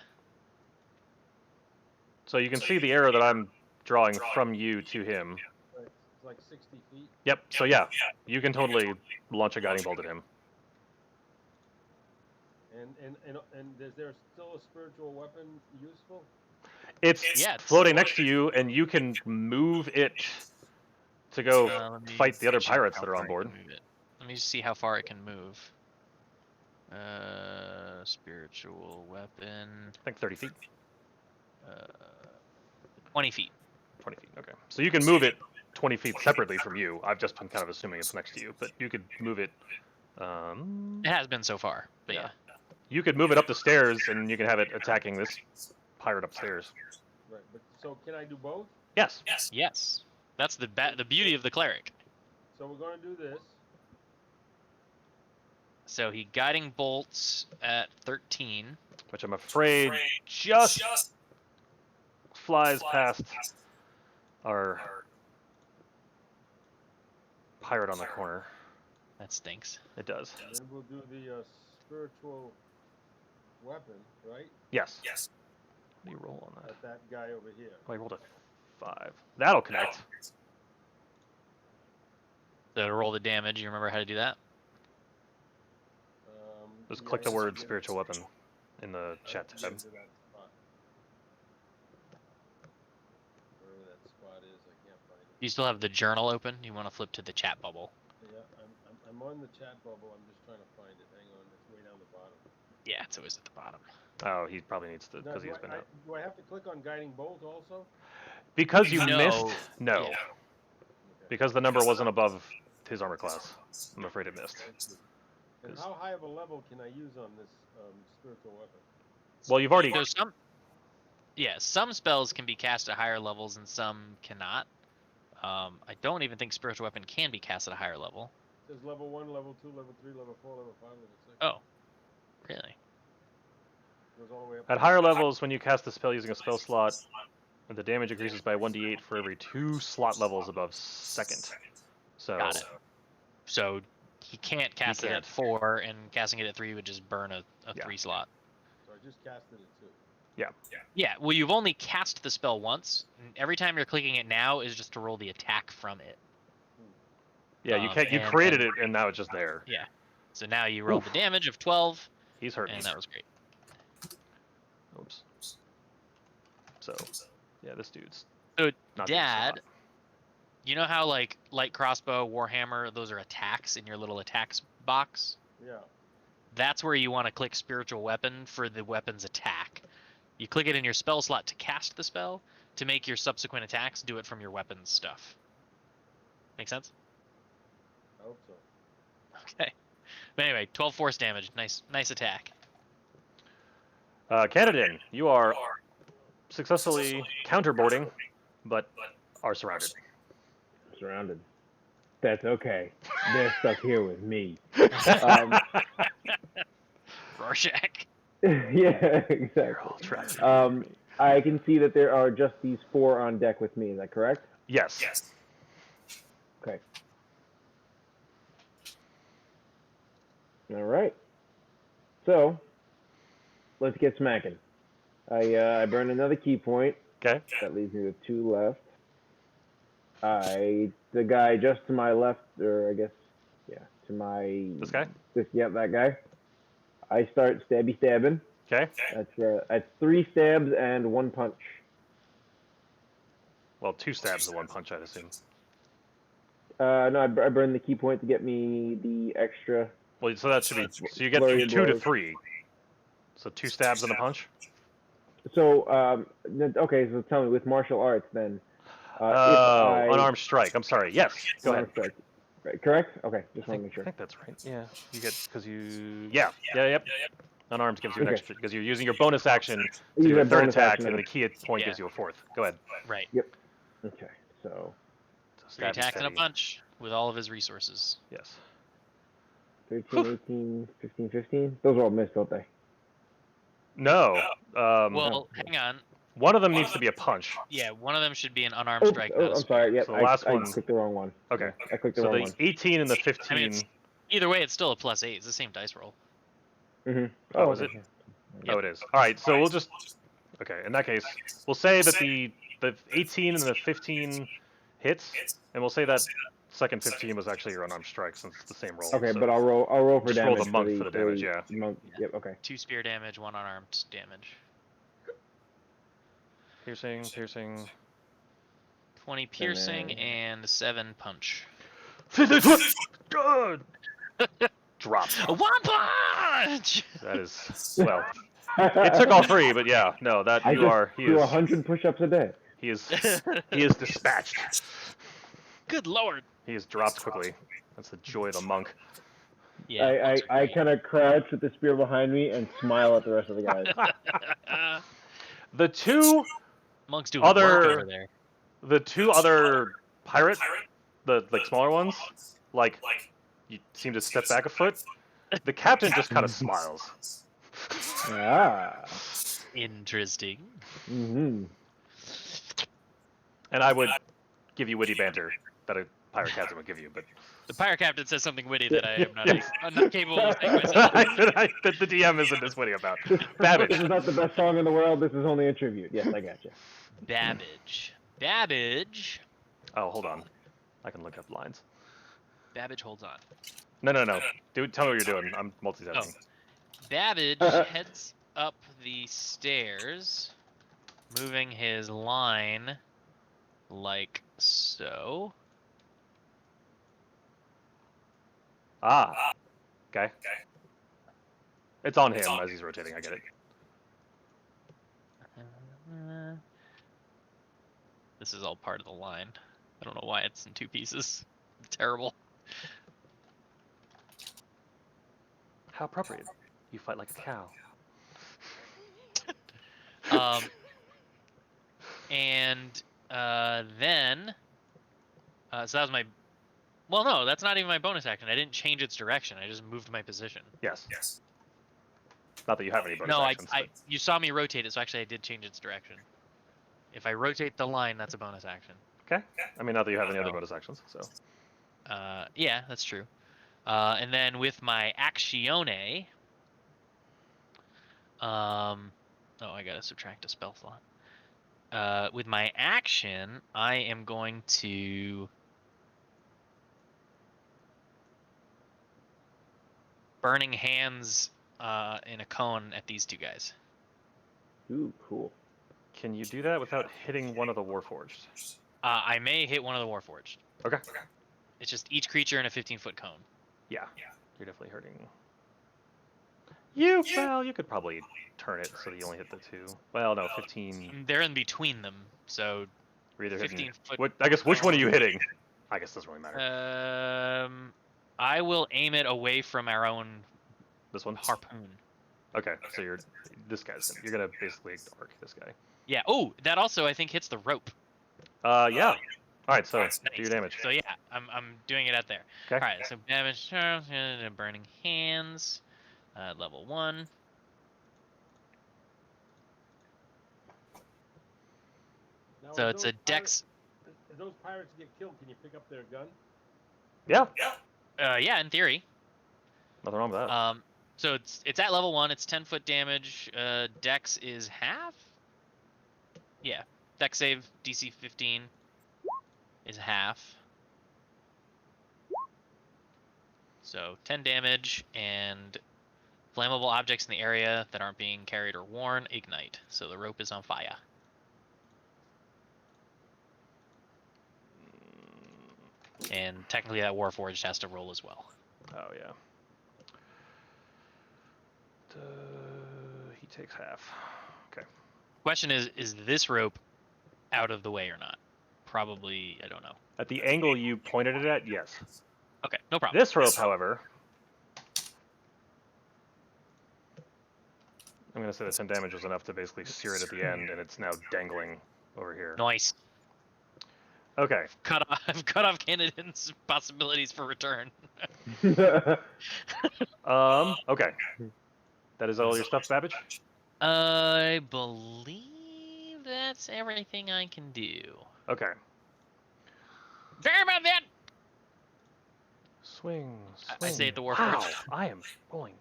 [SPEAKER 2] So you can see the arrow that I'm drawing from you to him.
[SPEAKER 1] It's like 60 feet.
[SPEAKER 2] Yep. So yeah, you can totally launch a guiding bolt at him.
[SPEAKER 1] And is there still a spiritual weapon useful?
[SPEAKER 2] It's floating next to you, and you can move it to go
[SPEAKER 4] Let me
[SPEAKER 2] fight the other
[SPEAKER 4] check
[SPEAKER 2] pirates
[SPEAKER 4] how
[SPEAKER 2] that are
[SPEAKER 4] far
[SPEAKER 2] on
[SPEAKER 4] I can
[SPEAKER 2] board.
[SPEAKER 4] move it. Let me see how far it can move. Spiritual weapon.
[SPEAKER 2] I think 30 feet.
[SPEAKER 4] 20 feet.
[SPEAKER 2] 20 feet. Okay. So you can move it 20 feet separately from you. I've just been kind of assuming it's next to you, but you could move it.
[SPEAKER 4] It has been so far, but yeah.
[SPEAKER 2] You could move it up the stairs, and you can have it attacking this pirate upstairs.
[SPEAKER 1] Right. But so can I do both?
[SPEAKER 2] Yes.
[SPEAKER 4] Yes. That's the beauty of the cleric.
[SPEAKER 1] So we're going to do this.
[SPEAKER 4] So he guiding bolts at 13.
[SPEAKER 2] Which I'm afraid just flies past our pirate on the corner.
[SPEAKER 4] That stinks.
[SPEAKER 2] It does.
[SPEAKER 1] And then we'll do the spiritual weapon, right?
[SPEAKER 2] Yes. What do you roll on that?
[SPEAKER 1] At that guy over here.
[SPEAKER 2] Oh, I rolled a 5. That'll connect.
[SPEAKER 4] So to roll the damage, you remember how to do that?
[SPEAKER 2] Just
[SPEAKER 1] Yeah,
[SPEAKER 2] click the
[SPEAKER 1] I
[SPEAKER 2] word
[SPEAKER 1] get
[SPEAKER 2] spiritual weapon in the chat
[SPEAKER 1] get
[SPEAKER 2] tab.
[SPEAKER 1] into that spot. Wherever that spot is, I can't find it.
[SPEAKER 4] You still have the journal open. You want to flip to the chat bubble.
[SPEAKER 1] Yeah, I'm on the chat bubble. I'm just trying to find it. Hang on, it's way down the bottom.
[SPEAKER 4] Yeah, it's always at the bottom.
[SPEAKER 2] Oh, he probably needs to
[SPEAKER 1] Now,
[SPEAKER 2] because he's been out.
[SPEAKER 1] do I have to click on guiding bolt also?
[SPEAKER 2] Because you
[SPEAKER 4] No.
[SPEAKER 2] missed. No,
[SPEAKER 4] Yeah.
[SPEAKER 1] Okay.
[SPEAKER 2] because the number wasn't above his armor class. I'm afraid it missed.
[SPEAKER 1] And how high of a level can I use on this spiritual weapon?
[SPEAKER 2] Well, you've already.
[SPEAKER 4] So some spells can be cast at higher levels and some cannot. I don't even think spiritual weapon can be cast at a higher level.
[SPEAKER 1] It says level 1, level 2, level 3, level 4, level 5, level 6.
[SPEAKER 4] Oh, really?
[SPEAKER 1] Goes all the way up.
[SPEAKER 2] At higher levels, when you cast the spell using a spell slot, the damage increases by 1d8 for every 2 slot levels above second. So.
[SPEAKER 4] Got it. So he can't cast it at 4, and casting it at 3 would just burn a 3 slot.
[SPEAKER 1] So I just casted it too.
[SPEAKER 4] Yeah, well, you've only cast the spell once. And every time you're clicking it now is just to roll the attack from it.
[SPEAKER 2] Yeah, you created it, and now it's just there.
[SPEAKER 4] Yeah. So now you roll the damage of 12.
[SPEAKER 2] He's hurting.
[SPEAKER 4] And that was great.
[SPEAKER 2] Oops. So, yeah, this dude's.
[SPEAKER 4] So,
[SPEAKER 2] not doing so hot.
[SPEAKER 4] Dad, you know how, like, light crossbow, warhammer, those are attacks in your little attacks box?
[SPEAKER 1] Yeah.
[SPEAKER 4] That's where you want to click spiritual weapon for the weapon's attack. You click it in your spell slot to cast the spell. To make your subsequent attacks, do it from your weapons stuff. Make sense?
[SPEAKER 1] I hope so.
[SPEAKER 4] Okay. But anyway, 12 force damage. Nice attack.
[SPEAKER 2] Canadin, you are successfully counterboarding, but are surrounded.
[SPEAKER 3] Surrounded. That's okay. They're stuck here with me.
[SPEAKER 4] Rorschach.
[SPEAKER 3] Yeah, exactly.
[SPEAKER 2] All trapped.
[SPEAKER 3] I can see that there are just these 4 on deck with me. Is that correct?
[SPEAKER 2] Yes.
[SPEAKER 3] Okay. All right. So, let's get smacking. I burn another key point.
[SPEAKER 2] Okay.
[SPEAKER 3] That leaves me with 2 left. The guy just to my left, or I guess, yeah, to my.
[SPEAKER 2] This guy?
[SPEAKER 3] Yeah, that guy. I start stabbing.
[SPEAKER 2] Okay.
[SPEAKER 3] That's 3 stabs and 1 punch.
[SPEAKER 2] Well, 2 stabs and 1 punch, I'd assume.
[SPEAKER 3] No, I burn the key point to get me the extra.
[SPEAKER 2] Well, so that should be. So you get
[SPEAKER 3] flurry
[SPEAKER 2] 2 to
[SPEAKER 3] blows.
[SPEAKER 2] 3. So 2 stabs and a punch.
[SPEAKER 3] So okay, so tell me, with martial arts then.
[SPEAKER 2] Unarmed strike. I'm sorry. Yes. Go ahead.
[SPEAKER 3] Strike. Right, correct? Okay, just
[SPEAKER 2] I
[SPEAKER 3] want to make sure.
[SPEAKER 2] think that's right. Yeah. You get because you. Yeah. Yep. Unarmed gives you an extra because you're using your bonus action to do a third attack, and the key point gives you a 4th. Go ahead.
[SPEAKER 4] Right.
[SPEAKER 3] Yep. Okay, so
[SPEAKER 4] 3 attacks and a punch with all of his resources.
[SPEAKER 2] Yes.
[SPEAKER 3] 13, 18, 15, 15. Those are all missed, don't they?
[SPEAKER 2] No.
[SPEAKER 4] Well, hang on.
[SPEAKER 2] One of them needs to be a punch.
[SPEAKER 4] Yeah, one of them should be an unarmed strike.
[SPEAKER 3] I'm sorry. Yep,
[SPEAKER 2] So the last
[SPEAKER 3] I
[SPEAKER 2] one.
[SPEAKER 3] clicked the wrong one.
[SPEAKER 2] Okay.
[SPEAKER 3] I clicked the
[SPEAKER 2] So
[SPEAKER 3] wrong
[SPEAKER 2] the
[SPEAKER 3] one.
[SPEAKER 2] 18 and the 15.
[SPEAKER 4] I mean, either way, it's still a +8. It's the same dice roll.
[SPEAKER 3] Mm-hmm.
[SPEAKER 2] Oh, is it?
[SPEAKER 4] Yep.
[SPEAKER 2] Oh, it is. All right. So we'll just. Okay. In that case, we'll say that the 18 and the 15 hits, and we'll say that second 15 was actually your unarmed strike since it's the same roll.
[SPEAKER 3] Okay,
[SPEAKER 2] so
[SPEAKER 3] but I'll roll for
[SPEAKER 2] just
[SPEAKER 3] damage.
[SPEAKER 2] roll the monk for the damage. Yeah.
[SPEAKER 3] Monk. Yep. Okay.
[SPEAKER 4] 2 spear damage, 1 unarmed damage.
[SPEAKER 2] Piercing.
[SPEAKER 4] 20 piercing and 7 punch.
[SPEAKER 2] Good. Drop.
[SPEAKER 4] A 1 punch!
[SPEAKER 2] That is well. It took all 3, but yeah, no, that
[SPEAKER 3] I
[SPEAKER 2] you
[SPEAKER 3] just
[SPEAKER 2] are. He
[SPEAKER 3] do
[SPEAKER 2] is.
[SPEAKER 3] 100 push-ups a day.
[SPEAKER 2] He is. He is dispatched.
[SPEAKER 4] Good lord.
[SPEAKER 2] He is dropped quickly. That's the joy of the monk.
[SPEAKER 4] Yeah.
[SPEAKER 3] I kind of crouch with the spear behind me and smile at the rest of the guys.
[SPEAKER 2] The 2
[SPEAKER 4] Monks doing work over there.
[SPEAKER 2] The 2 other pirate, the smaller ones, like you seem to step back a foot. The captain just kind of smiles.
[SPEAKER 3] Ah.
[SPEAKER 4] Interesting.
[SPEAKER 3] Mm-hmm.
[SPEAKER 2] And I would give you witty banter that a pirate captain would give you, but
[SPEAKER 4] The pirate captain says something witty that I am not,
[SPEAKER 2] Yes.
[SPEAKER 4] I'm not capable of saying myself.
[SPEAKER 2] that the DM isn't as witty about. Babbage.
[SPEAKER 3] This is not the best song in the world. This is only a tribute. Yes, I got you.
[SPEAKER 4] Babbage. Babbage.
[SPEAKER 2] Oh, hold on. I can look up lines.
[SPEAKER 4] Babbage holds on.
[SPEAKER 2] No. Tell me what you're doing. I'm multitasking.
[SPEAKER 4] Babbage heads up the stairs, moving his line like so.
[SPEAKER 2] Ah. Okay. It's on him as he's rotating. I get it.
[SPEAKER 4] This is all part of the line. I don't know why it's in 2 pieces. Terrible.
[SPEAKER 2] How appropriate. You fight like a cow.
[SPEAKER 4] And then, so that was my. Well, no, that's not even my bonus action. I didn't change its direction. I just moved my position.
[SPEAKER 2] Yes. Not that you have any bonus
[SPEAKER 4] No,
[SPEAKER 2] actions.
[SPEAKER 4] you saw me rotate it, so actually I did change its direction. If I rotate the line, that's a bonus action.
[SPEAKER 2] Okay. I mean, not that you have any other bonus actions, so.
[SPEAKER 4] Yeah, that's true. And then with my actione, oh, I gotta subtract a spell slot. With my action, I am going to burning hands in a cone at these 2 guys.
[SPEAKER 3] Ooh, cool.
[SPEAKER 2] Can you do that without hitting one of the Warforged?
[SPEAKER 4] I may hit one of the Warforged.
[SPEAKER 2] Okay.
[SPEAKER 4] It's just each creature in a 15-foot cone.
[SPEAKER 2] Yeah. You're definitely hurting. Well, you could probably turn it so that you only hit the 2. Well, no, 15.
[SPEAKER 4] They're in between them, so
[SPEAKER 2] You're either hitting.
[SPEAKER 4] 15-foot.
[SPEAKER 2] I guess which one are you hitting? I guess it doesn't really matter.
[SPEAKER 4] I will aim it away from our own
[SPEAKER 2] This one?
[SPEAKER 4] harpoon.
[SPEAKER 2] Okay, so you're gonna basically arc this guy.
[SPEAKER 4] Yeah. Oh, that also I think hits the rope.
[SPEAKER 2] Yeah. All right, so
[SPEAKER 4] Nice.
[SPEAKER 2] do your damage.
[SPEAKER 4] So yeah, I'm doing it out there.
[SPEAKER 2] Okay.
[SPEAKER 4] All right. So damage. Burning hands. Level 1.
[SPEAKER 1] Now,
[SPEAKER 4] So
[SPEAKER 1] if
[SPEAKER 4] it's
[SPEAKER 1] those
[SPEAKER 4] a dex.
[SPEAKER 1] If those pirates get killed, can you pick up their gun?
[SPEAKER 2] Yeah.
[SPEAKER 4] Yeah, in theory.
[SPEAKER 2] Nothing wrong with that.
[SPEAKER 4] So it's at level 1. It's 10-foot damage. Dex is half. Yeah. Dex save DC 15 is half. So 10 damage, and flammable objects in the area that aren't being carried or worn ignite. So the rope is on fire. And technically that Warforged has to roll as well.
[SPEAKER 2] Oh yeah. He takes half. Okay.
[SPEAKER 4] Question is this rope out of the way or not? Probably, I don't know.
[SPEAKER 2] At the angle you pointed it at, yes.
[SPEAKER 4] Okay, no problem.
[SPEAKER 2] This rope, however, I'm gonna say that 10 damage was enough to basically sear it at the end, and it's now dangling over here.
[SPEAKER 4] Nice.
[SPEAKER 2] Okay.
[SPEAKER 4] I've cut off Canadan's possibilities for return.
[SPEAKER 2] Okay. That is all your stuff, Babbage?
[SPEAKER 4] I believe that's everything I can do.
[SPEAKER 2] Okay.
[SPEAKER 4] Sorry about that!
[SPEAKER 2] Swing.
[SPEAKER 4] I saved the
[SPEAKER 2] Wow,
[SPEAKER 4] Warforged.
[SPEAKER 2] I am rolling.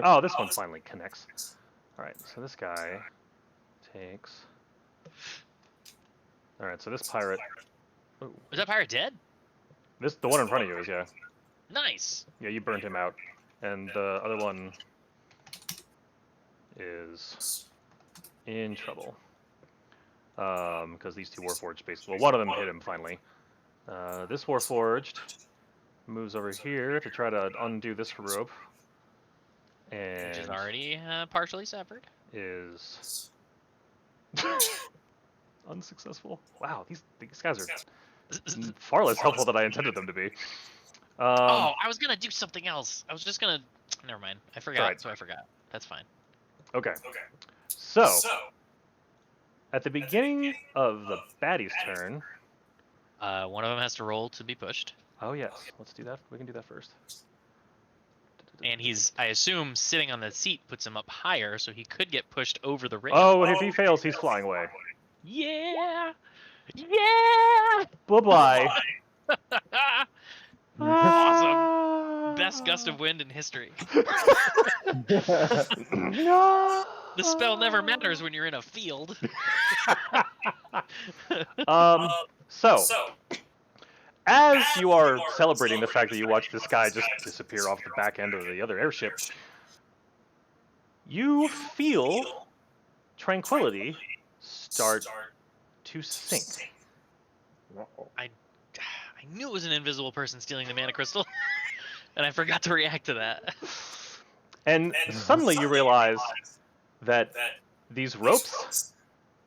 [SPEAKER 2] Oh, this one finally connects. Alright, so this guy takes... Alright, so this pirate... Ooh.
[SPEAKER 4] Was that pirate dead?
[SPEAKER 2] The one in front of you is, yeah.
[SPEAKER 4] Nice!
[SPEAKER 2] Yeah, you burned him out. And the other one is in trouble. Because these 2 Warforged basically... Well, one of them hit him finally. This Warforged moves over here to try to undo this rope. And
[SPEAKER 4] Which is already partially severed.
[SPEAKER 2] is unsuccessful. Wow, these guys are far less helpful than I intended them to be.
[SPEAKER 4] Oh, I was gonna do something else. I was just gonna... Never mind. I forgot,
[SPEAKER 2] Alright.
[SPEAKER 4] so I forgot. That's fine.
[SPEAKER 2] Okay. So, at the beginning of the baddie's turn...
[SPEAKER 4] One of them has to roll to be pushed.
[SPEAKER 2] Oh, yes. Let's do that. We can do that first.
[SPEAKER 4] And he's, I assume, sitting on the seat puts him up higher, so he could get pushed over the rail.
[SPEAKER 2] Oh, if he fails, he's flying away.
[SPEAKER 4] Yeah! Yeah!
[SPEAKER 2] Bye-bye.
[SPEAKER 4] Awesome. Best gust of wind in history.
[SPEAKER 2] No.
[SPEAKER 4] The spell never matters when you're in a field.
[SPEAKER 2] So, as you are celebrating the fact that you watched this guy just disappear off the back end of the other airship, you feel tranquility start to sink.
[SPEAKER 4] I knew it was an invisible person stealing the mana crystal, and I forgot to react to that.
[SPEAKER 2] And suddenly you realize that these ropes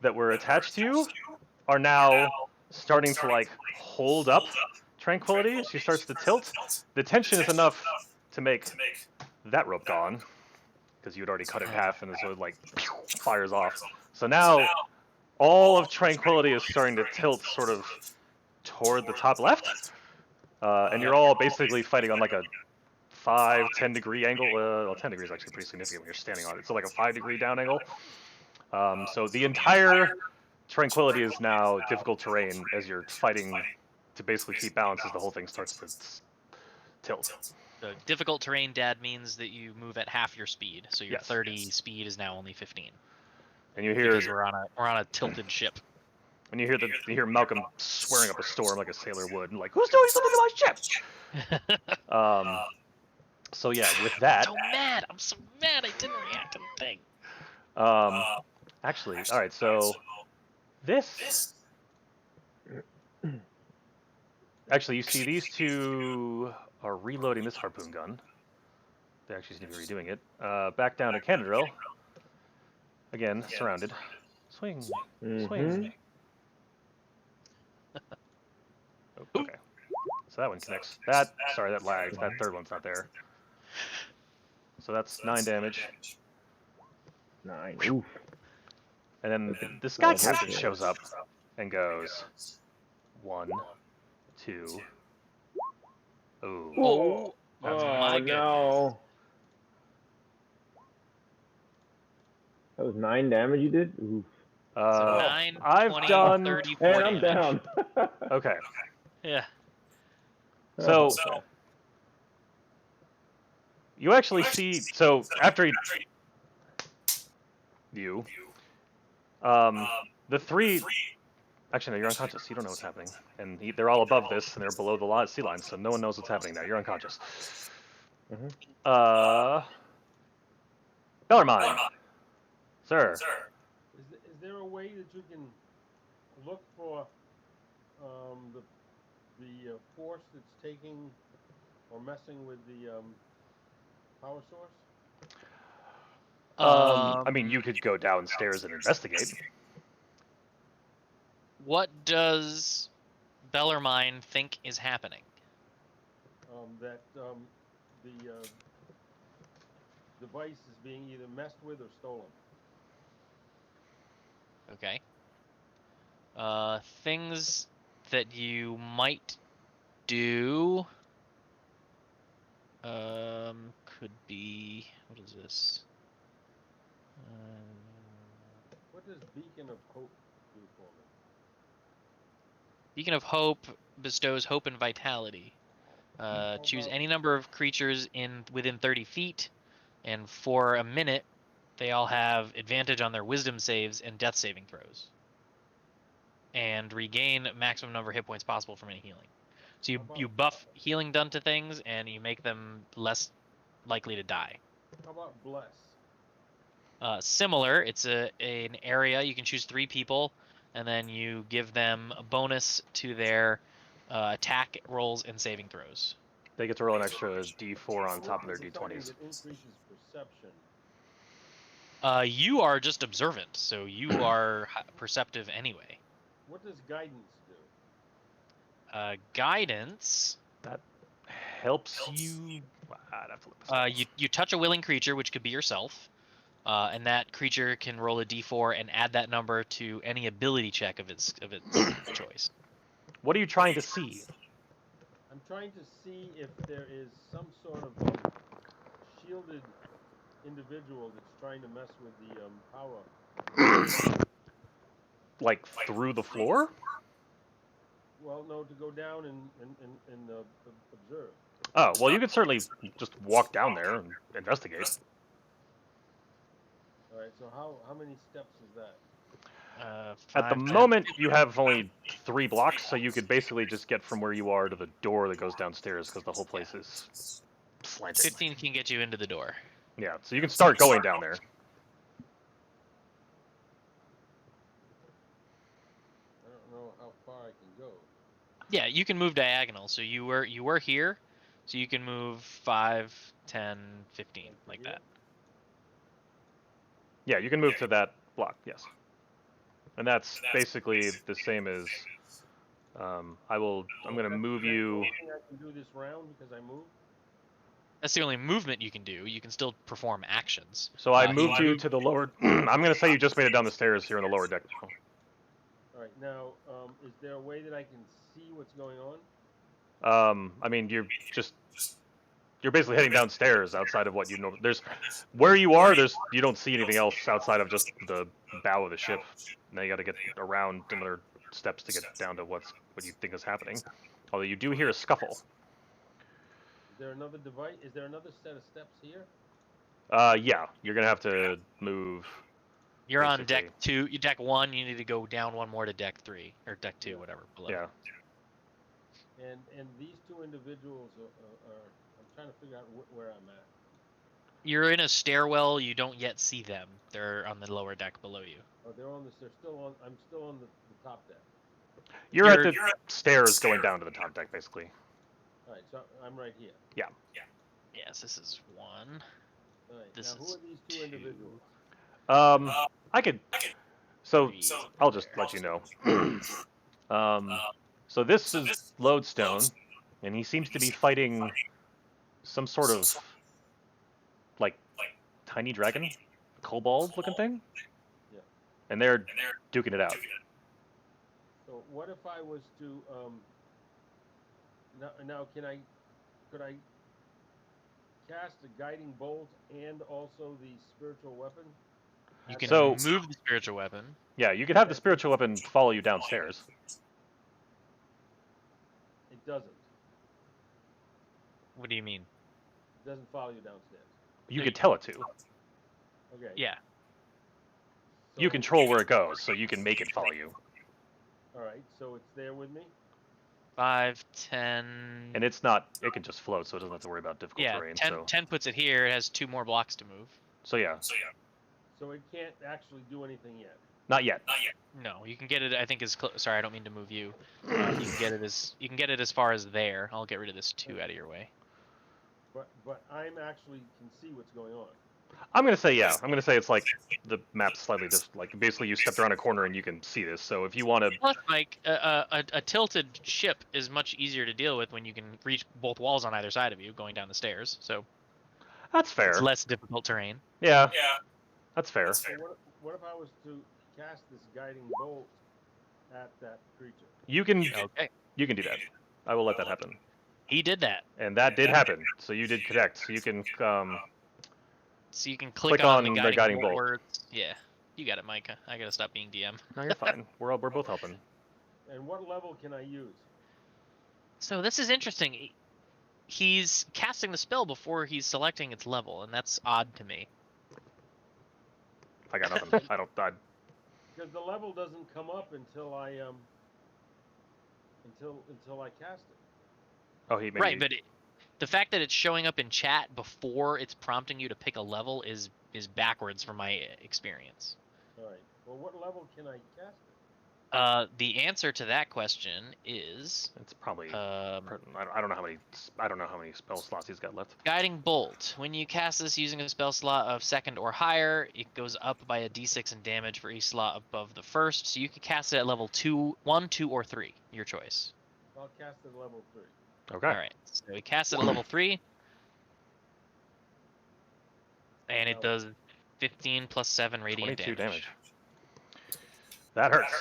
[SPEAKER 2] that were attached to you are now starting to like hold up tranquility. As she starts to tilt, the tension is enough to make that rope gone, because you had already cut it in half, and so it like fires off. So now all of tranquility is starting to tilt sort of toward the top left, and you're all basically fighting on like a 5-10 degree angle. Well, 10 degrees is actually pretty significant when you're standing on it. So like a 5-degree down angle. So the entire tranquility is now difficult terrain as you're fighting to basically keep balance as the whole thing starts to tilt.
[SPEAKER 4] So difficult terrain, Dad, means that you move at half your speed. So your
[SPEAKER 2] Yes.
[SPEAKER 4] 30 speed is now only 15.
[SPEAKER 2] And you hear
[SPEAKER 4] Because we're on a tilted ship.
[SPEAKER 2] and you hear Malcolm swearing up a storm like a sailor would, and like, who's doing something to my ship? So yeah, with that,
[SPEAKER 4] I'm so mad I didn't react to the thing.
[SPEAKER 2] actually, all right. So this, actually, you see these two are reloading this harpoon gun. They actually seem to be redoing it. Back down to Canadrill. Again, surrounded. Swing, swing. Oh, okay. So that one connects. That lagged. That third one's not there. So that's 9 damage.
[SPEAKER 3] 9. Oof.
[SPEAKER 2] And then the sky captain shows up and goes 1, 2. Ooh.
[SPEAKER 4] Oh, that's my goodness.
[SPEAKER 3] No. That was 9 damage you did? Oof.
[SPEAKER 4] So 9,
[SPEAKER 2] I've
[SPEAKER 4] 20,
[SPEAKER 2] done
[SPEAKER 4] 34
[SPEAKER 3] And I'm
[SPEAKER 4] damage.
[SPEAKER 3] down.
[SPEAKER 2] Okay.
[SPEAKER 4] Yeah.
[SPEAKER 2] So you actually see. So after the three. Actually, no, you're unconscious. You don't know what's happening, and they're all above this, and they're below the sea line, so no one knows what's happening now. You're unconscious. Bellarmine, sir.
[SPEAKER 1] Is there a way that you can look for the force that's taking or messing with the power source?
[SPEAKER 2] I mean, you could go downstairs and investigate.
[SPEAKER 4] What does Bellarmine think is happening?
[SPEAKER 1] That the device is being either messed with or stolen.
[SPEAKER 4] Okay. Things that you might do. Could be. What is this?
[SPEAKER 1] What does Beacon of Hope do for me?
[SPEAKER 4] Beacon of Hope bestows hope and vitality. Choose any number of creatures within 30 feet, and for a minute, they all have advantage on their wisdom saves and death saving throws. And regain maximum number of hit points possible from any healing. So you buff healing done to things, and you make them less likely to die.
[SPEAKER 1] How about Bless?
[SPEAKER 4] Similar, it's an area. You can choose 3 people, and then you give them a bonus to their attack rolls and saving throws.
[SPEAKER 2] They get to roll an extra d4 on top of their d20s.
[SPEAKER 1] That increases perception.
[SPEAKER 4] You are just observant, so you are perceptive anyway.
[SPEAKER 1] What does guidance do?
[SPEAKER 4] Guidance.
[SPEAKER 2] That helps you. I'd have to look this up.
[SPEAKER 4] You touch a willing creature, which could be yourself, and that creature can roll a d4 and add that number to any ability check of its choice.
[SPEAKER 2] What are you trying to see?
[SPEAKER 1] I'm trying to see if there is some sort of shielded individual that's trying to mess with the power.
[SPEAKER 2] Like through the floor?
[SPEAKER 1] Well, no, to go down and observe.
[SPEAKER 2] Oh, well, you could certainly just walk down there and investigate.
[SPEAKER 1] All right. So how many steps is that?
[SPEAKER 2] At the
[SPEAKER 4] 5, 10,
[SPEAKER 2] moment, you have only 3 blocks, so you could basically just get from where you are to the door that goes downstairs, because the whole place is slanted.
[SPEAKER 4] 15 can get you into the door.
[SPEAKER 2] Yeah, so you can start going down there.
[SPEAKER 1] I don't know how far I can go.
[SPEAKER 4] Yeah, you can move diagonal. So you were here, so you can move 5, 10, 15 like
[SPEAKER 1] Here?
[SPEAKER 4] that.
[SPEAKER 2] Yeah, you can move to that block, yes. And that's basically the same as... I'm going to move
[SPEAKER 1] That's the
[SPEAKER 2] you...
[SPEAKER 1] only thing I can do this round because I moved.
[SPEAKER 4] That's the only movement you can do. You can still perform actions.
[SPEAKER 2] So I moved you to the lower... I'm going to say you just made it down the stairs here in the lower deck.
[SPEAKER 1] All right. Now, is there a way that I can see what's going on?
[SPEAKER 2] I mean, you're basically heading downstairs outside of what you know. There's where you are. You don't see anything else outside of just the bow of the ship. Now you got to get around another steps to get down to what you think is happening. Although you do hear a scuffle.
[SPEAKER 1] Is there another device? Is there another set of steps here?
[SPEAKER 2] Yeah, you're gonna have to move.
[SPEAKER 4] You're on
[SPEAKER 2] basically.
[SPEAKER 4] deck 2. You deck 1. You need to go down one more to deck 3 or deck 2,
[SPEAKER 1] Yeah.
[SPEAKER 4] whatever. Below.
[SPEAKER 2] Yeah.
[SPEAKER 1] And these two individuals are I'm trying to figure out where I'm at.
[SPEAKER 4] You're in a stairwell. You don't yet see them. They're on the lower deck below you.
[SPEAKER 1] Oh, they're on this. They're still on. I'm still on the top deck.
[SPEAKER 2] You're at the stairs going down to the top deck, basically.
[SPEAKER 1] All right, so I'm right here.
[SPEAKER 4] Yes, this is 1.
[SPEAKER 1] All right.
[SPEAKER 4] This
[SPEAKER 1] Now, who
[SPEAKER 4] is
[SPEAKER 1] are these two
[SPEAKER 4] 2.
[SPEAKER 1] individuals?
[SPEAKER 2] I could. So
[SPEAKER 4] 3.
[SPEAKER 2] I'll just let you know. So this is Lodestone, and he seems to be fighting some sort of like tiny dragon, kobold-looking thing.
[SPEAKER 1] Yeah.
[SPEAKER 2] And they're duking it out.
[SPEAKER 1] So what if I was to now could I cast a guiding bolt and also the spiritual weapon?
[SPEAKER 4] You can
[SPEAKER 2] So-
[SPEAKER 4] move the spiritual weapon.
[SPEAKER 2] Yeah, you could have the spiritual weapon follow you downstairs.
[SPEAKER 1] It doesn't.
[SPEAKER 4] What do you mean?
[SPEAKER 1] It doesn't follow you downstairs.
[SPEAKER 2] You could tell it to.
[SPEAKER 1] Okay.
[SPEAKER 4] Yeah.
[SPEAKER 2] You
[SPEAKER 1] So-
[SPEAKER 2] control where it goes, so you can make it follow you.
[SPEAKER 1] All right. So it's there with me.
[SPEAKER 4] 5, 10.
[SPEAKER 2] And it's not. It can just float, so it doesn't have to worry about difficult
[SPEAKER 4] Yeah,
[SPEAKER 2] terrain.
[SPEAKER 4] 10, 10 puts it here. It has 2 more blocks to move.
[SPEAKER 2] So yeah,
[SPEAKER 1] So it can't actually do anything yet.
[SPEAKER 2] not yet.
[SPEAKER 4] No, you can get it. I think as close. Sorry, I don't mean to move you. You can get it as far as there. I'll get rid of this 2 out of your way.
[SPEAKER 1] But I'm actually can see what's going on.
[SPEAKER 2] I'm gonna say yeah. I'm gonna say it's like the map's slightly just like basically you stepped around a corner and you can see this. So if you want to,
[SPEAKER 4] Plus, Mike, a tilted ship is much easier to deal with when you can reach both walls on either side of you going down the stairs. So
[SPEAKER 2] that's fair.
[SPEAKER 4] it's less difficult terrain.
[SPEAKER 2] Yeah, that's fair.
[SPEAKER 1] So what if I was to cast this guiding bolt at that creature?
[SPEAKER 2] You can
[SPEAKER 4] Okay.
[SPEAKER 2] do that. I will let that happen.
[SPEAKER 4] He did that.
[SPEAKER 2] And that did happen. So you did connect. So you can
[SPEAKER 4] So you can click
[SPEAKER 2] Click
[SPEAKER 4] on
[SPEAKER 2] on
[SPEAKER 4] the
[SPEAKER 2] the
[SPEAKER 4] guiding
[SPEAKER 2] guiding bolt.
[SPEAKER 4] words. Yeah, you got it, Mike. I gotta stop being DM.
[SPEAKER 2] No, you're fine. We're both helping.
[SPEAKER 1] And what level can I use?
[SPEAKER 4] So this is interesting. He's casting the spell before he's selecting its level, and that's odd to me.
[SPEAKER 2] I got nothing. I don't.
[SPEAKER 1] Because the level doesn't come up until I until I cast it.
[SPEAKER 2] Oh, he maybe.
[SPEAKER 4] Right, but the fact that it's showing up in chat before it's prompting you to pick a level is backwards from my experience.
[SPEAKER 1] All right. Well, what level can I cast it?
[SPEAKER 4] The answer to that question is
[SPEAKER 2] It's probably.
[SPEAKER 4] um,
[SPEAKER 2] I don't know how many. I don't know how many spell slots he's got left.
[SPEAKER 4] Guiding Bolt. When you cast this using a spell slot of 2nd or higher, it goes up by a d6 in damage for each slot above the 1st. So you can cast it at level 2, 1, 2, or 3. Your choice.
[SPEAKER 1] I'll cast it at level 3.
[SPEAKER 2] Okay.
[SPEAKER 4] All right. So we cast it at level 3, and it does 15 plus 7 radiant
[SPEAKER 2] 22
[SPEAKER 4] damage.
[SPEAKER 2] damage. That hurts.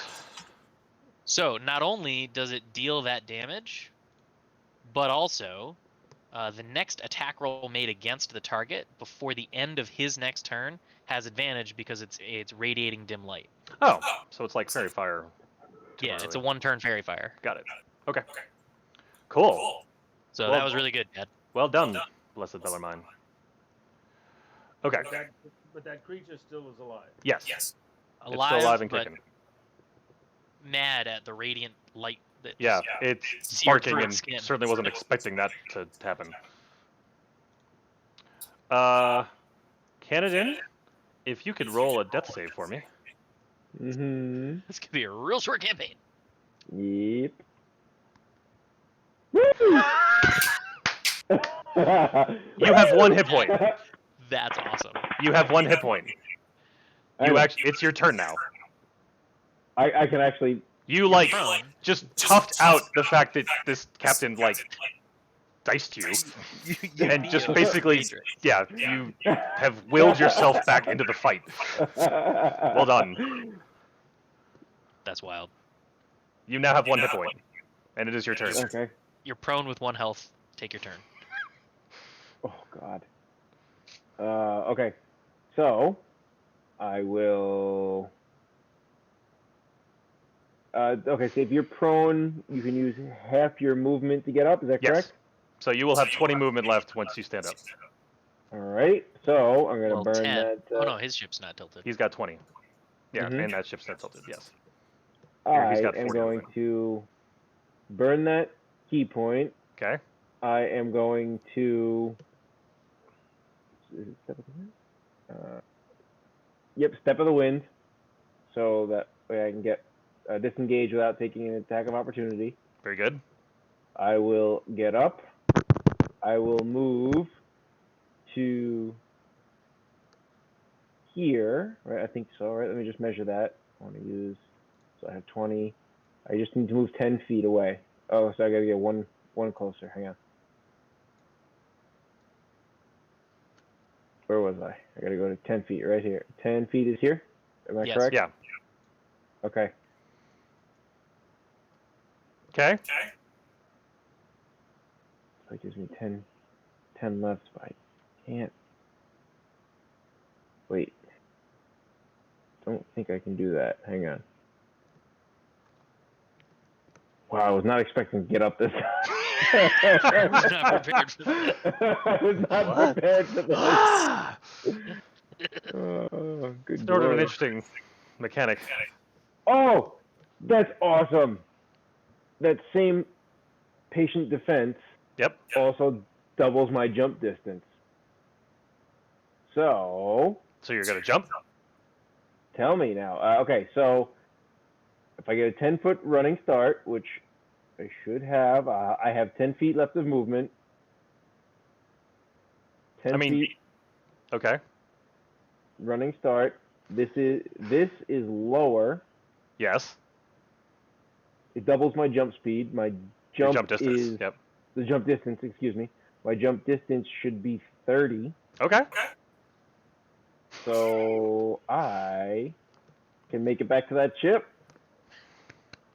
[SPEAKER 4] So not only does it deal that damage, but also the next attack roll made against the target before the end of his next turn has advantage because it's radiating dim light.
[SPEAKER 2] Oh, so it's like fairy fire.
[SPEAKER 4] Yeah, it's a
[SPEAKER 2] temporarily.
[SPEAKER 4] 1-turn fairy fire.
[SPEAKER 2] Got it. Okay. Cool.
[SPEAKER 4] So
[SPEAKER 2] Well-
[SPEAKER 4] that was really good, Dad.
[SPEAKER 2] Well done, blessed Bellarmine. Okay.
[SPEAKER 1] But that creature still is alive.
[SPEAKER 2] Yes. It's
[SPEAKER 4] Alive,
[SPEAKER 2] still alive and
[SPEAKER 4] but
[SPEAKER 2] kicking.
[SPEAKER 4] mad at the radiant light that
[SPEAKER 2] Yeah,
[SPEAKER 4] just
[SPEAKER 2] it's
[SPEAKER 4] seared
[SPEAKER 2] barking
[SPEAKER 4] through
[SPEAKER 2] and
[SPEAKER 4] its skin.
[SPEAKER 2] certainly wasn't expecting that to happen. Canadin, if you could roll a death save for me.
[SPEAKER 3] Mm-hmm.
[SPEAKER 4] This could be a real short campaign.
[SPEAKER 3] Yep.
[SPEAKER 2] You have 1 hit point.
[SPEAKER 4] That's awesome.
[SPEAKER 2] You have 1 hit point.
[SPEAKER 3] I know.
[SPEAKER 2] It's your turn now.
[SPEAKER 3] I can actually.
[SPEAKER 2] You like
[SPEAKER 4] prone.
[SPEAKER 2] just toughed out the fact that this captain like diced you, and just basically, yeah, you have willed yourself back into the fight. Well done.
[SPEAKER 4] That's wild.
[SPEAKER 2] You now have 1 hit point, and it is your turn.
[SPEAKER 3] Okay.
[SPEAKER 4] You're prone with 1 health. Take your turn.
[SPEAKER 3] Oh God. Okay. So, I will. Okay, so if you're prone, you can use half your movement to get up. Is that
[SPEAKER 2] Yes.
[SPEAKER 3] correct?
[SPEAKER 2] So you will have 20 movement left once you stand up.
[SPEAKER 3] All right. So I'm gonna
[SPEAKER 4] Well,
[SPEAKER 3] burn
[SPEAKER 4] 10.
[SPEAKER 3] that.
[SPEAKER 4] Oh no, his ship's not tilted.
[SPEAKER 2] He's got 20. Yeah,
[SPEAKER 3] Mhm.
[SPEAKER 2] and that ship's not tilted. Yes.
[SPEAKER 3] I
[SPEAKER 2] he's got
[SPEAKER 3] am
[SPEAKER 2] 40
[SPEAKER 3] going
[SPEAKER 2] movement.
[SPEAKER 3] to burn that key point.
[SPEAKER 2] Okay.
[SPEAKER 3] I am going to. Is it step of the wind? Yep, step of the wind. So that way I can get disengage without taking an attack of opportunity.
[SPEAKER 2] Very good.
[SPEAKER 3] I will get up. I will move to here. Right, I think so. Right, let me just measure that. I want to use. So I have 20. I just need to move 10 feet away. Oh, so I gotta get one closer. Hang on. Where was I? I gotta go to 10 feet right here. 10 feet is here? Am I
[SPEAKER 4] Yes.
[SPEAKER 3] correct?
[SPEAKER 2] Yeah.
[SPEAKER 3] Okay.
[SPEAKER 2] Okay.
[SPEAKER 3] So it gives me 10 left, but I can't. Wait. Don't think I can do that. Hang on. Wow, I was not expecting to get up this.
[SPEAKER 4] I was not prepared for that.
[SPEAKER 3] I was not
[SPEAKER 2] What?
[SPEAKER 3] prepared for this. Oh, good
[SPEAKER 2] Sort of an
[SPEAKER 3] lord.
[SPEAKER 2] interesting mechanic.
[SPEAKER 3] Oh, that's awesome. That same patient defense
[SPEAKER 2] Yep.
[SPEAKER 3] also doubles my jump distance. So,
[SPEAKER 2] So you're gonna jump.
[SPEAKER 3] tell me now. Okay, so if I get a 10-foot running start, which I should have, I have 10 feet left of movement. 10
[SPEAKER 2] I mean-
[SPEAKER 3] feet
[SPEAKER 2] Okay.
[SPEAKER 3] running start. This is lower.
[SPEAKER 2] Yes.
[SPEAKER 3] It doubles my jump speed. My
[SPEAKER 2] Your
[SPEAKER 3] jump,
[SPEAKER 2] jump distance.
[SPEAKER 3] is
[SPEAKER 2] Yep.
[SPEAKER 3] the jump distance. Excuse me. My jump distance should be 30.
[SPEAKER 2] Okay.
[SPEAKER 3] So I can make it back to that ship.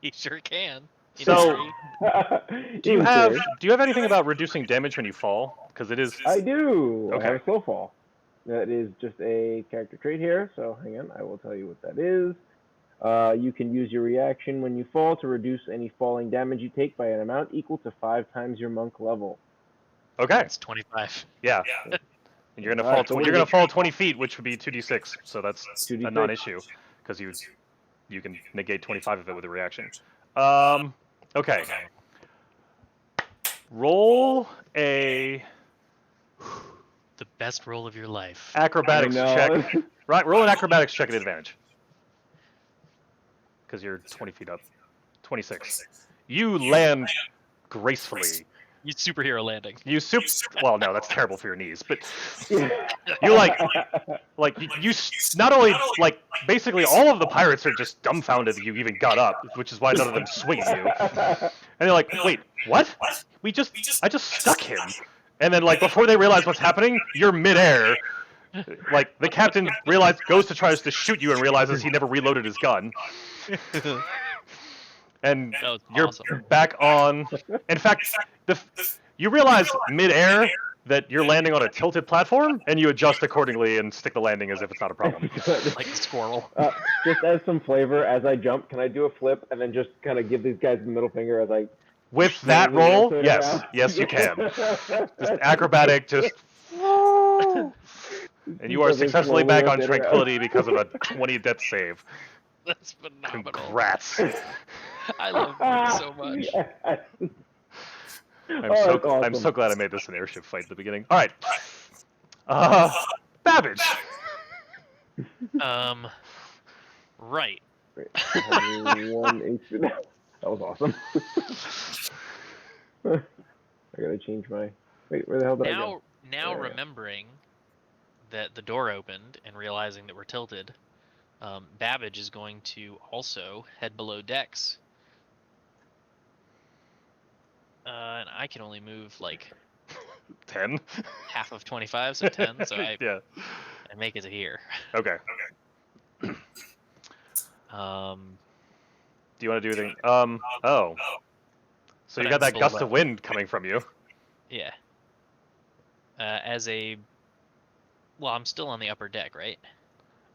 [SPEAKER 4] He sure can. In
[SPEAKER 2] So-
[SPEAKER 4] theory.
[SPEAKER 2] Do you
[SPEAKER 3] In
[SPEAKER 2] have
[SPEAKER 3] theory.
[SPEAKER 2] anything about reducing damage when you fall? Because it is.
[SPEAKER 3] I do.
[SPEAKER 2] Okay.
[SPEAKER 3] I have a slow fall. That is just a character trait here. So hang on, I will tell you what that is. You can use your reaction when you fall to reduce any falling damage you take by an amount equal to 5 times your monk level.
[SPEAKER 2] Okay.
[SPEAKER 4] It's 25.
[SPEAKER 2] Yeah. And you're gonna
[SPEAKER 3] Alright,
[SPEAKER 2] fall.
[SPEAKER 3] so what
[SPEAKER 2] You're
[SPEAKER 3] is
[SPEAKER 2] gonna
[SPEAKER 3] it?
[SPEAKER 2] fall 20 feet, which would be 2d6. So that's
[SPEAKER 3] 2d6.
[SPEAKER 2] a non-issue because you can negate 25 of it with a reaction. Okay. Roll a
[SPEAKER 4] The best roll of your life.
[SPEAKER 2] acrobatics
[SPEAKER 3] I know.
[SPEAKER 2] check. Right. Roll an acrobatics check at advantage. Because you're 20 feet up. 26. You land gracefully.
[SPEAKER 4] You superhero landing.
[SPEAKER 2] Well, no, that's terrible for your knees. But you not only like basically all of the pirates are just dumbfounded that you even got up, which is why none of them swing at you. And they're like, "Wait, what? I just stuck him." And then like before they realize what's happening, you're midair. Like the captain goes to try to shoot you and realizes he never reloaded his gun. And
[SPEAKER 4] That was
[SPEAKER 2] you're
[SPEAKER 4] awesome.
[SPEAKER 2] back on. In fact, you realize midair that you're landing on a tilted platform, and you adjust accordingly and stick the landing as if it's not a problem.
[SPEAKER 4] Like a squirrel.
[SPEAKER 3] Just as some flavor, as I jump, can I do a flip and then just kind of give these guys the middle finger as I
[SPEAKER 2] With that
[SPEAKER 3] Maybe we'll
[SPEAKER 2] roll,
[SPEAKER 3] turn
[SPEAKER 2] yes,
[SPEAKER 3] around.
[SPEAKER 2] yes, you can. Just acrobatic, just. And you are
[SPEAKER 3] Does it
[SPEAKER 2] successfully
[SPEAKER 3] slowly
[SPEAKER 2] back on
[SPEAKER 3] rotate around?
[SPEAKER 2] tranquility because of a 20 death save.
[SPEAKER 4] That's phenomenal.
[SPEAKER 2] Congrats.
[SPEAKER 4] I love Morty so much.
[SPEAKER 2] I'm so
[SPEAKER 3] that's awesome.
[SPEAKER 2] I'm so glad I made this an airship fight at the beginning. All right, Babbage.
[SPEAKER 4] Right.
[SPEAKER 3] Great. I have 1 HP. That was awesome. I gotta change my. Wait, where the hell did I go?
[SPEAKER 4] Now
[SPEAKER 3] There we go.
[SPEAKER 4] remembering that the door opened and realizing that we're tilted, Babbage is going to also head below decks. And I can only move like
[SPEAKER 2] 10.
[SPEAKER 4] half of 25, so 10. So I
[SPEAKER 2] Yeah.
[SPEAKER 4] make it to here.
[SPEAKER 2] Okay. Do you want to do anything? Oh. So
[SPEAKER 4] But
[SPEAKER 2] you got
[SPEAKER 4] I'm
[SPEAKER 2] that gust
[SPEAKER 4] below.
[SPEAKER 2] of wind coming from you.
[SPEAKER 4] Yeah. Well, I'm still on the upper deck, right?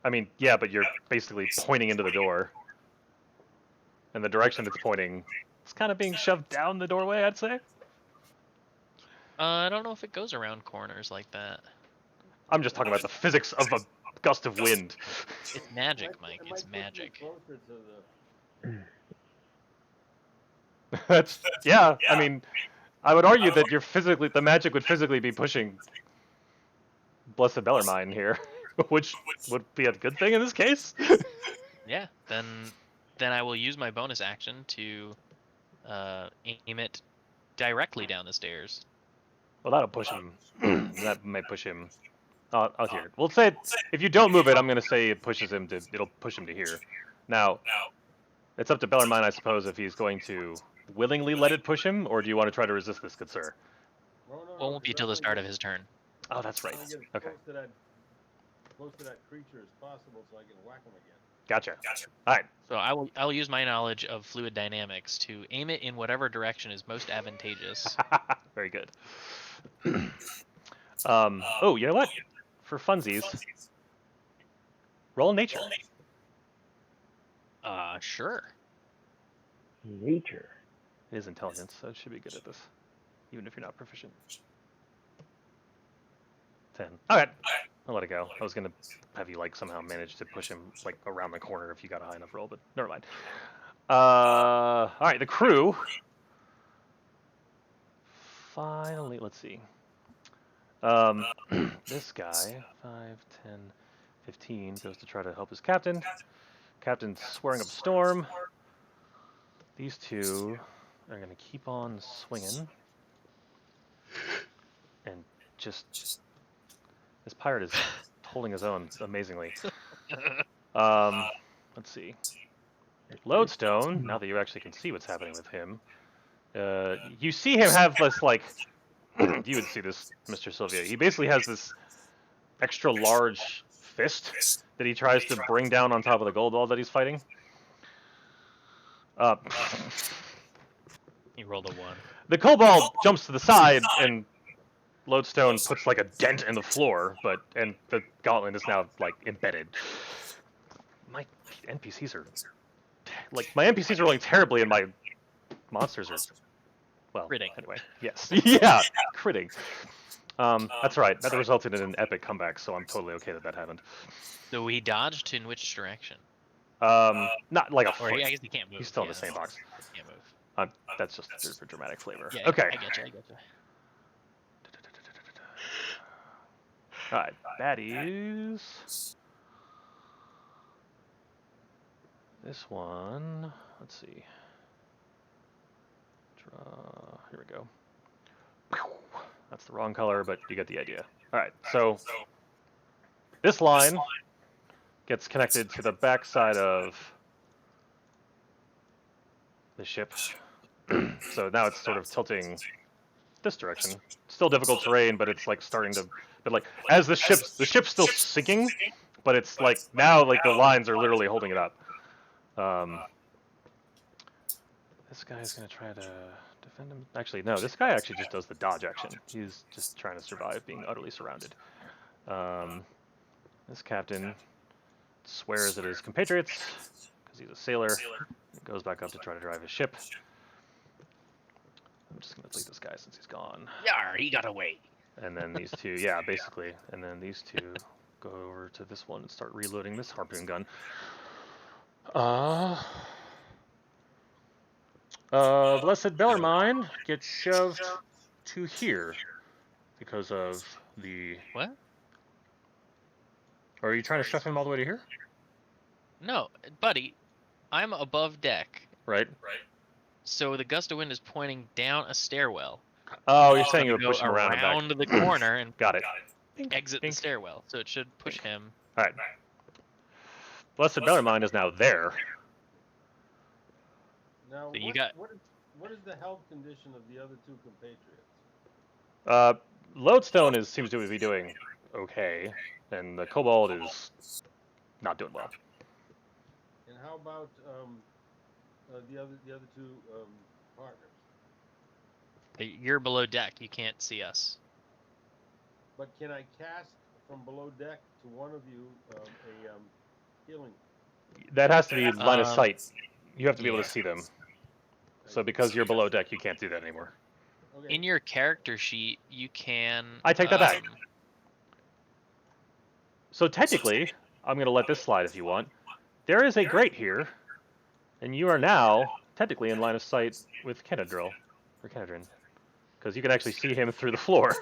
[SPEAKER 2] I mean, yeah, but you're basically pointing into the door. And the direction it's pointing, it's kind of being shoved down the doorway, I'd say.
[SPEAKER 4] I don't know if it goes around corners like that.
[SPEAKER 2] I'm just talking about the physics of a gust of wind.
[SPEAKER 4] It's magic, Mike.
[SPEAKER 1] It
[SPEAKER 4] It's
[SPEAKER 1] might push me
[SPEAKER 4] magic.
[SPEAKER 1] closer to the.
[SPEAKER 2] That's yeah. I mean, I would argue that the magic would physically be pushing Blessed Bellarmine here, which would be a good thing in this case.
[SPEAKER 4] Yeah. Then I will use my bonus action to aim it directly down the stairs.
[SPEAKER 2] Well, that'll push him. That may push him. I'll hear it. We'll say if you don't move it, I'm gonna say it pushes him to. It'll push him to here. Now, it's up to Bellarmine, I suppose, if he's going to willingly let it push him, or do you want to try to resist this, good sir?
[SPEAKER 1] No,
[SPEAKER 4] Well, it won't be till the start of his turn.
[SPEAKER 2] Oh, that's right.
[SPEAKER 1] I want to get as
[SPEAKER 2] Okay,
[SPEAKER 1] close to that creature as possible so I can whack him again.
[SPEAKER 2] gotcha. All right.
[SPEAKER 4] So I will use my knowledge of fluid dynamics to aim it in whatever direction is most advantageous.
[SPEAKER 2] Very good. Oh, you know what? For funsies, roll nature.
[SPEAKER 4] Sure.
[SPEAKER 3] Nature.
[SPEAKER 2] It is intelligence, so it should be good at this, even if you're not proficient. 10. All right, I'll let it go. I was gonna have you like somehow manage to push him like around the corner if you got a high enough roll, but never mind. All right, the crew. Finally, let's see. This guy, 5, 10, 15, goes to try to help his captain. Captain's swearing up a storm. These two are going to keep on swinging. And just... This pirate is holding his own amazingly. Let's see. Lodestone, now that you actually can see what's happening with him, you see him have this, like... you would see this, Mr. Sylvia. He basically has this extra large fist that he tries to bring down on top of the gold ball that he's fighting.
[SPEAKER 4] You rolled a 1.
[SPEAKER 2] The gold ball jumps to the side, and Lodestone puts like a dent in the floor, and the gauntlet is now like embedded. My NPCs are rolling terribly, and my monsters are
[SPEAKER 4] Critting.
[SPEAKER 2] Anyway, yes, yeah, critting. That's right. That resulted in an epic comeback, so I'm totally okay that happened.
[SPEAKER 4] So he dodged in which direction?
[SPEAKER 2] Not like a
[SPEAKER 4] Or
[SPEAKER 2] foot.
[SPEAKER 4] I guess he can't move.
[SPEAKER 2] He's still in the same box.
[SPEAKER 4] He can't move.
[SPEAKER 2] That's just for dramatic flavor.
[SPEAKER 4] Yeah,
[SPEAKER 2] Okay.
[SPEAKER 4] I get you.
[SPEAKER 2] All right, baddies. This one, let's see. Here we go. That's the wrong color, but you get the idea. All right, so this line gets connected to the back side of the ship. So now it's sort of tilting this direction. Still difficult terrain, but it's like starting to, but like as the ship's still sinking, but it's like now like the lines are literally holding it up. This guy's gonna try to defend him. Actually, no, this guy actually just does the dodge action. He's just trying to survive being utterly surrounded. This captain swears at his compatriots because he's a sailor. He goes back up to try to drive his ship. I'm just gonna delete this guy since he's gone.
[SPEAKER 4] Yar, he got away.
[SPEAKER 2] And then these two, yeah, basically. And then these two go over to this one and start reloading this harpoon gun. Blessed Bellarmine gets shoved to here because of the.
[SPEAKER 4] What?
[SPEAKER 2] Or are you trying to shove him all the way to here?
[SPEAKER 4] No, buddy, I'm above deck,
[SPEAKER 2] Right.
[SPEAKER 4] so the gust of wind is pointing down a stairwell.
[SPEAKER 2] Oh, you're saying
[SPEAKER 4] You
[SPEAKER 2] you would
[SPEAKER 4] go
[SPEAKER 2] push him around and
[SPEAKER 4] around
[SPEAKER 2] back.
[SPEAKER 4] the corner and
[SPEAKER 2] Got it.
[SPEAKER 4] exit
[SPEAKER 2] Bink.
[SPEAKER 4] the stairwell, so it should push him.
[SPEAKER 2] All right. Blessed Bellarmine is now there.
[SPEAKER 1] Now,
[SPEAKER 4] So you got-
[SPEAKER 1] what is the health condition of the other two compatriots?
[SPEAKER 2] Lodestone seems to be doing okay, and the Kobold is not doing well.
[SPEAKER 1] And how about the other two partners?
[SPEAKER 4] You're below deck. You can't see us.
[SPEAKER 1] But can I cast from below deck to one of you a healing?
[SPEAKER 2] That has to be line of
[SPEAKER 4] Um,
[SPEAKER 2] sight. You have to be able
[SPEAKER 4] yeah.
[SPEAKER 2] to see them. So because you're below deck, you can't do that anymore.
[SPEAKER 1] Okay.
[SPEAKER 4] In your character sheet, you can.
[SPEAKER 2] I take that back. So technically, I'm going to let this slide if you want. There is a grate here, and you are now technically in line of sight with Kenadril, or Kenadrin, because you can actually see him through the floor.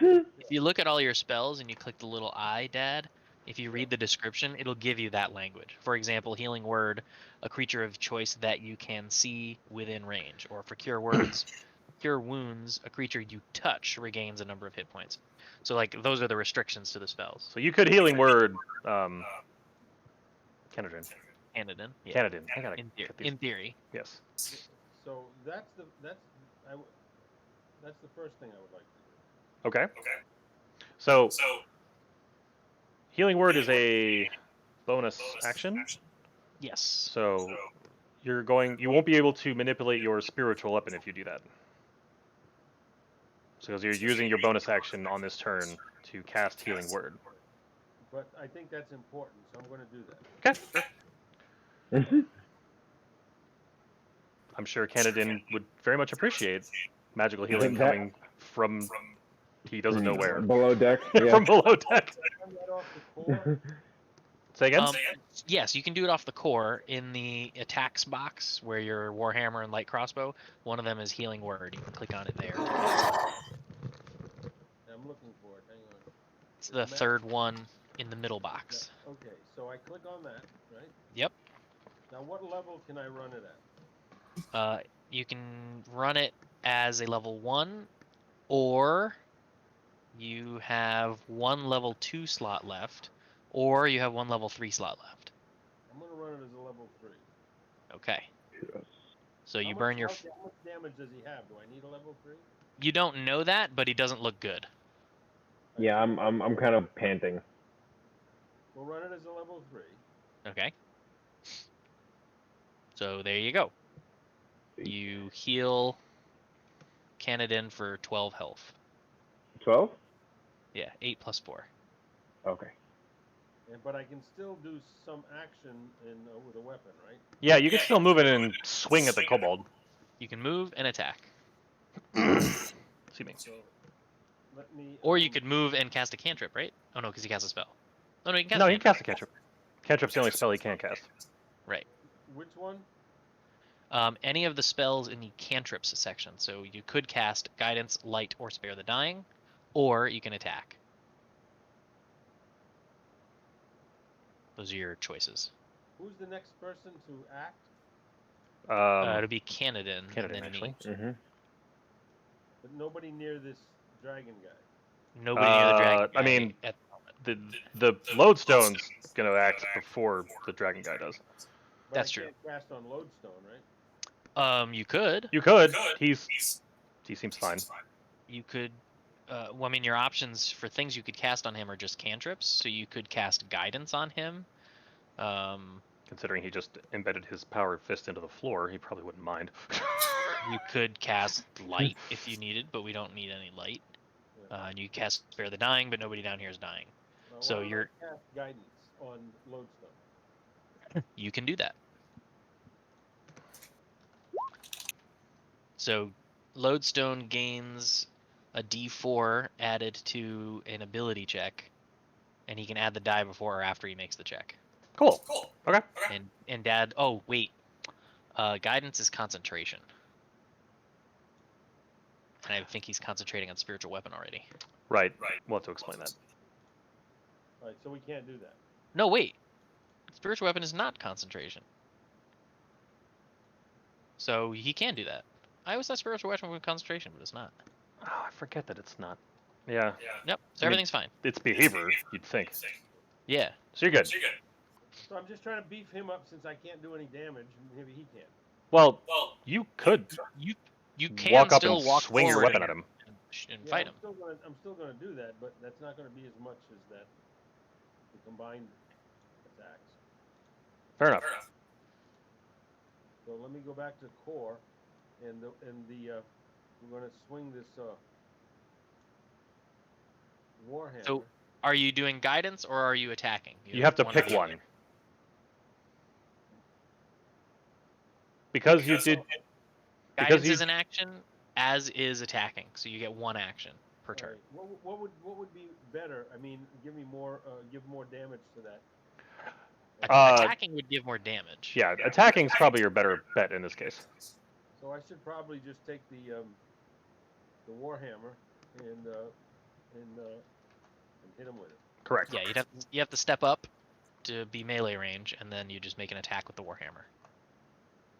[SPEAKER 4] If you look at all your spells and you click the little I, Dad, if you read the description, it'll give you that language. For example, Healing Word, a creature of choice that you can see within range. Or for Cure Wounds, a creature you touch regains a number of hit points. So, like, those are the restrictions to the spells.
[SPEAKER 2] So you could Healing Word Kenadrin.
[SPEAKER 4] Canadin. Yeah.
[SPEAKER 2] Canadin. I gotta
[SPEAKER 4] In,
[SPEAKER 2] get these.
[SPEAKER 4] in theory.
[SPEAKER 2] Yes.
[SPEAKER 1] So that's the first thing I would like to do.
[SPEAKER 2] Okay. So Healing Word is a bonus action.
[SPEAKER 4] Yes.
[SPEAKER 2] So you won't be able to manipulate your spiritual weapon if you do that. So you're using your bonus action on this turn to cast Healing Word.
[SPEAKER 1] But I think that's important, so I'm going to do that.
[SPEAKER 2] Okay. I'm sure Canadin would very much appreciate magical healing coming from he doesn't know where.
[SPEAKER 3] Below deck. Yeah.
[SPEAKER 2] From below deck.
[SPEAKER 1] Turn that off the core.
[SPEAKER 2] Say again?
[SPEAKER 4] Yes, you can do it off the core in the attacks box where your Warhammer and light crossbow. One of them is Healing Word. You can click on it there.
[SPEAKER 1] I'm looking for it. Hang on.
[SPEAKER 4] It's the third one in the middle box.
[SPEAKER 1] Yeah. Okay, so I click on that, right?
[SPEAKER 4] Yep.
[SPEAKER 1] Now, what level can I run it at?
[SPEAKER 4] You can run it as a level 1, or you have one level 2 slot left, or you have one level 3 slot left.
[SPEAKER 1] I'm going to run it as a level 3.
[SPEAKER 4] Okay. So you
[SPEAKER 1] How
[SPEAKER 4] burn your...
[SPEAKER 1] much damage does he have? Do I need a level 3?
[SPEAKER 4] You don't know that, but he doesn't look good.
[SPEAKER 3] Yeah, I'm kind of panting.
[SPEAKER 1] We'll run it as a level 3.
[SPEAKER 4] Okay. So there you go. You heal Canadin for 12 health.
[SPEAKER 3] 12?
[SPEAKER 4] Yeah, 8 plus 4.
[SPEAKER 3] Okay.
[SPEAKER 1] But I can still do some action with a weapon, right?
[SPEAKER 2] Yeah, you can still move it and swing at the kobold.
[SPEAKER 4] You can move and attack.
[SPEAKER 2] Excuse me.
[SPEAKER 1] So let me.
[SPEAKER 4] Or you could move and cast a cantrip, right? Oh no, because he casts a spell. Oh no, he can cast
[SPEAKER 2] No,
[SPEAKER 4] a
[SPEAKER 2] he can cast a cantrip. Cantrip's the only spell he can't cast.
[SPEAKER 4] Right.
[SPEAKER 1] Which one?
[SPEAKER 4] Any of the spells in the cantrips section. So you could cast Guidance, Light, or Spare the Dying, or you can attack. Those are your choices.
[SPEAKER 1] Who's the next person to act?
[SPEAKER 4] It'll be Canadin.
[SPEAKER 2] Canadin,
[SPEAKER 4] then
[SPEAKER 2] actually.
[SPEAKER 4] Me.
[SPEAKER 3] Mm-hmm.
[SPEAKER 1] But nobody near this dragon guy.
[SPEAKER 4] Nobody near the dragon.
[SPEAKER 2] I
[SPEAKER 4] guy
[SPEAKER 2] mean,
[SPEAKER 4] at
[SPEAKER 2] the lodestone's gonna act before the dragon guy does.
[SPEAKER 1] But
[SPEAKER 4] That's
[SPEAKER 1] I
[SPEAKER 4] true.
[SPEAKER 1] can't cast on lodestone, right?
[SPEAKER 4] You could.
[SPEAKER 2] You could. He seems fine.
[SPEAKER 4] You could. Well, I mean, your options for things you could cast on him are just cantrips. So you could cast Guidance on him.
[SPEAKER 2] Considering he just embedded his power fist into the floor, he probably wouldn't mind.
[SPEAKER 4] You could cast Light if you needed, but we don't need any light. And you cast Spare the Dying, but nobody down here is dying. So
[SPEAKER 1] Why don't I
[SPEAKER 4] you're.
[SPEAKER 1] cast guidance on lodestone.
[SPEAKER 4] You can do that. So Lodestone gains a D4 added to an ability check, and he can add the die before or after he makes the check.
[SPEAKER 2] Cool. Okay.
[SPEAKER 4] And Dad, oh wait, guidance is concentration, and I think he's concentrating on spiritual weapon already.
[SPEAKER 2] Right. We'll have to explain that.
[SPEAKER 1] All right, so we can't do that.
[SPEAKER 4] No, wait, spiritual weapon is not concentration, so he can do that. I always thought spiritual weapon was concentration, but it's not.
[SPEAKER 2] Oh, I forget that it's not. Yeah.
[SPEAKER 4] Yep. So
[SPEAKER 2] I mean,
[SPEAKER 4] everything's fine.
[SPEAKER 2] It's behavior, you'd think.
[SPEAKER 4] Yeah.
[SPEAKER 2] So you're good.
[SPEAKER 1] So I'm just trying to beef him up since I can't do any damage, and maybe he can.
[SPEAKER 2] Well, you could
[SPEAKER 4] You can
[SPEAKER 2] walk up
[SPEAKER 4] still
[SPEAKER 2] and
[SPEAKER 4] walk
[SPEAKER 2] swing your
[SPEAKER 4] forward
[SPEAKER 2] weapon at him.
[SPEAKER 4] and fight him.
[SPEAKER 1] I'm still gonna do that, but that's not gonna be as much as that the combined attacks.
[SPEAKER 2] Fair enough.
[SPEAKER 1] So let me go back to core, and we're gonna swing this warhammer.
[SPEAKER 4] So, are you doing guidance or are you attacking?
[SPEAKER 2] You have to
[SPEAKER 4] or
[SPEAKER 2] pick
[SPEAKER 4] the
[SPEAKER 2] one.
[SPEAKER 4] other.
[SPEAKER 2] Because you did.
[SPEAKER 4] Guidance
[SPEAKER 2] you-
[SPEAKER 4] is an action, as is attacking. So you get one action per turn.
[SPEAKER 1] Right. What would be better? I mean, give more damage to that.
[SPEAKER 4] Attacking would give more damage.
[SPEAKER 2] Yeah, attacking's probably your better bet in this case.
[SPEAKER 1] So I should probably just take the warhammer and hit him with it.
[SPEAKER 2] Correct.
[SPEAKER 4] Yeah, you have to step up to be melee range, and then you just make an attack with the warhammer.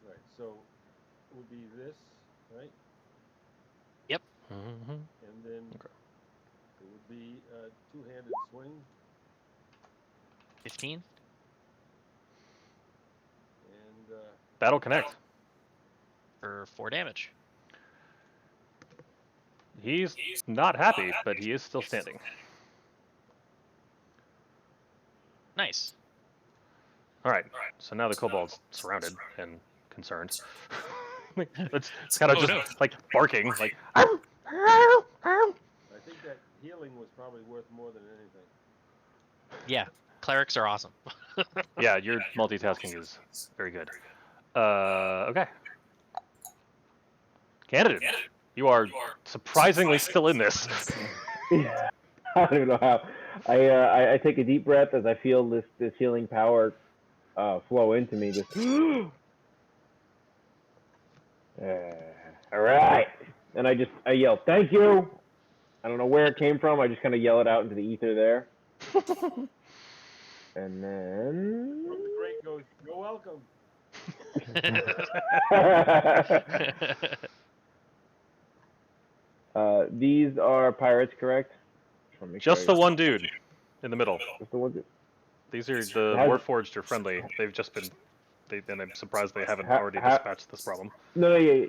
[SPEAKER 1] Right. So it would be this, right?
[SPEAKER 2] Mm-hmm.
[SPEAKER 1] And then
[SPEAKER 2] Okay.
[SPEAKER 1] it would be a two-handed swing.
[SPEAKER 4] 15.
[SPEAKER 1] And
[SPEAKER 2] That'll connect.
[SPEAKER 4] For 4 damage.
[SPEAKER 2] He's not happy, but he is still standing.
[SPEAKER 4] Nice.
[SPEAKER 2] All right. So now the kobold's surrounded and concerned. it's kind of like barking, like.
[SPEAKER 1] I think that healing was probably worth more than anything.
[SPEAKER 4] Yeah, clerics are awesome.
[SPEAKER 2] Yeah, your multitasking is very good. Okay. Candidate, you are surprisingly still in this.
[SPEAKER 3] I don't even know how. I take a deep breath as I feel this healing power flow into me. Just all right, and I yell, "Thank you." I don't know where it came from. I just kind of yell it out into the ether there. And then
[SPEAKER 1] From the great goes, "You're welcome."
[SPEAKER 3] These are pirates, correct?
[SPEAKER 2] Just the one dude in the middle.
[SPEAKER 3] Just the one.
[SPEAKER 2] These are the Warforged are friendly. They've just been. And I'm surprised they haven't already dispatched this problem.
[SPEAKER 3] No, yeah.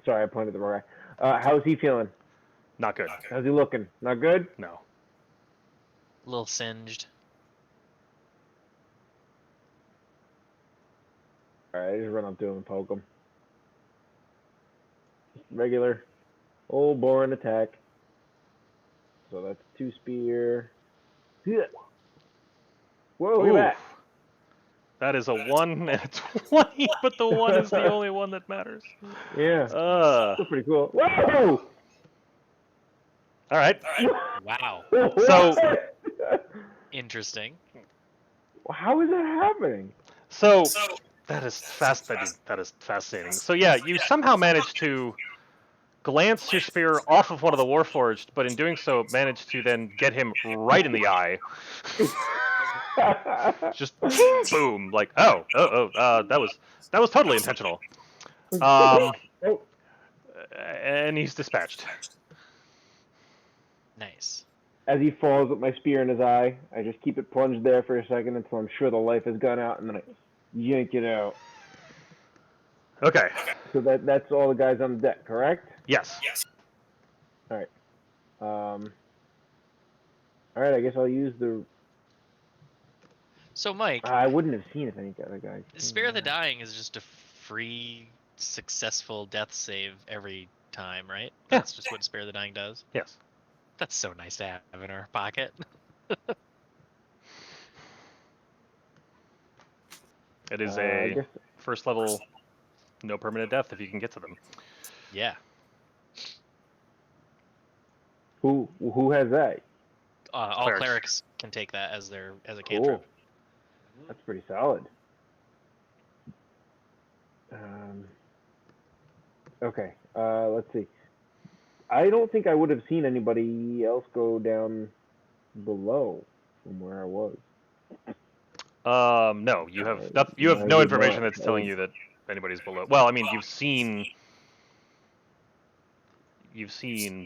[SPEAKER 3] Sorry, I pointed the wrong guy. How's he feeling?
[SPEAKER 2] Not good.
[SPEAKER 3] How's he looking? Not good?
[SPEAKER 2] No.
[SPEAKER 4] A little singed.
[SPEAKER 3] Alright, I just run up to him and poke him. Regular, old boring attack. So that's 2 spear. Whoa, look at that.
[SPEAKER 2] That is a 1 and a 20, but the 1 is the only one that matters.
[SPEAKER 3] Yeah. That's pretty cool. Whoa!
[SPEAKER 2] All right.
[SPEAKER 4] Wow.
[SPEAKER 2] So,
[SPEAKER 4] Interesting.
[SPEAKER 3] how is that happening?
[SPEAKER 2] So that is fascinating. So yeah, you somehow managed to glance your spear off of one of the Warforged, but in doing so, managed to then get him right in the eye. Just boom, like that was totally intentional. And he's dispatched.
[SPEAKER 4] Nice.
[SPEAKER 3] As he falls with my spear in his eye, I just keep it plunged there for a second until I'm sure the life has gone out, and then I yank it out.
[SPEAKER 2] Okay.
[SPEAKER 3] So that's all the guys on the deck, correct?
[SPEAKER 2] Yes.
[SPEAKER 3] All right. All right. I guess I'll use the.
[SPEAKER 4] So, Mike,
[SPEAKER 3] I wouldn't have seen if any other guys.
[SPEAKER 4] Spare the Dying is just a free, successful death save every time, right?
[SPEAKER 2] Yeah.
[SPEAKER 4] That's just what Spare the Dying does?
[SPEAKER 2] Yes.
[SPEAKER 4] That's so nice to have in our pocket.
[SPEAKER 2] It is a first level, no permanent death if you can get to them.
[SPEAKER 4] Yeah.
[SPEAKER 3] Who has that?
[SPEAKER 4] All
[SPEAKER 2] Clerics.
[SPEAKER 4] clerics can take that as a
[SPEAKER 3] Cool.
[SPEAKER 4] cantrip.
[SPEAKER 3] That's pretty solid. Okay. Let's see. I don't think I would have seen anybody else go down below from where I was.
[SPEAKER 2] No, you have you have
[SPEAKER 3] I
[SPEAKER 2] no
[SPEAKER 3] did
[SPEAKER 2] information
[SPEAKER 3] not.
[SPEAKER 2] that's telling you that anybody's below. Well, I mean, you've seen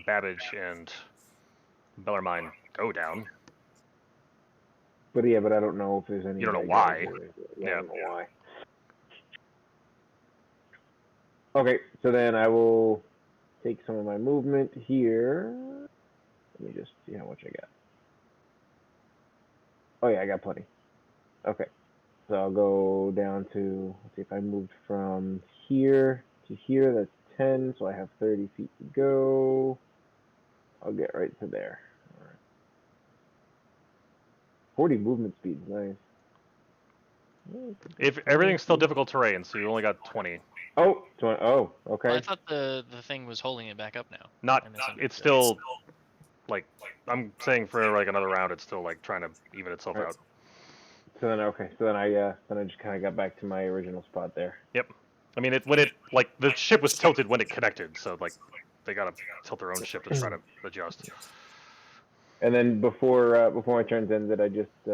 [SPEAKER 2] Babbage and Bellarmine go down.
[SPEAKER 3] But yeah, but I don't know if there's any.
[SPEAKER 2] You don't know
[SPEAKER 3] guys
[SPEAKER 2] why.
[SPEAKER 3] there.
[SPEAKER 2] Yeah.
[SPEAKER 3] I don't know why. Okay, so then I will take some of my movement here. Let me just see how much I got. Oh yeah, I got plenty. Okay, so I'll go down to, let's see, if I moved from here to here, that's 10, so I have 30 feet to go. I'll get right to there. All right. 40 movement speed, nice.
[SPEAKER 2] If everything's still difficult terrain, so you only got 20.
[SPEAKER 3] Oh, 20, oh, okay.
[SPEAKER 4] Well, I thought the thing was holding it back up now.
[SPEAKER 2] Not,
[SPEAKER 4] I misunderstood.
[SPEAKER 2] it's still like I'm saying for like another round. It's still like trying to even itself
[SPEAKER 3] Right.
[SPEAKER 2] out.
[SPEAKER 3] So then, okay, so then I just kind of got back to my original spot there.
[SPEAKER 2] Yep. I mean, like the ship was tilted when it connected, so like they gotta tilt their own ship to try to adjust.
[SPEAKER 3] And then before my turns ended, I just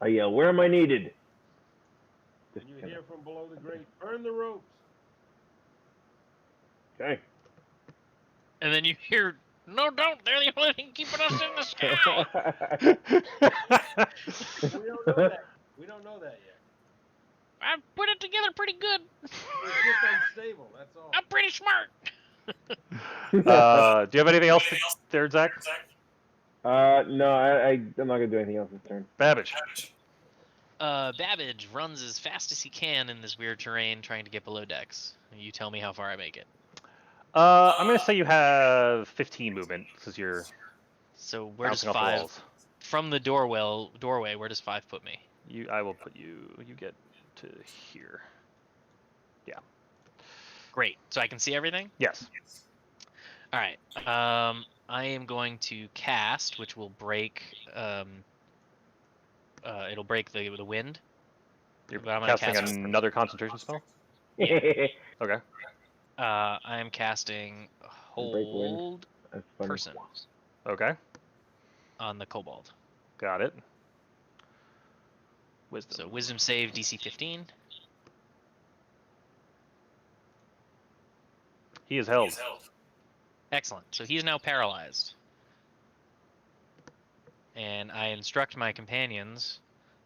[SPEAKER 3] I yell, "Where am I needed?" Just
[SPEAKER 1] You
[SPEAKER 3] kinda,
[SPEAKER 1] hear from below the grate, burn the ropes.
[SPEAKER 3] okay.
[SPEAKER 4] And then you hear, "No, don't! They're the only thing keeping us in the sky."
[SPEAKER 1] We don't know that. We don't know that yet.
[SPEAKER 4] I put it together pretty good.
[SPEAKER 1] It's just unstable. That's all.
[SPEAKER 4] I'm pretty smart.
[SPEAKER 2] Do you have anything else there, Zach?
[SPEAKER 3] No, I'm not gonna do anything else this turn.
[SPEAKER 2] Babbage.
[SPEAKER 4] Babbage runs as fast as he can in this weird terrain, trying to get below decks. You tell me how far I make it.
[SPEAKER 2] I'm gonna say you have 15 movement because you're
[SPEAKER 4] So where does
[SPEAKER 2] bouncing off the
[SPEAKER 4] 5
[SPEAKER 2] walls.
[SPEAKER 4] from the doorway? Where does 5 put me?
[SPEAKER 2] I will put you. You get to here. Yeah.
[SPEAKER 4] Great. So I can see everything.
[SPEAKER 2] Yes.
[SPEAKER 4] All right. I am going to cast, which will break. It'll break the wind.
[SPEAKER 2] You're
[SPEAKER 4] But I'm gonna
[SPEAKER 2] casting
[SPEAKER 4] cast
[SPEAKER 2] another concentration spell.
[SPEAKER 4] Yeah.
[SPEAKER 2] Okay.
[SPEAKER 4] I am casting
[SPEAKER 3] Break wind.
[SPEAKER 4] hold
[SPEAKER 3] That's funny.
[SPEAKER 4] person
[SPEAKER 2] Okay.
[SPEAKER 4] on the kobold.
[SPEAKER 2] Got it. Wisdom.
[SPEAKER 4] So wisdom save DC 15.
[SPEAKER 2] He is held.
[SPEAKER 4] Excellent. So he is now paralyzed. And I instruct my companions,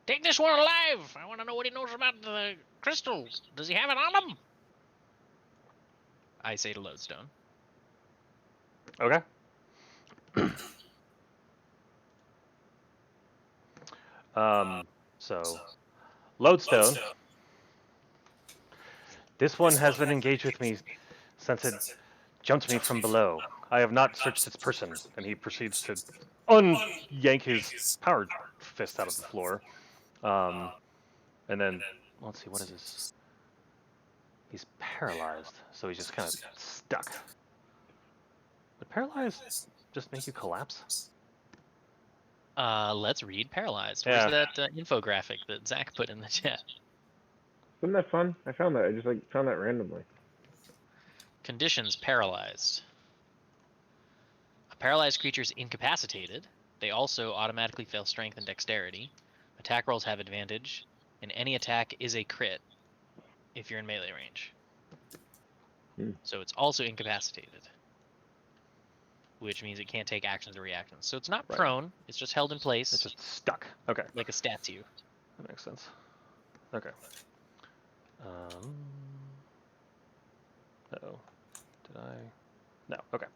[SPEAKER 4] take this one alive! I want to know what he knows about the crystal. Does he have it on him? I say to Lodestone.
[SPEAKER 2] Okay. So, Lodestone. This one has been engaged with me since it jumped me from below. I have not searched its person, and he proceeds to yank his power fist out of the floor. And then, let's see, what is this? He's paralyzed, so he's just kind of stuck. Would paralyzed just make you collapse?
[SPEAKER 4] Let's read paralyzed.
[SPEAKER 2] Yeah.
[SPEAKER 4] Where's that infographic that Zach put in the chat?
[SPEAKER 3] Wasn't that fun? I found that. I just found that randomly.
[SPEAKER 4] Conditions: paralyzed. A paralyzed creature is incapacitated. They also automatically fail strength and dexterity. Attack rolls have advantage, and any attack is a crit if you're in melee range. So it's also incapacitated, which means it can't take actions or reactions. So it's not
[SPEAKER 2] Right.
[SPEAKER 4] prone, it's just held in place.
[SPEAKER 2] It's just stuck. Okay.
[SPEAKER 4] Like a statue.
[SPEAKER 2] That makes sense. Okay. Uh-oh. Did I? No. Okay.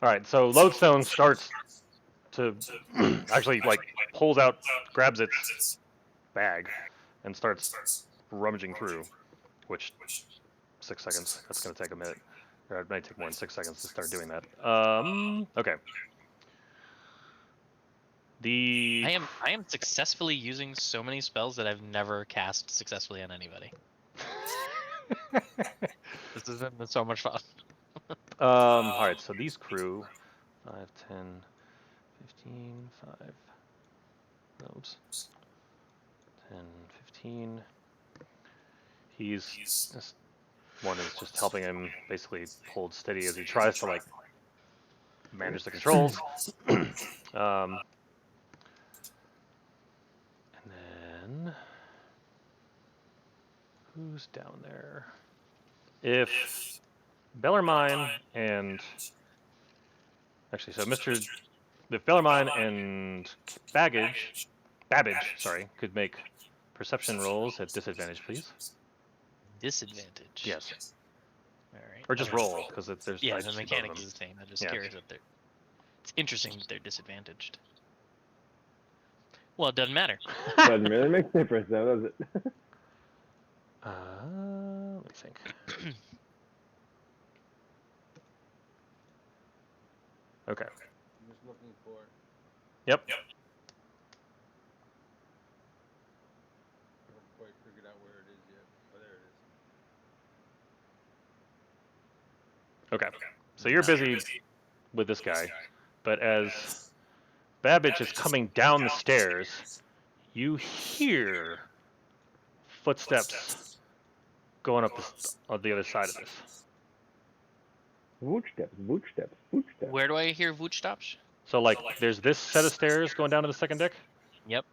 [SPEAKER 2] All right. So Lodestone starts to actually pulls out, grabs its bag, and starts rummaging through. Which 6 seconds. That's gonna take a minute. Or it might take more than 6 seconds to start doing that. Okay.
[SPEAKER 4] I am successfully using so many spells that I've never cast successfully on anybody. This has been so much fun.
[SPEAKER 2] All right, so these crew 5, 10, 15, 5. Oops. 10, 15. This one is just helping him basically hold steady as he tries to like manage the controls. And then who's down there? If Bellarmine and actually, so if Bellarmine and Babbage, sorry, could make perception rolls at disadvantage, please.
[SPEAKER 4] Disadvantage.
[SPEAKER 2] Yes.
[SPEAKER 4] All right.
[SPEAKER 2] Or just roll, because there's
[SPEAKER 4] Yeah,
[SPEAKER 2] I
[SPEAKER 4] the
[SPEAKER 2] see both of
[SPEAKER 4] mechanic
[SPEAKER 2] them.
[SPEAKER 4] is the same. I'm just
[SPEAKER 2] Yeah.
[SPEAKER 4] curious if they're. It's interesting that they're disadvantaged. Well, it doesn't matter.
[SPEAKER 3] Doesn't really make a difference, though, does it?
[SPEAKER 2] Let me think. Okay.
[SPEAKER 1] I'm just looking for it.
[SPEAKER 2] Yep.
[SPEAKER 1] I haven't quite figured out where it is yet. Oh, there it is.
[SPEAKER 2] Okay. So you're busy with this guy, but as Babbage is coming down the stairs, you hear footsteps going up on the other side of this.
[SPEAKER 3] Footsteps, footsteps, footsteps.
[SPEAKER 4] Where do I hear Vootstops?
[SPEAKER 2] So like, there's this set of stairs going down to the second deck.
[SPEAKER 4] Yep.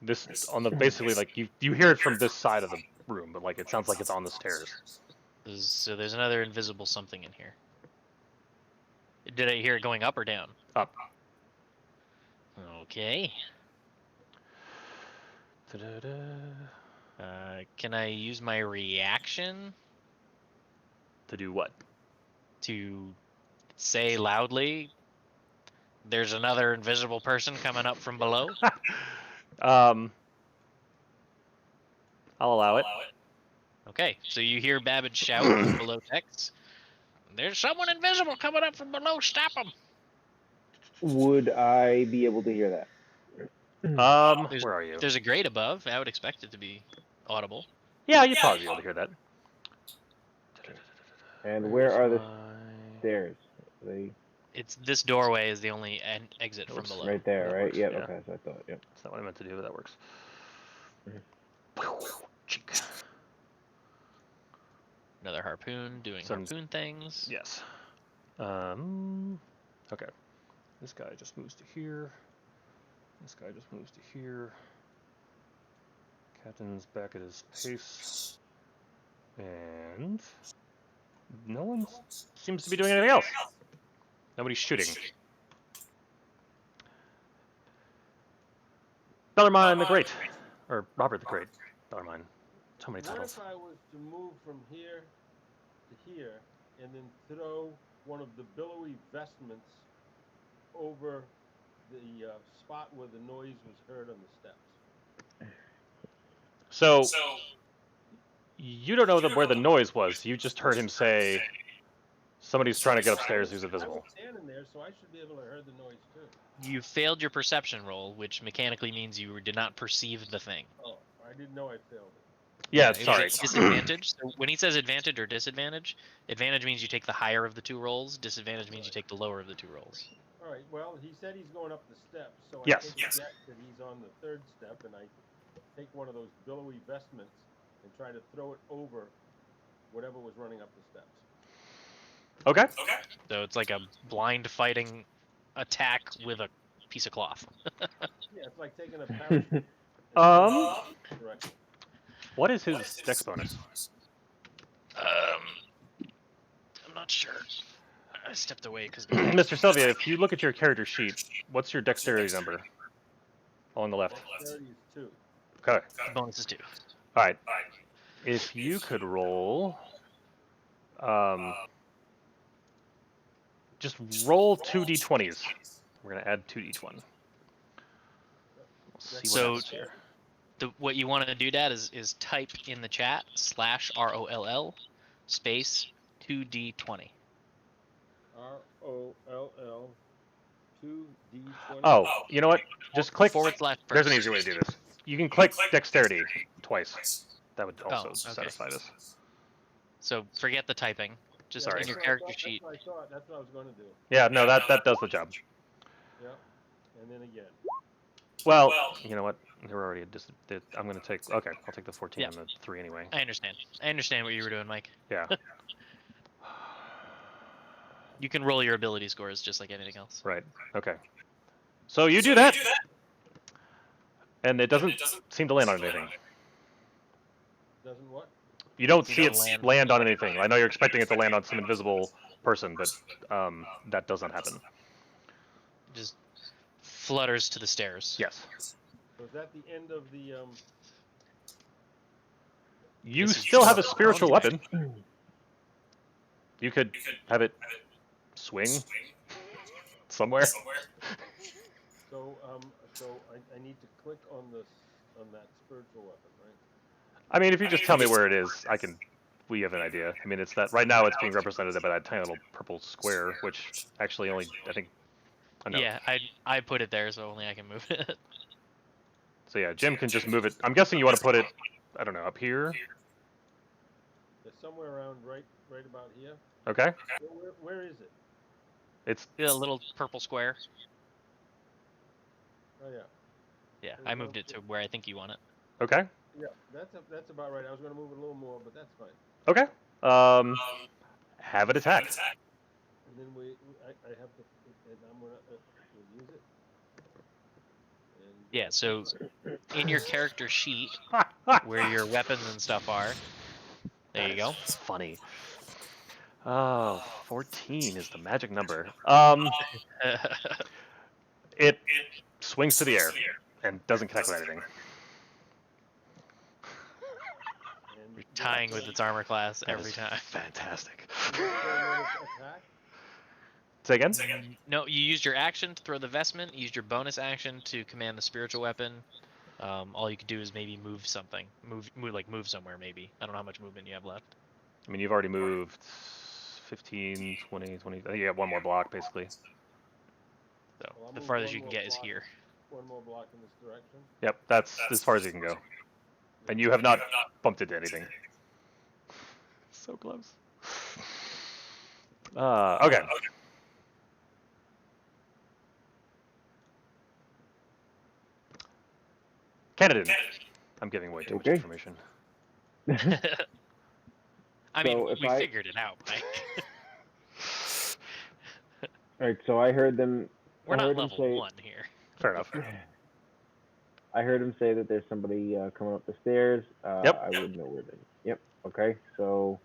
[SPEAKER 2] This on the basically like you hear it from this side of the room, but like it sounds like it's on the stairs.
[SPEAKER 4] So there's another invisible something in here. Did I hear it going up or down?
[SPEAKER 2] Up.
[SPEAKER 4] Okay.
[SPEAKER 2] Da-da-da.
[SPEAKER 4] Can I use my reaction
[SPEAKER 2] To do what?
[SPEAKER 4] to say loudly, "There's another invisible person coming up from below"?
[SPEAKER 2] I'll allow it.
[SPEAKER 4] Okay, so you hear Babbage shout from below decks. There's someone invisible coming up from below. Stop him!
[SPEAKER 3] Would I be able to hear that?
[SPEAKER 2] Where are you?
[SPEAKER 4] There's a grate above. I would expect it to be audible.
[SPEAKER 2] Yeah, you'd probably be able to hear that.
[SPEAKER 3] And where are the
[SPEAKER 2] my...
[SPEAKER 3] stairs? Are they
[SPEAKER 4] It's this doorway is the only exit from
[SPEAKER 2] Oops.
[SPEAKER 4] below.
[SPEAKER 3] right there,
[SPEAKER 2] That
[SPEAKER 3] right?
[SPEAKER 2] works,
[SPEAKER 3] Yep,
[SPEAKER 2] yeah.
[SPEAKER 3] okay, so I thought, yep.
[SPEAKER 2] That's not what I meant to do, but that works. Cheek.
[SPEAKER 4] Another harpoon doing harpoon things.
[SPEAKER 2] Yes. Okay. This guy just moves to here. This guy just moves to here. Captain's back at his pace. And no one seems to be doing anything else. Nobody's shooting. Bellarmine the Great. Or Robert the Great. Bellarmine. So many
[SPEAKER 1] What
[SPEAKER 2] titles.
[SPEAKER 1] if I was to move from here to here and then throw one of the billowy vestments over the spot where the noise was heard on the steps?
[SPEAKER 2] So you don't know where the noise was. You just heard him say, somebody's trying to get upstairs who's
[SPEAKER 1] I
[SPEAKER 2] invisible.
[SPEAKER 1] was standing there, so I should be able to hear the noise too.
[SPEAKER 4] You failed your perception roll, which mechanically means you did not perceive the thing.
[SPEAKER 1] Oh, I didn't know I failed it.
[SPEAKER 2] Yeah,
[SPEAKER 4] It was
[SPEAKER 2] sorry.
[SPEAKER 4] at disadvantage. So when he says advantage or disadvantage, advantage means you take the higher of the two rolls. Disadvantage means you take the lower of the two rolls.
[SPEAKER 1] All right. Well, he said he's going up the steps, so I
[SPEAKER 2] Yes.
[SPEAKER 1] take a guess that he's on the third step, and I take one of those billowy vestments and try to throw it over whatever was running up the steps.
[SPEAKER 2] Okay.
[SPEAKER 4] So it's like a blind fighting attack with a piece of cloth.
[SPEAKER 1] Yeah, it's like taking a parachute. Correct.
[SPEAKER 2] What is his dex bonus?
[SPEAKER 4] I'm not sure. I stepped away because
[SPEAKER 2] Mr. Sylvia, if you look at your character sheet, what's your dexterity number? On the left.
[SPEAKER 1] 30 is 2.
[SPEAKER 2] Okay.
[SPEAKER 4] bonus is 2.
[SPEAKER 2] All right. If you could roll, just roll 2d20s. We're gonna add 2d1. We'll see what
[SPEAKER 4] So-
[SPEAKER 2] happens here.
[SPEAKER 4] What you want to do, Dad, is type in the chat /ROLL space 2d20.
[SPEAKER 1] ROLL 2D20.
[SPEAKER 2] Oh, you know what? Just click.
[SPEAKER 4] /.
[SPEAKER 2] There's an easier way to do this. You can click dexterity twice. That would also
[SPEAKER 4] okay.
[SPEAKER 2] satisfy this.
[SPEAKER 4] So forget the typing. Just
[SPEAKER 2] Sorry.
[SPEAKER 4] in your
[SPEAKER 1] that's what I
[SPEAKER 4] character
[SPEAKER 1] thought-
[SPEAKER 4] sheet.
[SPEAKER 1] That's what I thought. That's what I was going to do.
[SPEAKER 2] Yeah, no, that does the job.
[SPEAKER 1] Yeah. And then again.
[SPEAKER 2] Well, you know what? You're already I'm gonna take. Okay, I'll take the 14
[SPEAKER 4] Yeah.
[SPEAKER 2] and the 3 anyway.
[SPEAKER 4] I understand. I understand what you were doing, Mike.
[SPEAKER 2] Yeah.
[SPEAKER 4] You can roll your ability scores just like anything else.
[SPEAKER 2] Right. Okay. So you do that, and it doesn't seem to land on anything.
[SPEAKER 1] Doesn't what?
[SPEAKER 2] You don't
[SPEAKER 4] You
[SPEAKER 2] see
[SPEAKER 4] don't
[SPEAKER 2] it
[SPEAKER 4] land.
[SPEAKER 2] land on anything. I know you're expecting it to land on some invisible person, but that doesn't happen.
[SPEAKER 4] Just flutters to the stairs.
[SPEAKER 2] Yes.
[SPEAKER 1] So is that the end of the
[SPEAKER 2] You
[SPEAKER 4] This is
[SPEAKER 2] still have a
[SPEAKER 4] your
[SPEAKER 2] spiritual
[SPEAKER 4] round.
[SPEAKER 2] weapon. You could have it swing somewhere.
[SPEAKER 1] So I need to click on that spiritual weapon, right?
[SPEAKER 2] I mean, if you just tell me where it is, we have an idea. I mean, it's that right now it's being represented by that tiny little purple square, which actually only, I think, no.
[SPEAKER 4] Yeah, I put it there, so only I can move it.
[SPEAKER 2] So yeah, Jim can just move it. I'm guessing you want to put it, I don't know, up here?
[SPEAKER 1] It's somewhere around right about here.
[SPEAKER 2] Okay.
[SPEAKER 1] Where is it?
[SPEAKER 2] It's,
[SPEAKER 4] The little purple square.
[SPEAKER 1] Oh yeah.
[SPEAKER 4] Yeah, I moved it to where I think you want it.
[SPEAKER 2] okay.
[SPEAKER 1] Yeah, that's about right. I was going to move it a little more, but that's fine.
[SPEAKER 2] Okay. Have it attack.
[SPEAKER 1] And then I have to, and I'm going to use it. And
[SPEAKER 4] Yeah, so in your character sheet, where your weapons and stuff are, there you go.
[SPEAKER 2] Funny. Oh, 14 is the magic number. It swings to the air and doesn't connect with anything.
[SPEAKER 1] and
[SPEAKER 4] You're tying with its armor class
[SPEAKER 2] That
[SPEAKER 4] every
[SPEAKER 2] is
[SPEAKER 4] time.
[SPEAKER 2] fantastic.
[SPEAKER 1] attack.
[SPEAKER 2] Say again?
[SPEAKER 4] No, you used your action to throw the vestment. You used your bonus action to command the spiritual weapon. All you could do is maybe move something. Move somewhere maybe. I don't know how much movement you have left.
[SPEAKER 2] I mean, you've already moved 15, 20. I think you have one more block, basically.
[SPEAKER 4] So
[SPEAKER 1] Well, I'll
[SPEAKER 4] the
[SPEAKER 1] move
[SPEAKER 4] farthest
[SPEAKER 1] one
[SPEAKER 4] you can
[SPEAKER 1] more
[SPEAKER 4] get is
[SPEAKER 1] block.
[SPEAKER 4] here.
[SPEAKER 1] One more block in this direction.
[SPEAKER 2] Yep, that's as far as you can go. And you have not bumped into anything. So close. Okay. Canada. I'm giving away too much
[SPEAKER 3] Okay.
[SPEAKER 2] information.
[SPEAKER 4] I mean,
[SPEAKER 3] So if
[SPEAKER 4] we
[SPEAKER 3] I-
[SPEAKER 4] figured it out, Mike.
[SPEAKER 3] All right, so I heard them.
[SPEAKER 4] We're
[SPEAKER 3] I
[SPEAKER 4] not
[SPEAKER 3] heard him
[SPEAKER 4] level
[SPEAKER 3] say,
[SPEAKER 4] 1 here.
[SPEAKER 2] Fair enough.
[SPEAKER 3] I heard him say that there's somebody coming up the stairs.
[SPEAKER 2] Yep.
[SPEAKER 3] I wouldn't know where they. Yep. Okay. So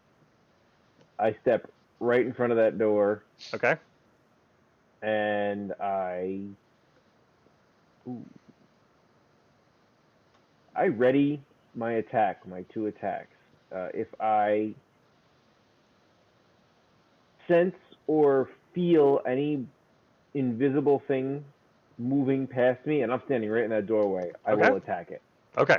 [SPEAKER 3] I step right in front of that door,
[SPEAKER 2] Okay.
[SPEAKER 3] and I ready my attack, my 2 attacks. If I sense or feel any invisible thing moving past me, and I'm standing right in that doorway, I
[SPEAKER 2] Okay.
[SPEAKER 3] will attack it.
[SPEAKER 2] Okay.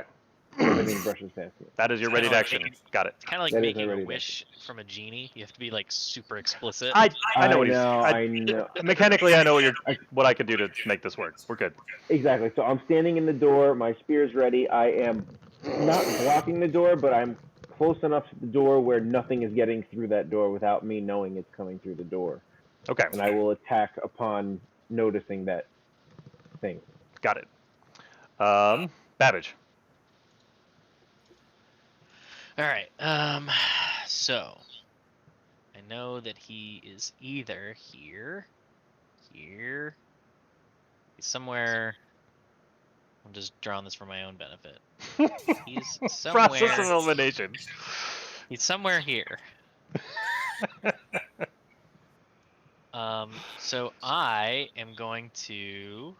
[SPEAKER 3] Everything brushes past me.
[SPEAKER 2] That is your ready to action. Got it.
[SPEAKER 4] It's kind of like
[SPEAKER 3] That is
[SPEAKER 4] making
[SPEAKER 3] my
[SPEAKER 4] a
[SPEAKER 3] ready to
[SPEAKER 4] wish from a genie. You have to be like super explicit.
[SPEAKER 2] I know what he's.
[SPEAKER 3] I know.
[SPEAKER 2] Mechanically, I know what I can do to make this work. We're good.
[SPEAKER 3] Exactly. So I'm standing in the door. My spear's ready. I am not blocking the door, but I'm close enough to the door where nothing is getting through that door without me knowing it's coming through the door.
[SPEAKER 2] Okay.
[SPEAKER 3] And I will attack upon noticing that thing.
[SPEAKER 2] Got it. Babbage.
[SPEAKER 4] All right. So I know that he is either here. He's somewhere. I'm just drawing this for my own benefit. He's
[SPEAKER 2] Process of
[SPEAKER 4] somewhere.
[SPEAKER 2] elimination.
[SPEAKER 4] He's somewhere here. So I am going to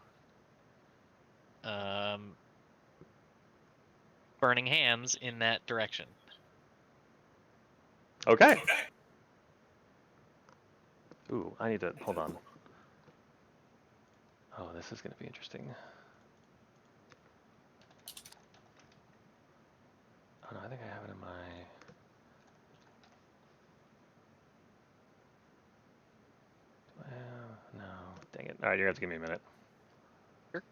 [SPEAKER 4] burning hands in that direction.
[SPEAKER 2] Okay. Ooh, I need to hold on. Oh, this is going to be interesting. Oh no, I think I have it in my. No, dang it. All right, you're gonna have to give me a minute.
[SPEAKER 4] Sure.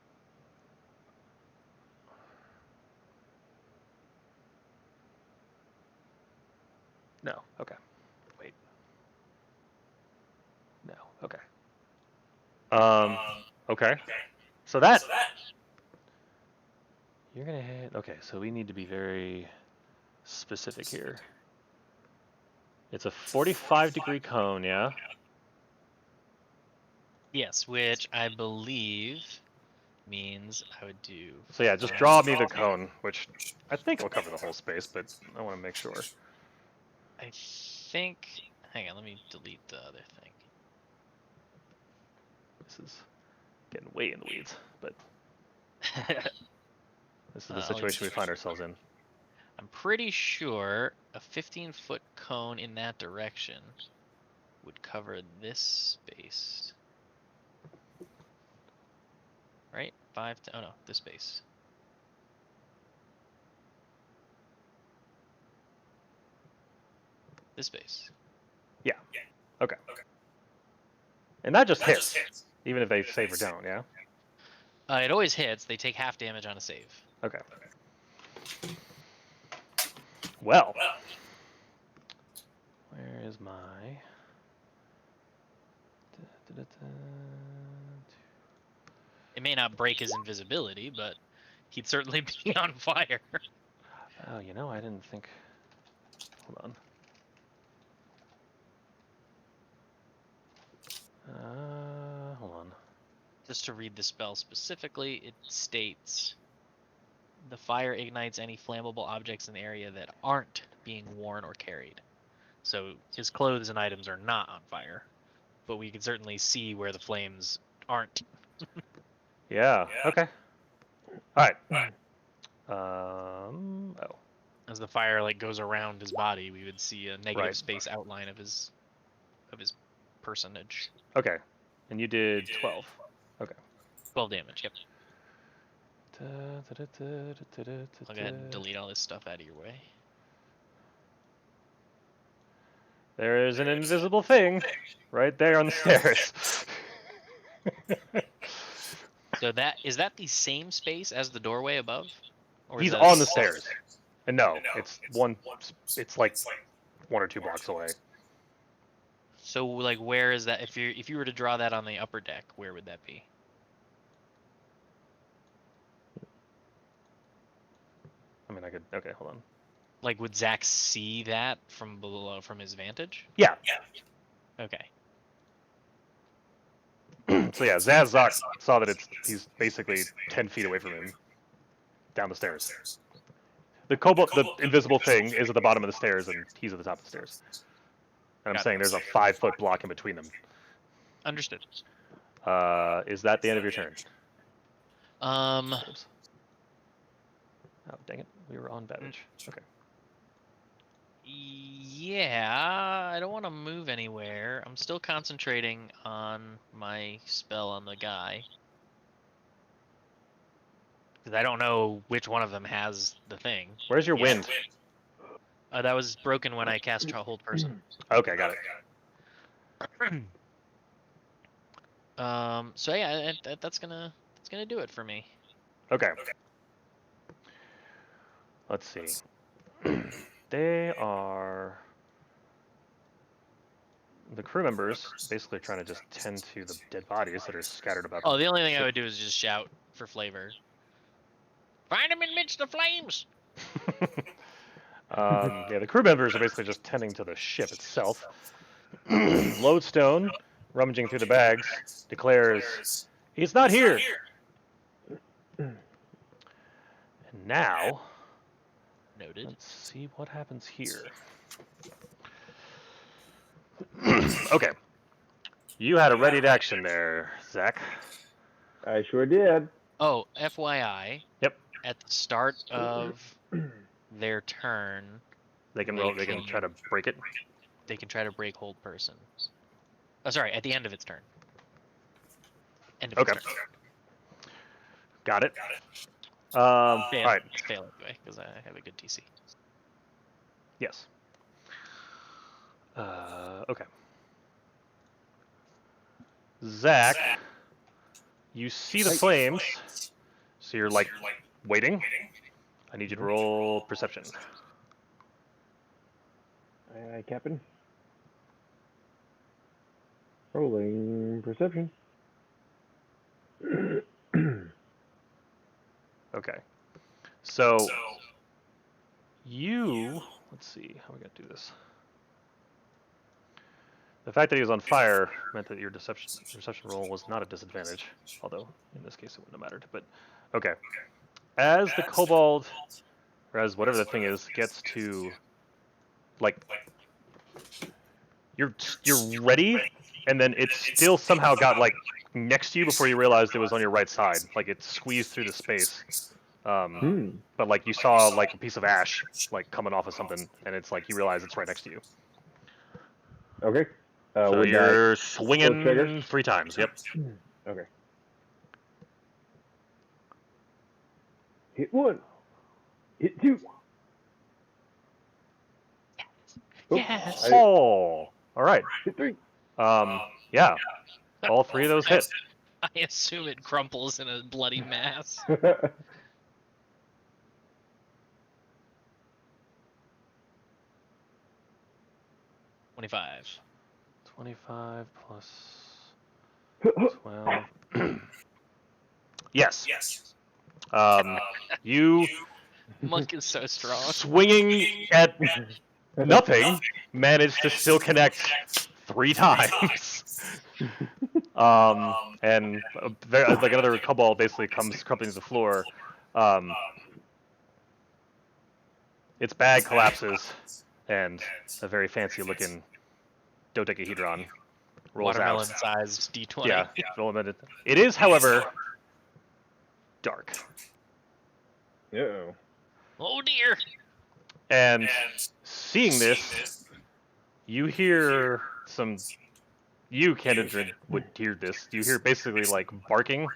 [SPEAKER 2] No. Okay. Wait. No. Okay. Okay. So that you're gonna hit. Okay. So we need to be very specific here. It's a 45-degree cone, yeah.
[SPEAKER 4] Yes, which I believe means I would do.
[SPEAKER 2] So yeah, just draw me the cone, which I think will cover the whole space, but I want to make sure.
[SPEAKER 4] I think. Hang on, let me delete the other thing.
[SPEAKER 2] This is getting way in the weeds, but this is the
[SPEAKER 4] I'll
[SPEAKER 2] situation we find ourselves in.
[SPEAKER 4] I'm pretty sure a 15-foot cone in that direction would cover this space. Right? Oh no, this space. This space.
[SPEAKER 2] Yeah. Okay. And that just hits, even if they save or don't, yeah?
[SPEAKER 4] It always hits. They take half damage on a save.
[SPEAKER 2] Okay. Well. Where is my...
[SPEAKER 4] It may not break his invisibility, but he'd certainly be on fire.
[SPEAKER 2] Oh, you know, I didn't think... Hold on. Hold on.
[SPEAKER 4] Just to read the spell specifically, it states the fire ignites any flammable objects in the area that aren't being worn or carried. So his clothes and items are not on fire, but we can certainly see where the flames aren't.
[SPEAKER 2] Yeah, okay. Alright.
[SPEAKER 4] As the fire like goes around his body, we would see a negative
[SPEAKER 2] Right.
[SPEAKER 4] space outline of his personage.
[SPEAKER 2] Okay. And you did 12. Okay.
[SPEAKER 4] 12 damage, yep. I'll go ahead and delete all this stuff out of your way.
[SPEAKER 2] There is an invisible thing right there on the stairs.
[SPEAKER 4] So is that the same space as the doorway above? Or is
[SPEAKER 2] He's
[SPEAKER 4] that
[SPEAKER 2] on the stairs. And no, it's like 1 or 2 blocks away.
[SPEAKER 4] So like where is that? If you were to draw that on the upper deck, where would that be?
[SPEAKER 2] I mean, I could... Okay, hold on.
[SPEAKER 4] Like would Zach see that from below, from his vantage?
[SPEAKER 2] Yeah.
[SPEAKER 4] Okay.
[SPEAKER 2] So yeah, Zazok saw that he's basically 10 feet away from him, down the stairs. The invisible thing is at the bottom of the stairs, and he's at the top of the stairs. And I'm saying there's a 5-foot block in between them.
[SPEAKER 4] Understood.
[SPEAKER 2] Is that the end of your turn?
[SPEAKER 4] Oops.
[SPEAKER 2] Oh, dang it. We were on Babbage. Okay.
[SPEAKER 4] Yeah, I don't want to move anywhere. I'm still concentrating on my spell on the guy. Because I don't know which one of them has the thing.
[SPEAKER 2] Where's your wind?
[SPEAKER 4] That was broken when I cast Hold Person.
[SPEAKER 2] Okay, got it.
[SPEAKER 4] So yeah, that's gonna do it for me.
[SPEAKER 2] Okay. Let's see. They are... The crew members basically trying to just tend to the dead bodies that are scattered about.
[SPEAKER 4] Oh, the only thing I would do is just shout for flavor. Find him in midst of flames!
[SPEAKER 2] Yeah, the crew members are basically just tending to the ship itself. Lodestone, rummaging through the bags, declares, "He's not here!" And now,
[SPEAKER 4] Noted.
[SPEAKER 2] let's see what happens here. Okay. You had a ready to action there, Zach.
[SPEAKER 3] I sure did.
[SPEAKER 4] Oh, FYI.
[SPEAKER 2] Yep.
[SPEAKER 4] At the start of their turn,
[SPEAKER 2] They can roll. They can try to break it.
[SPEAKER 4] they can try to break Hold Person. Oh, sorry, at the end of its turn. End of
[SPEAKER 2] Okay.
[SPEAKER 4] its turn.
[SPEAKER 2] Got it. All right.
[SPEAKER 4] Fail anyway, because I have a good DC.
[SPEAKER 2] Yes. Okay. Zach, you see the flames, so you're like waiting. I need you to roll perception.
[SPEAKER 3] Aye, aye, Captain. Rolling perception.
[SPEAKER 2] Okay. So you, let's see, how are we gonna do this? The fact that he was on fire meant that your deception roll was not a disadvantage, although in this case it wouldn't have mattered. But okay, as the kobold, or as whatever the thing is, gets to like you're ready, and then it still somehow got like next to you before you realized it was on your right side. Like it squeezed through the space. But like you saw like a piece of ash like coming off of something, and it's like you realize it's right next to you.
[SPEAKER 3] Okay.
[SPEAKER 2] So
[SPEAKER 3] would
[SPEAKER 2] you're
[SPEAKER 3] that
[SPEAKER 2] swinging
[SPEAKER 3] trigger?
[SPEAKER 2] 3 times. Yep.
[SPEAKER 3] Okay. Hit 1. Hit 2.
[SPEAKER 4] Yes.
[SPEAKER 3] I,
[SPEAKER 2] Oh, all right.
[SPEAKER 3] hit 3.
[SPEAKER 2] Yeah, all 3 of those hit.
[SPEAKER 4] I assume it crumples in a bloody mass. 25.
[SPEAKER 2] 25 plus 12. Yes. You
[SPEAKER 4] Monk is so strong.
[SPEAKER 2] swinging at nothing managed to still connect 3 times. And like another kobold basically comes crumpling to the floor. Its bag collapses, and a very fancy-looking dodecahedron rolls out.
[SPEAKER 4] Watermelon-sized D20.
[SPEAKER 2] Yeah, roll a minute. It is, however, dark.
[SPEAKER 3] Uh-oh.
[SPEAKER 4] Oh dear.
[SPEAKER 2] And seeing this, you hear some. You, Candidrin, would hear this. You hear basically like barking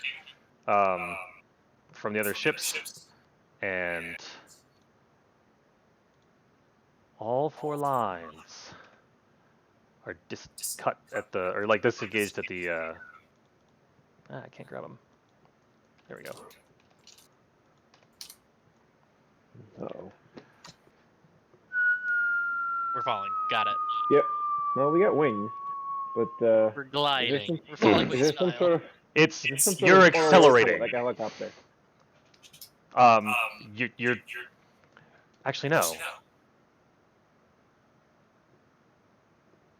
[SPEAKER 2] from the other ships, and all 4 lines are cut at the, or like disengaged at the. I can't grab them. There we go.
[SPEAKER 3] Uh-oh.
[SPEAKER 4] We're falling. Got it.
[SPEAKER 3] Yep. Well, we got wings, but
[SPEAKER 4] We're gliding.
[SPEAKER 3] some-
[SPEAKER 4] We're falling
[SPEAKER 3] is
[SPEAKER 4] with
[SPEAKER 3] there some
[SPEAKER 4] style.
[SPEAKER 3] sort of
[SPEAKER 2] It's
[SPEAKER 3] some sort
[SPEAKER 2] you're
[SPEAKER 3] of far away
[SPEAKER 2] accelerating.
[SPEAKER 3] like a helicopter?
[SPEAKER 2] You're actually no.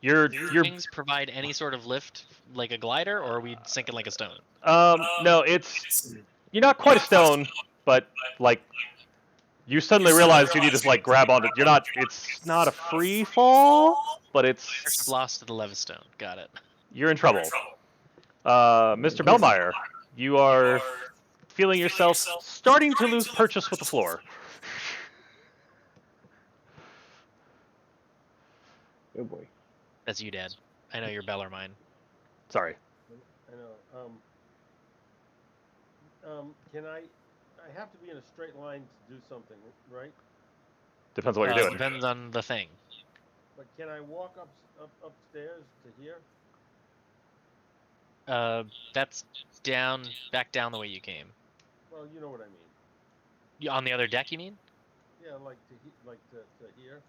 [SPEAKER 4] Do your wings provide any sort of lift like a glider, or are we sinking like a stone?
[SPEAKER 2] No, it's you're not quite a stone, but like you suddenly realize you need to like grab onto. You're not. It's not a free fall, but
[SPEAKER 4] Airship
[SPEAKER 2] it's
[SPEAKER 4] lost to the Levistone. Got it.
[SPEAKER 2] you're in trouble. Mr. Bellmeyer, you are feeling yourself starting to lose purchase with the floor.
[SPEAKER 3] Oh boy.
[SPEAKER 4] That's you, Dad. I know your bell or mine.
[SPEAKER 2] Sorry.
[SPEAKER 1] I know. Can I have to be in a straight line to do something, right?
[SPEAKER 2] Depends on what you're doing.
[SPEAKER 4] Depends on the thing.
[SPEAKER 1] But can I walk upstairs to here?
[SPEAKER 4] That's back down the way you came.
[SPEAKER 1] Well, you know what I mean.
[SPEAKER 4] On the other deck, you mean?
[SPEAKER 1] Yeah, like to here.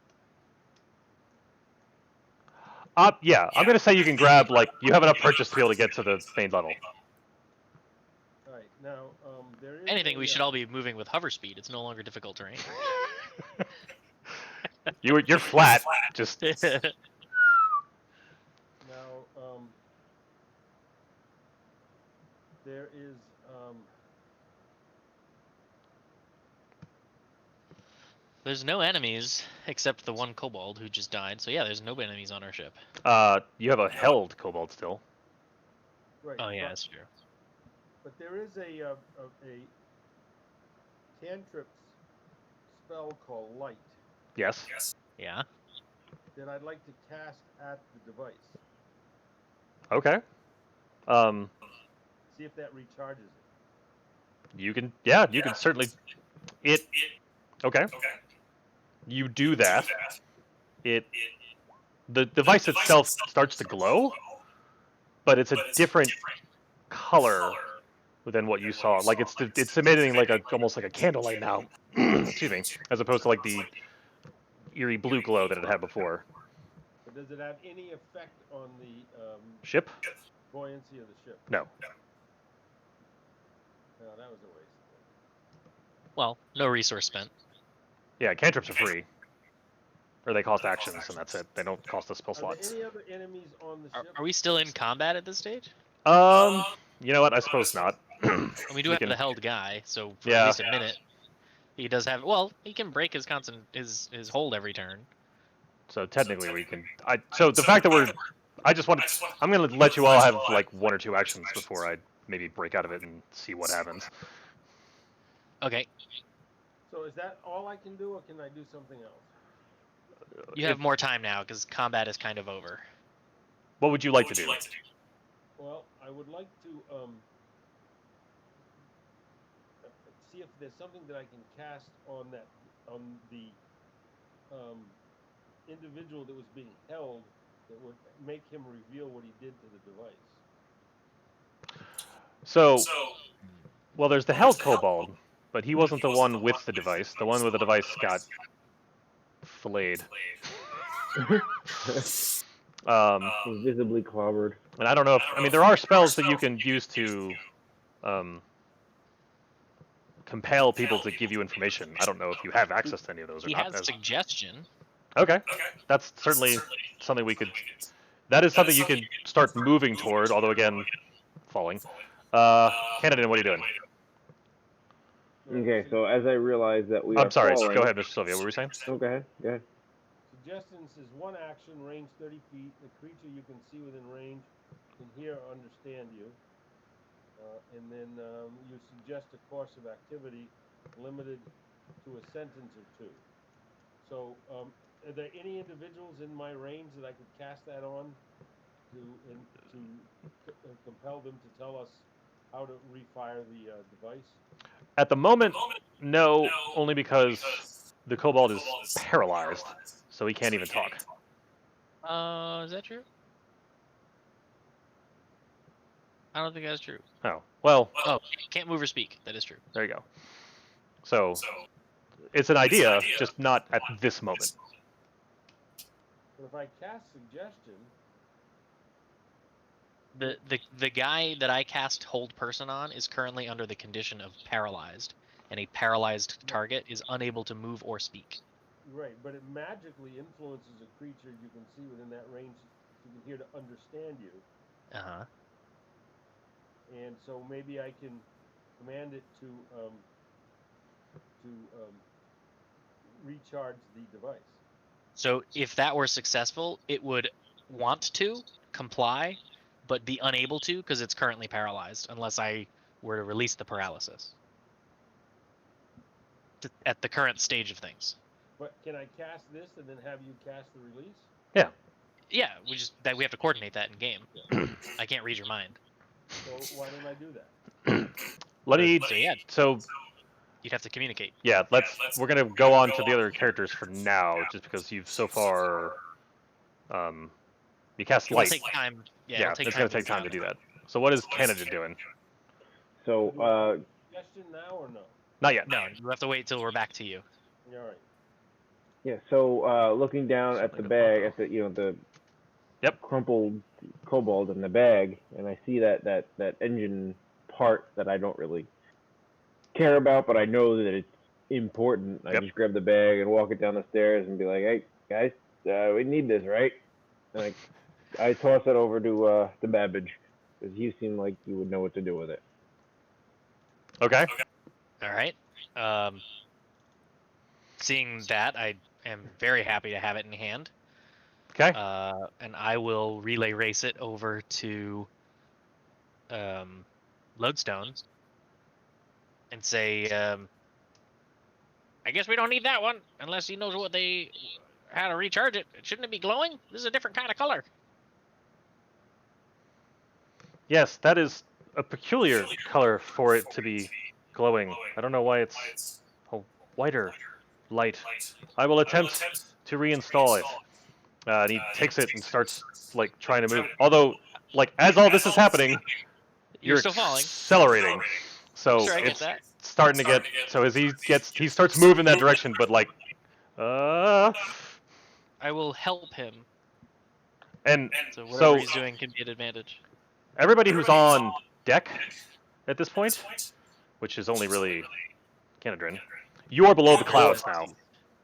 [SPEAKER 2] Yeah, I'm gonna say you can grab like you have enough purchase to be able to get to the main level.
[SPEAKER 1] All right. Now, there is
[SPEAKER 4] Anything, we should all be moving with hover speed. It's no longer difficult terrain.
[SPEAKER 2] You're flat. Just
[SPEAKER 1] now. There is
[SPEAKER 4] There's no enemies except the one kobold who just died. So yeah, there's no enemies on our ship.
[SPEAKER 2] you have a held kobold still.
[SPEAKER 1] right.
[SPEAKER 4] Oh yeah,
[SPEAKER 1] but,
[SPEAKER 4] that's true.
[SPEAKER 1] but there is a cantrip spell called Light
[SPEAKER 2] Yes.
[SPEAKER 4] Yeah.
[SPEAKER 1] that I'd like to cast at the device.
[SPEAKER 2] Okay.
[SPEAKER 1] See if that recharges it.
[SPEAKER 2] You can. Yeah, you can certainly. It. Okay. You do that. The device itself starts to glow, but it's a different color than what you saw. Like it's emitting like almost like a candlelight now. Excuse me, as opposed to like the eerie blue glow that it had before.
[SPEAKER 1] does it have any effect on the
[SPEAKER 2] Ship?
[SPEAKER 1] buoyancy of the ship?
[SPEAKER 2] No.
[SPEAKER 1] No, that was a waste.
[SPEAKER 4] Well, no resource spent.
[SPEAKER 2] Yeah, cantrips are free. Or they cost actions, and that's it. They don't cost a spell
[SPEAKER 1] Are
[SPEAKER 2] slot.
[SPEAKER 1] there any other enemies on the ship?
[SPEAKER 4] Are we still in combat at this stage?
[SPEAKER 2] You know what? I suppose not.
[SPEAKER 4] And we do have
[SPEAKER 2] can-
[SPEAKER 4] the held guy, so for
[SPEAKER 2] Yeah.
[SPEAKER 4] at least a minute, he does have. Well, he can break his his hold every turn.
[SPEAKER 2] So technically we can. So the fact that I'm gonna let you all have like 1 or 2 actions before I maybe break out of it and see what happens.
[SPEAKER 4] Okay,
[SPEAKER 1] So is that all I can do, or can I do something else?
[SPEAKER 4] you have more time now because combat is kind of over.
[SPEAKER 2] What would you like to do?
[SPEAKER 1] Well, I would like to see if there's something that I can cast on the individual that was being held that would make him reveal what he did to the device.
[SPEAKER 2] So, well, there's the held kobold, but he wasn't the one with the device. The one with the device got filleted.
[SPEAKER 3] He's visibly clobbered.
[SPEAKER 2] And I don't know if there are spells that you can use to compel people to give you information. I don't know if you have access to any of those or
[SPEAKER 4] He
[SPEAKER 2] not.
[SPEAKER 4] has suggestion.
[SPEAKER 2] Okay, that's certainly something we could. That is something you can start moving toward. Although again, falling. Canada, what are you doing?
[SPEAKER 3] Okay, so as I realize that we are
[SPEAKER 2] I'm sorry.
[SPEAKER 3] falling,
[SPEAKER 2] Go ahead, Mr. Sylvia. What were you saying?
[SPEAKER 3] Oh, go ahead.
[SPEAKER 1] Suggestions is one action, range 30 feet. The creature you can see within range can hear or understand you. And then you suggest a course of activity limited to a sentence or two. So, are there any individuals in my range that I could cast that on to compel them to tell us how to refire the device?
[SPEAKER 2] At the moment, no, only because the kobold is paralyzed, so he can't even talk.
[SPEAKER 4] Is that true? I don't think that's true.
[SPEAKER 2] Oh, well.
[SPEAKER 4] Oh, can't move or speak. That is true.
[SPEAKER 2] There you go. So, it's an idea, just not at this moment.
[SPEAKER 1] But if I cast suggestion,
[SPEAKER 4] the guy that I cast hold person on is currently under the condition of paralyzed, and a paralyzed target is unable to move or speak.
[SPEAKER 1] right, but it magically influences a creature you can see within that range you can hear to understand you.
[SPEAKER 4] Uh-huh.
[SPEAKER 1] And so maybe I can command it to recharge the device.
[SPEAKER 4] So if that were successful, it would want to comply, but be unable to because it's currently paralyzed unless I were to release the paralysis. At the current stage of things.
[SPEAKER 1] But can I cast this and then have you cast the release?
[SPEAKER 2] Yeah.
[SPEAKER 4] Yeah, we have to coordinate that in game. I can't read your mind.
[SPEAKER 1] So why don't I do that?
[SPEAKER 2] So
[SPEAKER 4] you'd have to communicate.
[SPEAKER 2] Yeah, we're gonna go on to the other characters for now, just because you've so far, you cast light.
[SPEAKER 4] It'll take time.
[SPEAKER 2] Yeah, it's gonna take time to do that. So what is Canada doing?
[SPEAKER 3] So,
[SPEAKER 1] Suggestion now or no?
[SPEAKER 2] Not yet.
[SPEAKER 4] No, you have to wait till we're back to you.
[SPEAKER 1] All right.
[SPEAKER 3] yeah. So, looking down at the bag, at the
[SPEAKER 2] Yep.
[SPEAKER 3] crumpled kobold in the bag, and I see that engine part that I don't really care about, but I know that it's important. I just grab the bag and walk it down the stairs and be like, "Hey guys, we need this, right?" And I toss it over to Babbage because you seem like you would know what to do with it.
[SPEAKER 2] Okay.
[SPEAKER 4] All right. Seeing that, I am very happy to have it in hand.
[SPEAKER 2] Okay.
[SPEAKER 4] And I will relay race it over to Lodestone and say, I guess we don't need that one unless he knows how to recharge it. Shouldn't it be glowing? This is a different kind of color.
[SPEAKER 2] Yes, that is a peculiar color for it to be glowing. I don't know why it's a whiter light. I will attempt to reinstall it. And he takes it and starts trying to move. Although, as all this is happening,
[SPEAKER 4] you're still falling,
[SPEAKER 2] accelerating. So
[SPEAKER 4] sure,
[SPEAKER 2] it's starting to get. So as he starts moving that direction, but
[SPEAKER 4] I will help him
[SPEAKER 2] And
[SPEAKER 4] So whatever
[SPEAKER 2] so
[SPEAKER 4] he's doing can be an advantage.
[SPEAKER 2] everybody who's on deck at this point, which is only really Canadrin, you are below the clouds now.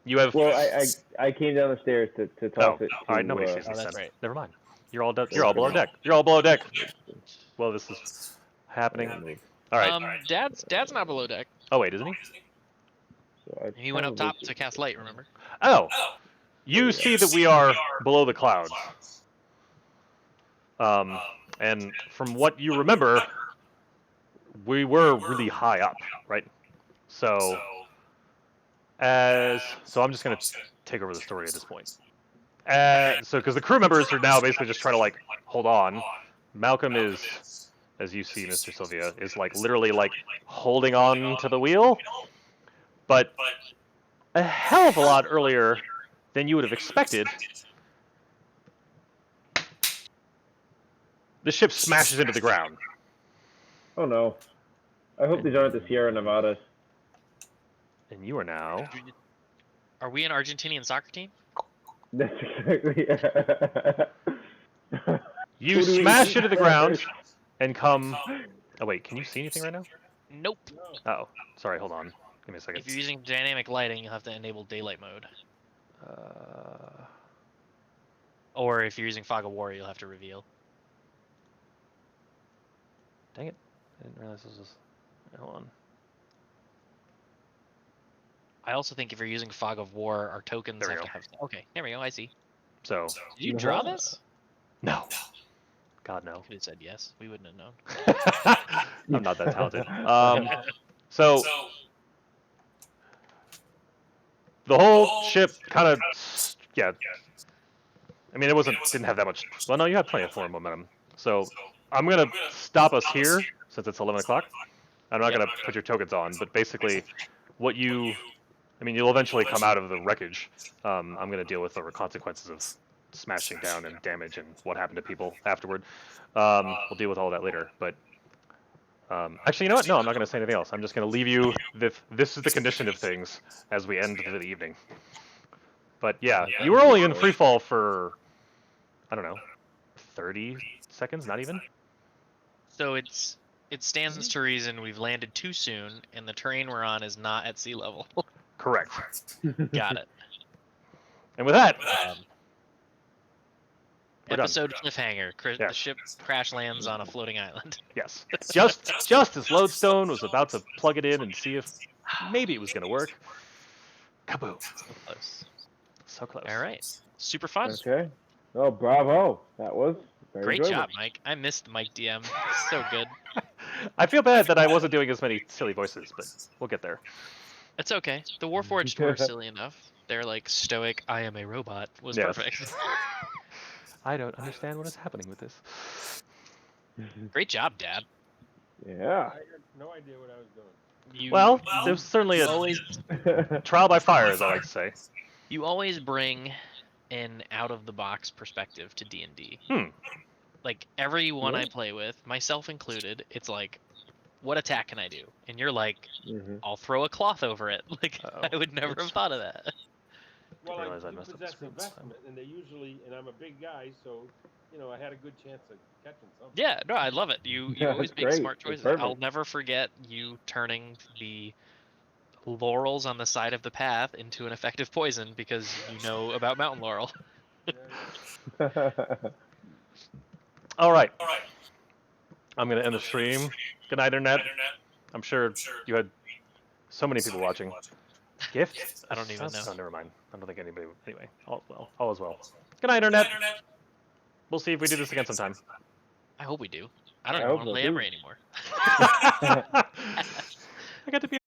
[SPEAKER 2] You have.
[SPEAKER 3] Well, I came down the stairs to toss it to.
[SPEAKER 2] All right, nobody sees
[SPEAKER 4] Oh,
[SPEAKER 2] this
[SPEAKER 4] that's
[SPEAKER 2] then.
[SPEAKER 4] right.
[SPEAKER 2] Never mind. You're all you're all below deck. You're all below deck. Well, this is happening. All right.
[SPEAKER 4] Dad's not below deck.
[SPEAKER 2] Oh wait, isn't he?
[SPEAKER 3] So
[SPEAKER 4] He went up top to cast light. Remember?
[SPEAKER 2] Oh, you see that we are below the clouds. And from what you remember, we were really high up, right? So, so I'm just gonna take over the story at this point. So because the crew members are now basically just trying to like hold on. Malcolm is, as you see, Mr. Sylvia, is like literally like holding on to the wheel, but a hell of a lot earlier than you would have expected. The ship smashes into the ground.
[SPEAKER 3] Oh no! I hope these aren't the Sierra Nevadas.
[SPEAKER 2] And you are now.
[SPEAKER 4] Are we an Argentinian soccer team?
[SPEAKER 3] That's exactly.
[SPEAKER 2] You smash into the ground and come. Oh wait, can you see anything right now?
[SPEAKER 4] Nope.
[SPEAKER 2] Oh, sorry. Hold on. Give me a second.
[SPEAKER 4] If you're using dynamic lighting, you'll have to enable daylight mode. Or if you're using fog of war, you'll have to reveal.
[SPEAKER 2] Dang it! I didn't realize this was. Hold on.
[SPEAKER 4] I also think if you're using fog of war, our tokens
[SPEAKER 2] There we
[SPEAKER 4] have
[SPEAKER 2] go.
[SPEAKER 4] to have. Okay, there we go. I see.
[SPEAKER 2] So.
[SPEAKER 4] Did you draw this?
[SPEAKER 2] No. God no.
[SPEAKER 4] Could have said yes. We wouldn't have known.
[SPEAKER 2] I'm not that talented. So the whole ship kind of, yeah. I mean, didn't have that much. Well, no, you had plenty of forward momentum. So I'm gonna stop us here since it's 11 o'clock. I'm not gonna put your tokens on, but basically, I mean, you'll eventually come out of the wreckage. I'm gonna deal with the consequences of smashing down and damage and what happened to people afterward. We'll deal with all that later. But actually, you know what? No, I'm not going to say anything else. I'm just going to leave you. This is the condition of things as we end the evening. But yeah, you were only in free fall for, I don't know, 30 seconds, not even.
[SPEAKER 4] So it stands to reason we've landed too soon, and the terrain we're on is not at sea level.
[SPEAKER 2] Correct.
[SPEAKER 4] Got it.
[SPEAKER 2] And with that, we're done.
[SPEAKER 4] Episode cliffhanger.
[SPEAKER 2] Yeah.
[SPEAKER 4] The ship crash lands on a floating island.
[SPEAKER 2] Yes. Just as Lodestone was about to plug it in and see if maybe it was going to work, kaboom.
[SPEAKER 4] So close.
[SPEAKER 2] So close.
[SPEAKER 4] All right. Super fun.
[SPEAKER 3] Okay. Oh, bravo! That was very
[SPEAKER 4] Great
[SPEAKER 3] enjoyable.
[SPEAKER 4] job, Mike. I missed Mike DM. So good.
[SPEAKER 2] I feel bad that I wasn't doing as many silly voices, but we'll get there.
[SPEAKER 4] It's okay. The Warforged were silly enough. They're like stoic, I am a robot was
[SPEAKER 2] Yes.
[SPEAKER 4] perfect.
[SPEAKER 2] I don't understand what is happening with this.
[SPEAKER 4] Great job, Dad.
[SPEAKER 3] Yeah.
[SPEAKER 1] I had no idea what I was doing.
[SPEAKER 2] Well, there's certainly a
[SPEAKER 4] always
[SPEAKER 2] trial by fire, as I like to say.
[SPEAKER 4] you always bring an out of the box perspective to D&D. Like everyone I play with, myself included, it's like, what attack can I do? And you're like, I'll throw a cloth over it. Like I would never have thought of that.
[SPEAKER 1] Well,
[SPEAKER 2] realize
[SPEAKER 1] I
[SPEAKER 2] I
[SPEAKER 1] do
[SPEAKER 2] messed up the
[SPEAKER 1] possess a
[SPEAKER 2] screen.
[SPEAKER 1] vestment, and they usually, and I'm a big guy, so I had a good chance of catching something.
[SPEAKER 4] Yeah, no, I love it. You
[SPEAKER 3] Yeah,
[SPEAKER 4] always
[SPEAKER 3] that's
[SPEAKER 4] make
[SPEAKER 3] great.
[SPEAKER 4] smart
[SPEAKER 3] That's
[SPEAKER 4] choices.
[SPEAKER 3] perfect.
[SPEAKER 4] I'll never forget you turning the laurels on the side of the path into an effective poison because you know about mountain laurel.
[SPEAKER 2] All right. I'm going to end the stream. Good night, Internet. I'm sure you had so many people watching. Gift?
[SPEAKER 4] I don't even know.
[SPEAKER 2] Oh, never mind. I don't think anybody. Anyway, all is well. Good night, Internet. We'll see if we do this again sometime.
[SPEAKER 4] I hope we do. I don't
[SPEAKER 3] I
[SPEAKER 4] even
[SPEAKER 3] hope
[SPEAKER 4] want to
[SPEAKER 3] so,
[SPEAKER 4] play
[SPEAKER 3] too.
[SPEAKER 4] Emery anymore.
[SPEAKER 2] I got to be